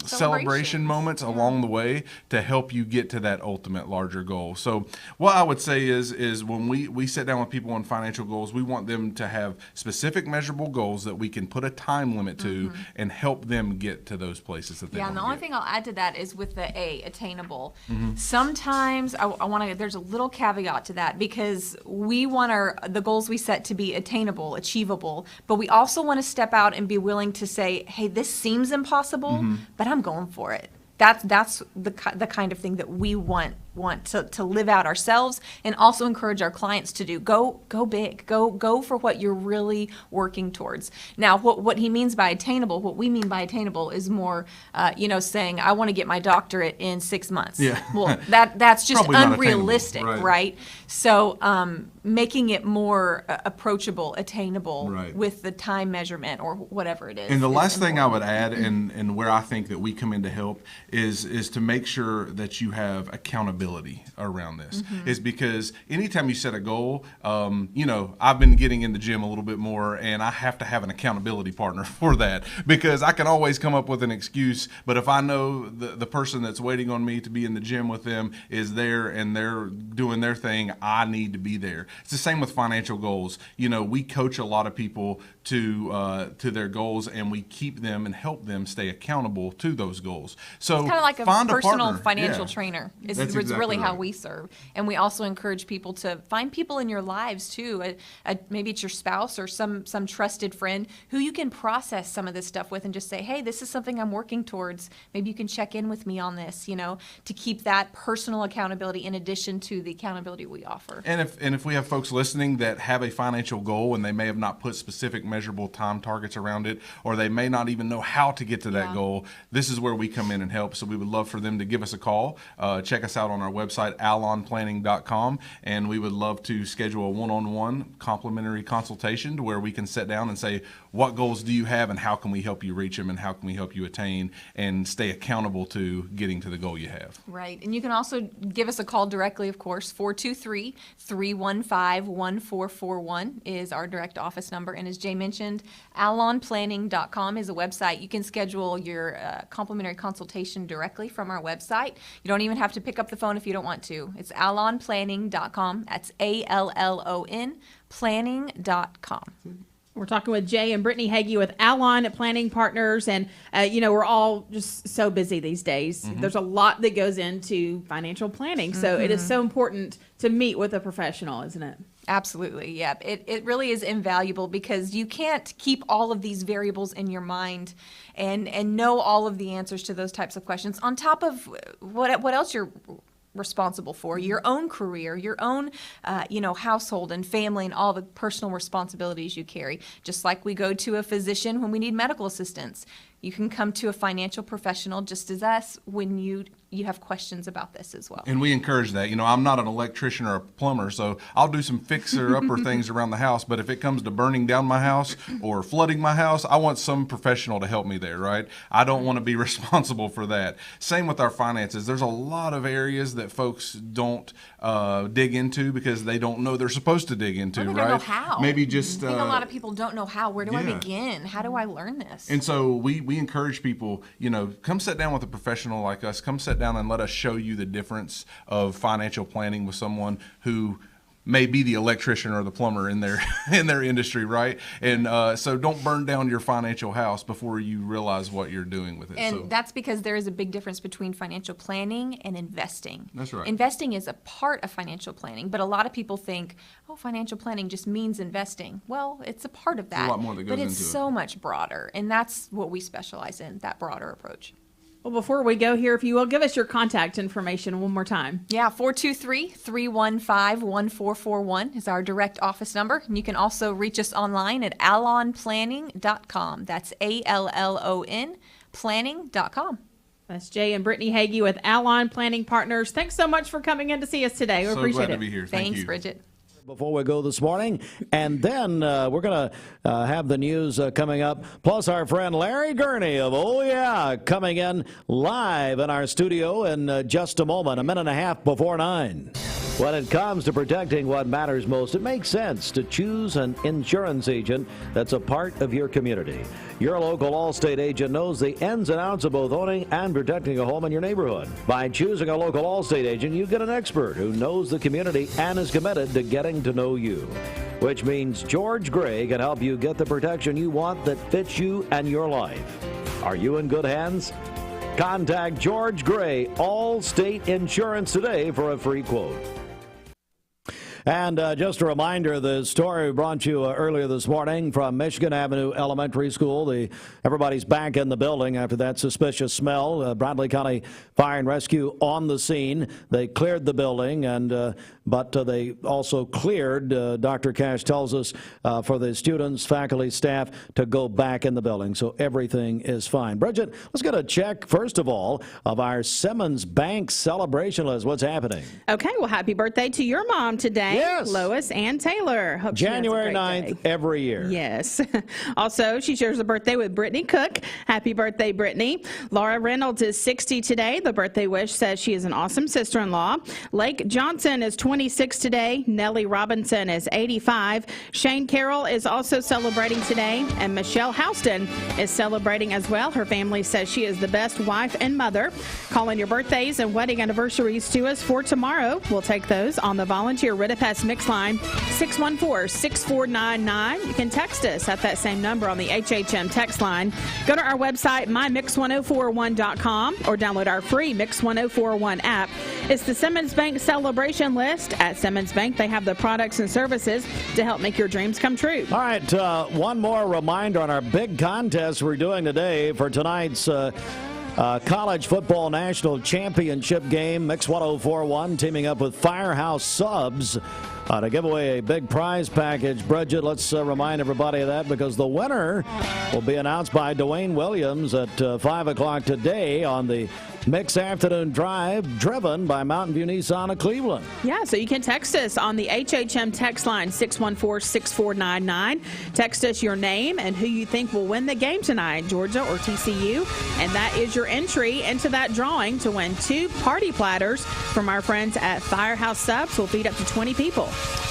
celebration moments along the way to help you get to that ultimate larger goal. So what I would say is when we sit down with people on financial goals, we want them to have specific measurable goals that we can put a time limit to and help them get to those places that they want to and the only thing I'll add to that is with the attainable. Mm-hmm. Sometimes I want to, there's a little caveat to that, because we want the goals we set to be attainable, achievable, but we also want to step out and be willing to say, hey, this seems impossible, but I'm going for it. That's the kind of thing that we want to live out ourselves, and also encourage our clients to do. Go big. Go for what you're really working towards. Now, what he means by attainable, what we mean by attainable is more, saying I want to get my doctorate in 6 months. Yeah. Well, that's just unrealistic, right? So making it more approachable, attainable, right, with the time measurement or whatever it is. And the last thing I would add, and where I think that we come in to help, is to make sure that you have accountability around this. Is because anytime you set a goal, I've been getting in the gym a little bit more, and I have to have an accountability partner for that, because I can always come up with an excuse, but if I know the person that's waiting on me to be in the gym with them is there and they're doing their thing, I need to be there. It's the same with financial goals. We coach a lot of people to their goals, and we keep them and help them stay accountable to those goals. So it's kind of like a personal financial trainer. It's exactly really how right. we serve. And we also encourage people to find people in your lives too. Maybe it's your spouse or some trusted friend who you can process some of this stuff with, and just say, hey, this is something I'm working towards. Maybe you can check in with me on this, to keep that personal accountability in addition to the accountability we offer. And if we have folks listening that have a financial goal and they may have not put specific measurable time targets around it, or they may not even know how to get to that goal, this is where we come in and help. So we would love for them to give us a call. Check us out on our website, alonplanning.com, and we would love to schedule a one-on-one complimentary consultation to where we can sit down and say, what goals do you have, and how can we help you reach them, and how can we help you attain and stay accountable to getting to the goal you have. Right. And you can also give us a call directly, of course. 423-315-1441 is our direct office number. And as Jay mentioned, alonplanning.com is a website. You can schedule your complimentary consultation directly from our website. You don't even have to pick up the phone if you don't want to. It's alonplanning.com. That's ALLON planning.com. We're talking with Jay and Brittany Hagee with Alon Planning Partners, and we're all just so busy these days. There's a lot that goes into financial planning, so it is so important to meet with a professional, isn't it? Absolutely, yeah. It really is invaluable, because you can't keep all of these variables in your mind and know all of the answers to those types of questions, on top of what else you're responsible for, your own career, your own household and family, and all the personal responsibilities you carry. Just like we go to a physician when we need medical assistance, you can come to a financial professional just as us when you have questions about this as well. And we encourage that. I'm not an electrician or a plumber, so I'll do some fixer-upper things around the house, but if it comes to burning down my house or flooding my house, I want some professional to help me there, right? I don't want to be responsible for that. Same with our finances. There's a lot of areas that folks don't dig into because they don't know they're supposed to dig into, they right? don't know how. Maybe just... I think a lot of people don't know how. Where do I begin? How do I learn this? And so we encourage people, come sit down with a professional like us. Come sit down and let us show you the difference of financial planning with someone who may be the electrician or the plumber in their in their industry, right? And so don't burn down your financial house before you realize what you're doing with it. And that's because there is a big difference between financial planning and investing. That's right. Investing is a part of financial planning, but a lot of people think, oh, financial planning just means investing. Well, it's a part of that. There's a lot more that goes but it's into it. so much broader, and that's what we specialize in, that broader approach. Well, before we go here, if you will, give us your contact information one more time. Yeah, 423-315-1441 is our direct office number. And you can also reach us online at allonplanning.com. That's ALLON planning.com. That's Jay and Brittany Hagee with Allon Planning Partners. Thanks so much for coming in to see us today. We appreciate it. So glad to be here. Thanks, Bridget. Before we go this morning, and then we're going to have the news coming up, plus our friend Larry Gurney of Oh Yeah coming in live in our studio in just a moment, a minute and a half before 9. When it comes to protecting what matters most, it makes sense to choose an insurance agent that's a part of your community. Your local Allstate agent knows the ins and outs of both owning and protecting a home in your neighborhood. By choosing a local Allstate agent, you get an expert who knows the community and is committed to getting to know you, which means George Gray can help you get the protection you want that fits you and your life. Are you in good hands? Contact George Gray, Allstate Insurance today for a free quote. And just a reminder, the story we brought you earlier this morning from Michigan Avenue Elementary School. Everybody's back in the building after that suspicious smell. Bradley County Fire and Rescue on the scene. They cleared the building, but they also cleared, Dr. Cash tells us, for the students, faculty, staff to go back in the building. So everything is fine. Bridget, let's get a check, first of all, of our Simmons Bank celebration list. What's happening? Okay, well, happy birthday to your mom today. Yes. Lois Ann Taylor. Hope January 9th, every year. Yes. Also, she shares a birthday with Brittany Cook. Happy birthday, Brittany. Laura Reynolds is 60 today. The birthday wish says she is an awesome sister-in-law. Lake Johnson is 26 today. Nellie Robinson is 85. Shane Carroll is also celebrating today. And Michelle Houston is celebrating as well. Her family says she is the best wife and mother. Call in your birthdays and wedding anniversaries to us for tomorrow. We'll take those on the volunteer Ridipest Mix line, 614-6499. You can text us at that same number on the HHM text line. Go to our website, mymix1041.com, or download our free Mix 1041 app. It's the Simmons Bank celebration list. At Simmons Bank, they have the products and services to help make your dreams come true. All right, one more reminder on our big contest we're doing today for tonight's College Football National Championship game. Mix 1041 teaming up with Firehouse Subs to give away a big prize package. Bridget, let's remind everybody of that, because the winner will be announced by Dwayne Williams at 5 o'clock today on the Mix Afternoon Drive, driven by Mountain View Nissan of Cleveland. Yeah, so you can text us on the HHM text line, 614-6499. Text us your name and who you think will win the game tonight, Georgia or TCU. And that is your entry into that drawing to win 2 party platters from our friends at Firehouse Subs. We'll feed up to 20 people.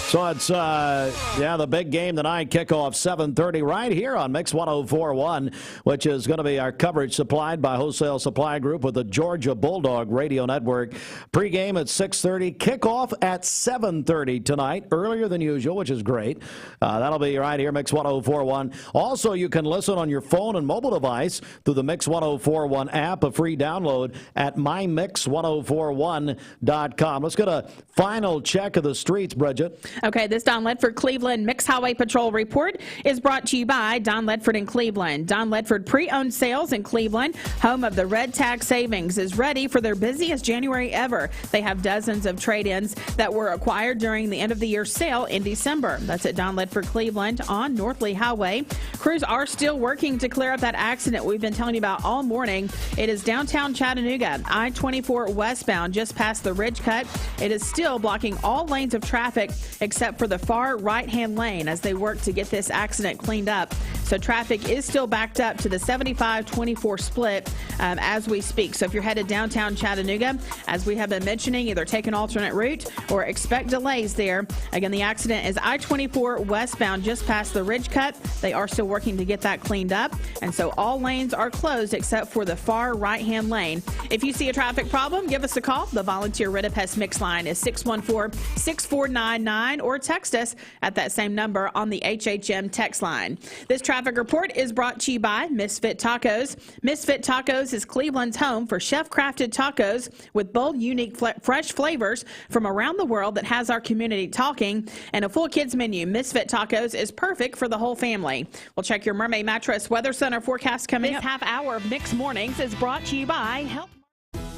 So it's, the big game tonight, kickoff 7:30 right here on Mix 1041, which is going to be our coverage supplied by Wholesale Supply Group with the Georgia Bulldog Radio Network. Pre-game at 6:30, kickoff at 7:30 tonight, earlier than usual, which is great. That'll be right here, Mix 1041. Also, you can listen on your phone and mobile device through the Mix 1041 app, a free download at mymix1041.com. Let's get a final check of the streets, Bridget. Okay, this Don Ledford Cleveland Mix Highway Patrol report is brought to you by Don Ledford in Cleveland. Don Ledford Pre-Owned Sales in Cleveland, home of the Red Tag Savings, is ready for their busiest January ever. They have dozens of trade-ins that were acquired during the end-of-the-year sale in December. That's at Don Ledford Cleveland on North Lee Highway. Crews are still working to clear up that accident we've been telling you about all morning. It is downtown Chattanooga, I-24 westbound, just past the Ridge Cut. It is still blocking all lanes of traffic except for the far right-hand lane as they work to get this accident cleaned up. So traffic is still backed up to the 75-24 split as we speak. So if you're headed downtown Chattanooga, as we have been mentioning, either take an alternate route or expect delays there. Again, the accident is I-24 westbound just past the Ridge Cut. They are still working to get that cleaned up. And so all lanes are closed except for the far right-hand lane. If you see a traffic problem, give us a call. The volunteer Rid-a-Pest Mix line is 614-6499 or text us at that same number on the HHM text line. This traffic report is brought to you by Misfit Tacos. Misfit Tacos is Cleveland's home for chef-crafted tacos with bold, unique, fresh flavors from around the world that has our community talking. And a full kids menu, Misfit Tacos, is perfect for the whole family. We'll check your Mermaid Mattress Weather Center forecast coming up. This half hour of Mixed Mornings is brought to you by Help.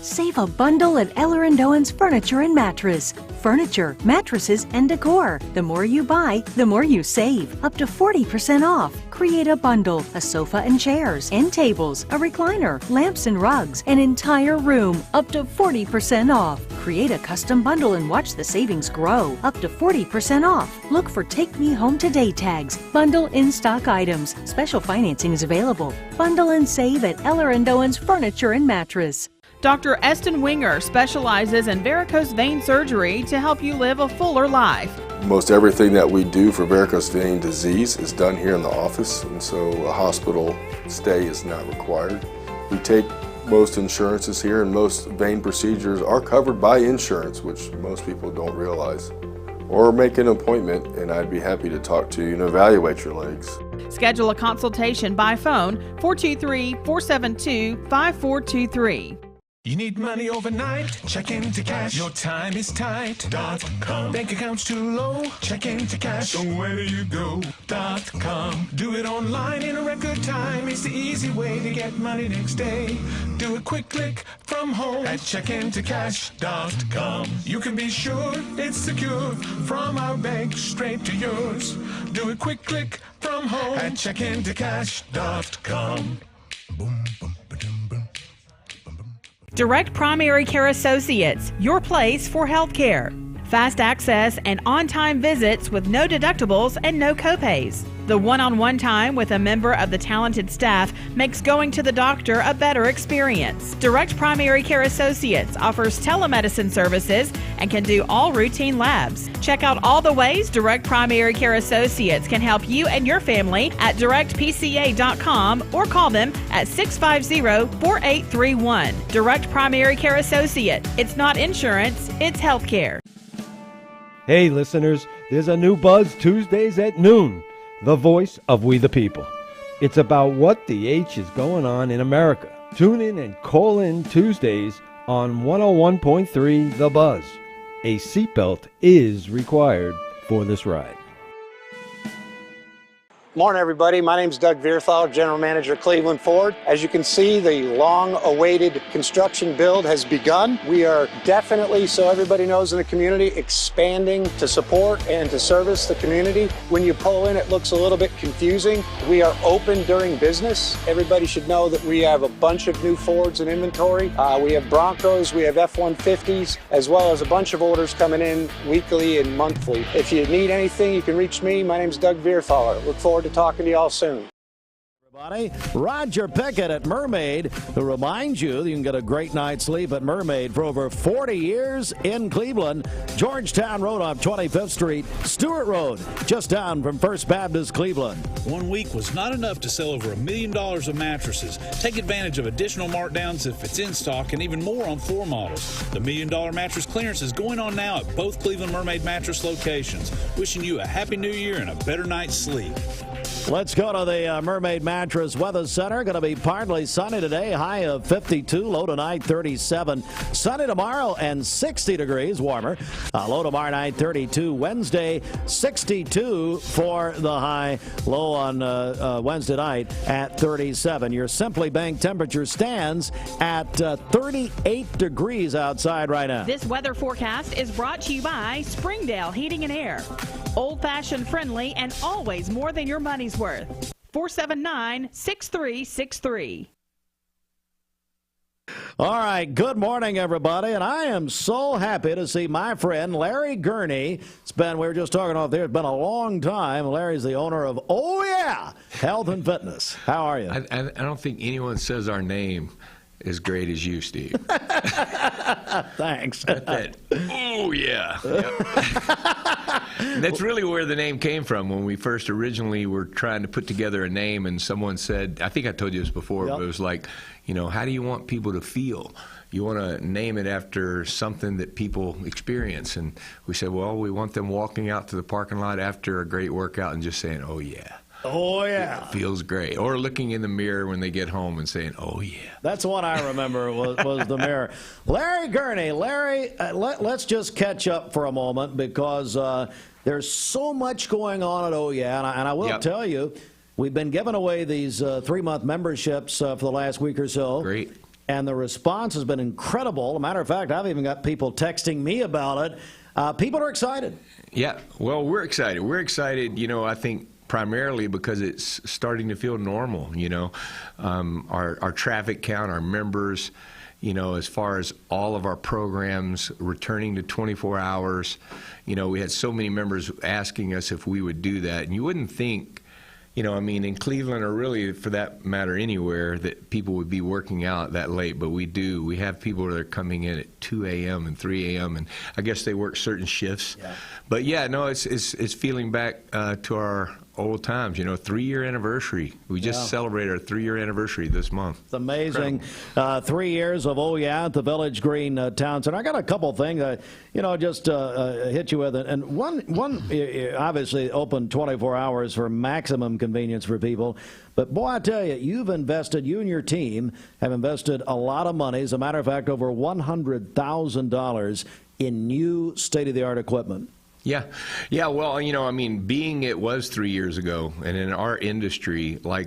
Save a bundle at Eller & Owen's Furniture and Mattress. Furniture, mattresses, and decor. The more you buy, the more you save. Up to 40% off. Create a bundle, a sofa and chairs, end tables, a recliner, lamps and rugs, an entire room. Up to 40% off. Create a custom bundle and watch the savings grow. Up to 40% off. Look for Take Me Home Today tags. Bundle in-stock items. Special financing is available. Bundle and save at Eller & Owen's Furniture and Mattress. Dr. Eston Winger specializes in varicose vein surgery to help you live a fuller life. Most everything that we do for varicose vein disease is done here in the office, and so a hospital stay is not required. We take most insurances here, and most vein procedures are covered by insurance, which most people don't realize. Or make an appointment, and I'd be happy to talk to you and evaluate your legs. Schedule a consultation by phone, 423-472-5423. You need money overnight? Check into cash. Your time is tight. .com. Bank accounts too low? Check into cash. So where do you go? .com. Do it online in a record time. It's the easy way to get money next day. Do a quick click from home at checkintocash.com. You can be sure it's secure from our bank straight to yours. Do a quick click from home at checkintocash.com. Boom, boom. Direct Primary Care Associates, your place for health care. Fast access and on-time visits with no deductibles and no copays. The one-on-one time with a member of the talented staff makes going to the doctor a better experience. Direct Primary Care Associates offers telemedicine services and can do all routine labs. Check out all the ways Direct Primary Care Associates can help you and your family at directpca.com or call them at 650-4831. Direct Primary Care Associate. It's not insurance, it's health care. Hey listeners, there's a new Buzz Tuesdays at noon. The voice of We the People. It's about what the H is going on in America. Tune in and call in Tuesdays on 101.3 The Buzz. A seatbelt is required for this ride. Morning, everybody. My name is Doug Vierthal, General Manager, Cleveland Ford. As you can see, the long-awaited construction build has begun. We are definitely, so everybody knows in the community, expanding to support and to service the community. When you pull in, it looks a little bit confusing. We are open during business. Everybody should know that we have a bunch of new Fords in inventory. We have Broncos, we have F-150s, as well as a bunch of orders coming in weekly and monthly. If you need anything, you can reach me. My name is Doug Vierthaler. Look forward to talking to y'all soon. Everybody, Roger Pickett at Mermaid, who reminds you that you can get a great night's sleep at Mermaid for over 40 years in Cleveland. Georgetown Road off 25th Street, Stewart Road, just down from First Baptist Cleveland. 1 week was not enough to sell over $1 million of mattresses. Take advantage of additional markdowns if it's in stock and even more on floor models. The $1 Million Mattress Clearance is going on now at both Cleveland Mermaid Mattress locations. Wishing you a happy new year and a better night's sleep. Let's go to the Mermaid Mattress Weather Center. Going to be partly sunny today, high of 52, low tonight 37. Sunny tomorrow and 60 degrees warmer. Low tomorrow night 32. Wednesday 62 for the high. Low on Wednesday night at 37. Your Simply Bank temperature stands at 38 degrees outside right now. This weather forecast is brought to you by Springdale Heating and Air. Old-fashioned friendly and always more than your money's worth. 479-6363. All right, good morning, everybody, and I am so happy to see my friend Larry Gurney. We were just talking off there, it's been a long time. Larry's the owner of Oh Yeah Health and Fitness. How are you? I don't think anyone says our name as great as you, Steve. Thanks. Oh, yeah. Yep. And that's really where the name came from. When we first originally were trying to put together a name, and someone said, I think I told you this before, but it was like, how do you want people to feel? You want to name it after something that people experience. And we said, well, we want them walking out to the parking lot after a great workout and just saying, oh, yeah. Oh, yeah. It feels great. Or looking in the mirror when they get home and saying, oh, yeah. That's what I remember was the mirror. Larry Gurney. Larry, let's just catch up for a moment because there's so much going on at Oh Yeah. And I will tell you, we've been giving away these 3-month memberships for the last week or so. Great. And the response has been incredible. As a matter of fact, I've even got people texting me about it. People are excited. Yeah. Well, we're excited. We're excited, I think, primarily because it's starting to feel normal, our traffic count, our members, as far as all of our programs returning to 24 hours, we had so many members asking us if we would do that. And you wouldn't think, in Cleveland or really for that matter anywhere that people would be working out that late, but we do. We have people that are coming in at 2 a.m. and 3 a.m. and I guess they work certain shifts. Yeah. But yeah, no, it's feeling back to our old times, 3-year anniversary. We just celebrated our 3-year anniversary this month. It's amazing. 3 years of Oh Yeah at the Village Green Town Center. I got a couple things, just hit you with it. And one obviously open 24 hours for maximum convenience for people. But boy, I tell you, you and your team have invested a lot of money. As a matter of fact, over $100,000 in new state-of-the-art equipment. Yeah. Well, being it was 3 years ago, and in our industry, I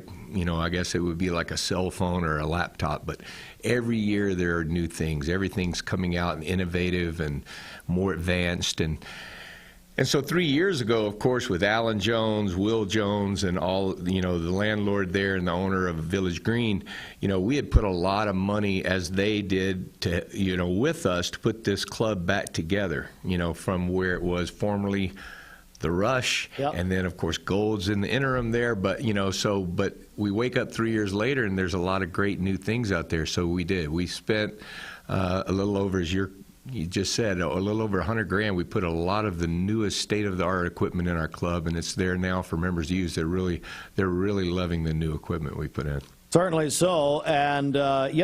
guess it would be like a cell phone or a laptop, but every year there are new things. Everything's coming out and innovative and more advanced. And so 3 years ago, of course, with Alan Jones, Will Jones, and all, the landlord there and the owner of Village Green, we had put a lot of money, as they did, to, with us, to put this club back together, from where it was formerly the Rush, and then, of course, Gold's in the interim there. But, but we wake up 3 years later, and there's a lot of great new things out there. So we did. We spent a little over, as you just said, a little over $100,000. We put a lot of the newest state-of-the-art equipment in our club, and it's there now for members to use. They're really loving the new equipment we put in. Certainly so. And Larry,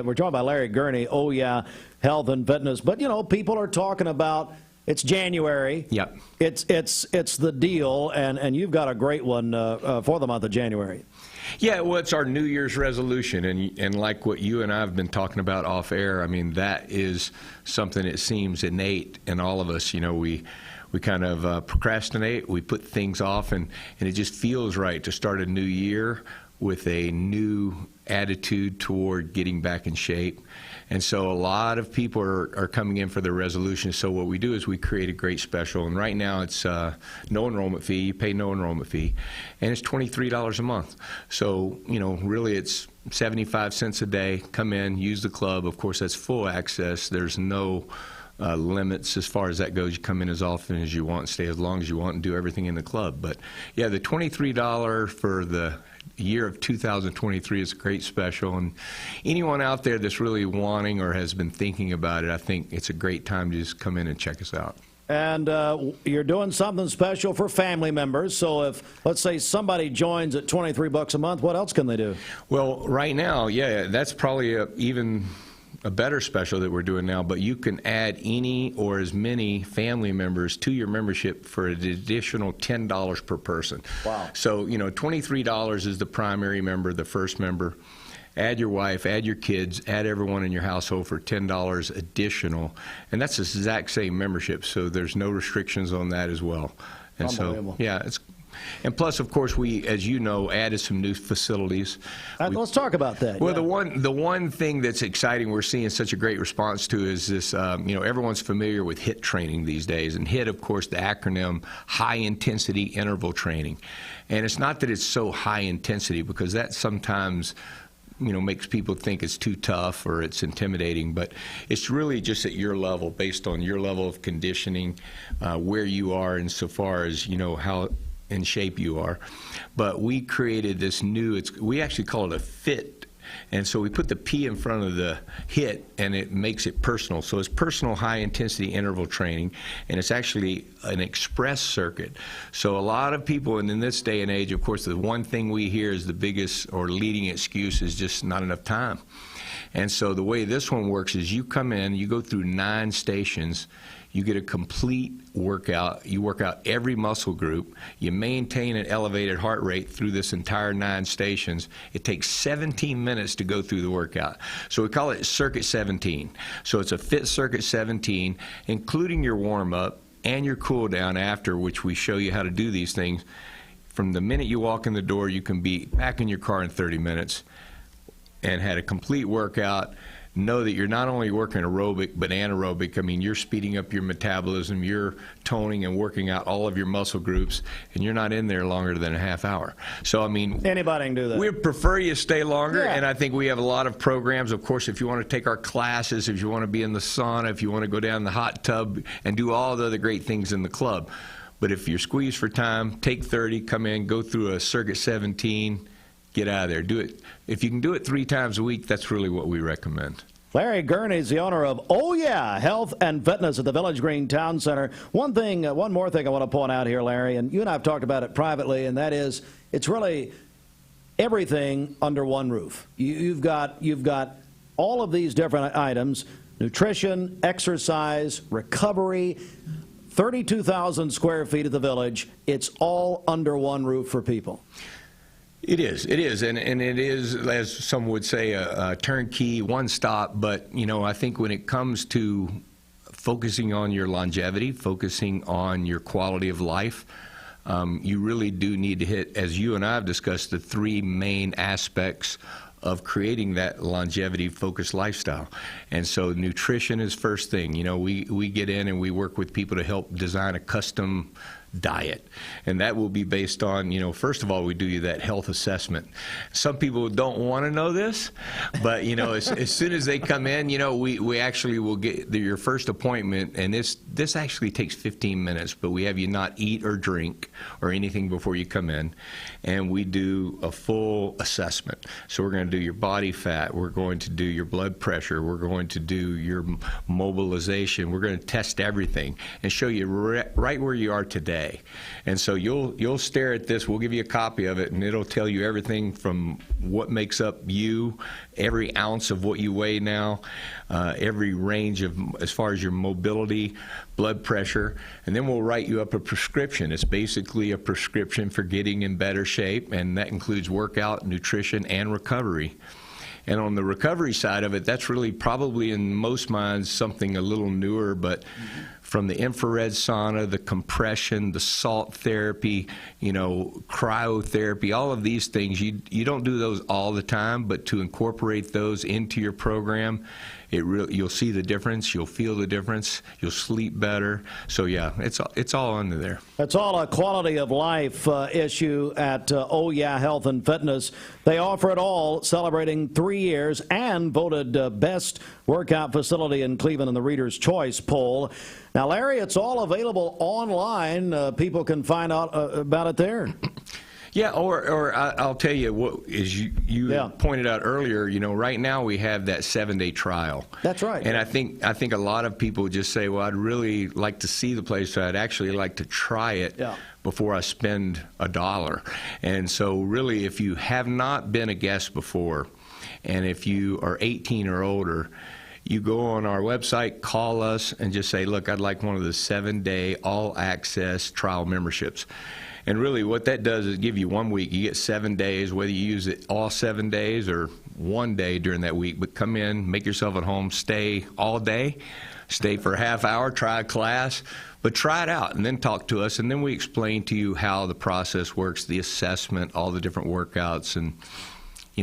we're talking about Larry Gurney. Oh Yeah, Health and Fitness. But people are talking about it's January. Yep. It's the deal, and you've got a great one for the month of January. Yeah, well, it's our New Year's resolution, and like what you and I have been talking about off air, that is something that seems innate in all of us. We kind of procrastinate, we put things off, and it just feels right to start a new year with a new attitude toward getting back in shape. And so a lot of people are coming in for their resolutions. So what we do is we create a great special. And right now it's no enrollment fee. You pay no enrollment fee. And it's $23 a month. So, really it's 75 cents a day. Come in, use the club. Of course, that's full access. There's no limits as far as that goes. You come in as often as you want, stay as long as you want, and do everything in the club. But, yeah, the $23 for the year of 2023 is a great special, and anyone out there that's really wanting or has been thinking about it, I think it's a great time to just come in and check us out. And you're doing something special for family members. So if, let's say, somebody joins at $23 a month, what else can they do? Well, right now, that's probably even a better special that we're doing now, but you can add any or as many family members to your membership for an additional $10 per person. Wow. So, $23 is the primary member, the first member. Add your wife, add your kids, add everyone in your household for $10 additional. And that's the exact same membership, so there's no restrictions on that as well. And so, and plus, of course, we, as you know, added some new facilities. Let's talk about that. Well, the one thing that's exciting we're seeing such a great response to is this, everyone's familiar with HIIT training these days. And HIIT, of course, the acronym, High Intensity Interval Training. And it's not that it's so high intensity, because that sometimes makes people think it's too tough or it's intimidating, but it's really just at your level, based on your level of conditioning, where you are insofar as, how in shape you are. But we created this new, we actually call it a fit. And so we put the P in front of the HIT, and it makes it personal. So it's personal high-intensity interval training, and it's actually an express circuit. So a lot of people, and in this day and age, of course, the one thing we hear is the biggest or leading excuse is just not enough time. And so the way this one works is you come in, you go through 9 stations, you get a complete workout. You work out every muscle group. You maintain an elevated heart rate through this entire 9 stations. It takes 17 minutes to go through the workout. So we call it Circuit 17. So it's a Fit Circuit 17, including your warm-up and your cool-down after, which we show you how to do these things. From the minute you walk in the door, you can be back in your car in 30 minutes and had a complete workout. Know that you're not only working aerobic, but anaerobic. I mean, you're speeding up your metabolism, you're toning and working out all of your muscle groups, and you're not in there longer than a half hour. So, I mean, anybody can do that. We prefer you stay longer, Yeah. and I think we have a lot of programs. Of course, if you want to take our classes, if you want to be in the sauna, if you want to go down the hot tub and do all the other great things in the club. But if you're squeezed for time, take 30, come in, go through a Circuit 17, get out of there. Do it. If you can do it 3 times a week, that's really what we recommend. Larry Gurney is the owner of Oh Yeah Health and Fitness at the Village Green Town Center. One more thing I want to point out here, Larry, and you and I have talked about it privately, and that is it's really everything under one roof. You've got all of these different items: nutrition, exercise, recovery. 32,000 square feet of the village. It's all under one roof for people. It is, and it is, as some would say, a turnkey, one-stop, but, I think when it comes to focusing on your longevity, focusing on your quality of life, you really do need to hit, as you and I have discussed, the 3 main aspects of creating that longevity-focused lifestyle. And so nutrition is first thing. We get in and we work with people to help design a custom diet, and that will be based on, first of all, we do you that health assessment. Some people don't want to know this, but as soon as they come in, we actually will get your first appointment, and this actually takes 15 minutes, but we have you not eat or drink or anything before you come in, and we do a full assessment. So we're going to do your body fat, we're going to do your blood pressure, we're going to do your mobilization, we're going to test everything and show you right where you are today. And so you'll stare at this. We'll give you a copy of it, and it'll tell you everything from what makes up you, every ounce of what you weigh now, every range of as far as your mobility, blood pressure, and then we'll write you up a prescription. It's basically a prescription for getting in better shape, and that includes workout, nutrition, and recovery. And on the recovery side of it, that's really probably in most minds something a little newer, but from the infrared sauna, the compression, the salt therapy, cryotherapy, all of these things, you don't do those all the time, but to incorporate those into your program, you'll see the difference, you'll feel the difference, you'll sleep better. So yeah, it's all under there. It's all a quality of life issue at Oh Yeah Health and Fitness. They offer it all, celebrating 3 years, and voted best workout facility in Cleveland in the Reader's Choice poll. Now, Larry, it's all available online. People can find out about it there. Yeah, or I'll tell you what, as you pointed out earlier, right now we have that 7-day trial. That's right. And I think a lot of people just say, well, I'd really like to see the place, so I'd actually like to try it before I spend $1. And so really, if you have not been a guest before, and if you are 18 or older, you go on our website, call us, and just say, look, I'd like one of the 7-day all-access trial memberships. And really what that does is give you 1 week. You get 7 days, whether you use it all 7 days or 1 day during that week. But come in, make yourself at home, stay all day, stay for a half hour, try a class, but try it out and then talk to us. And then we explain to you how the process works, the assessment, all the different workouts. And,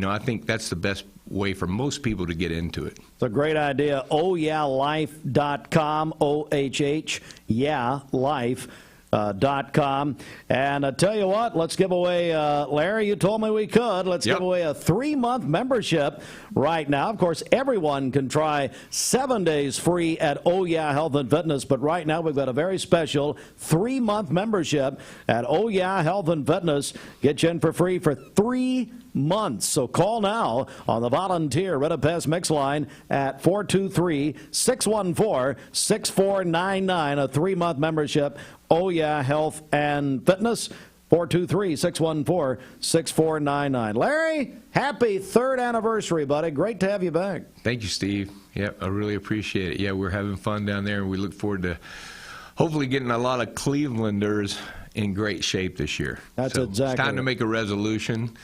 I think that's the best way for most people to get into it. It's a great idea. OhYeahLife.com, OHH, yeah, life. And I tell you what, let's give away, Larry, you told me we could. Let's give away a 3-month membership right now. Of course, everyone can try 7 days free at Oh Yeah Health and Fitness, but right now we've got a very special 3-month membership at Oh Yeah Health and Fitness. Get you in for free for 3 months. So call now on the Volunteer Red Pest Mix line at 423-614-6499. A 3-month membership. Oh Yeah Health and Fitness. 423-614-6499. Larry, happy 3rd anniversary, buddy. Great to have you back. Thank you, Steve. Yep, I really appreciate it. Yeah, we're having fun down there, and we look forward to hopefully getting a lot of Clevelanders in great shape this year. That's so exactly. It's time to make a resolution.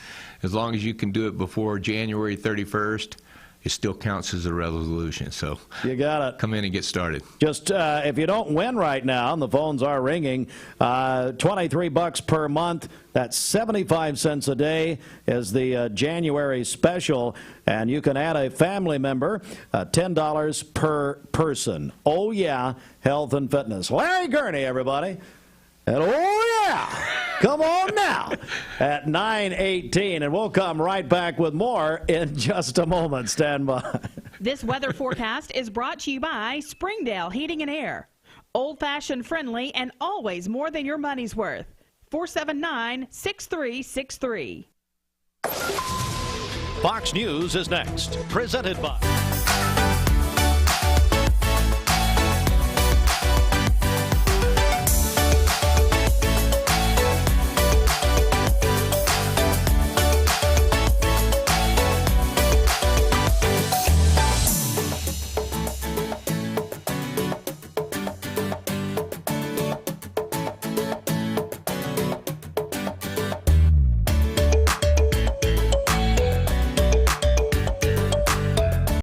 As long as you can do it before January 31st, it still counts as a resolution. So you got it. Come in and get started. Just if you don't win right now, and the phones are ringing, $23 per month. That's 75 cents a day is the January special, and you can add a family member, $10 per person. Oh Yeah Health and Fitness. Larry Gurney, everybody. And oh yeah, come on now at 9:18, and we'll come right back with more in just a moment. Stand by. This weather forecast is brought to you by Springdale Heating and Air. Old-fashioned friendly and always more than your money's worth. 479-6363. Fox News is next, presented by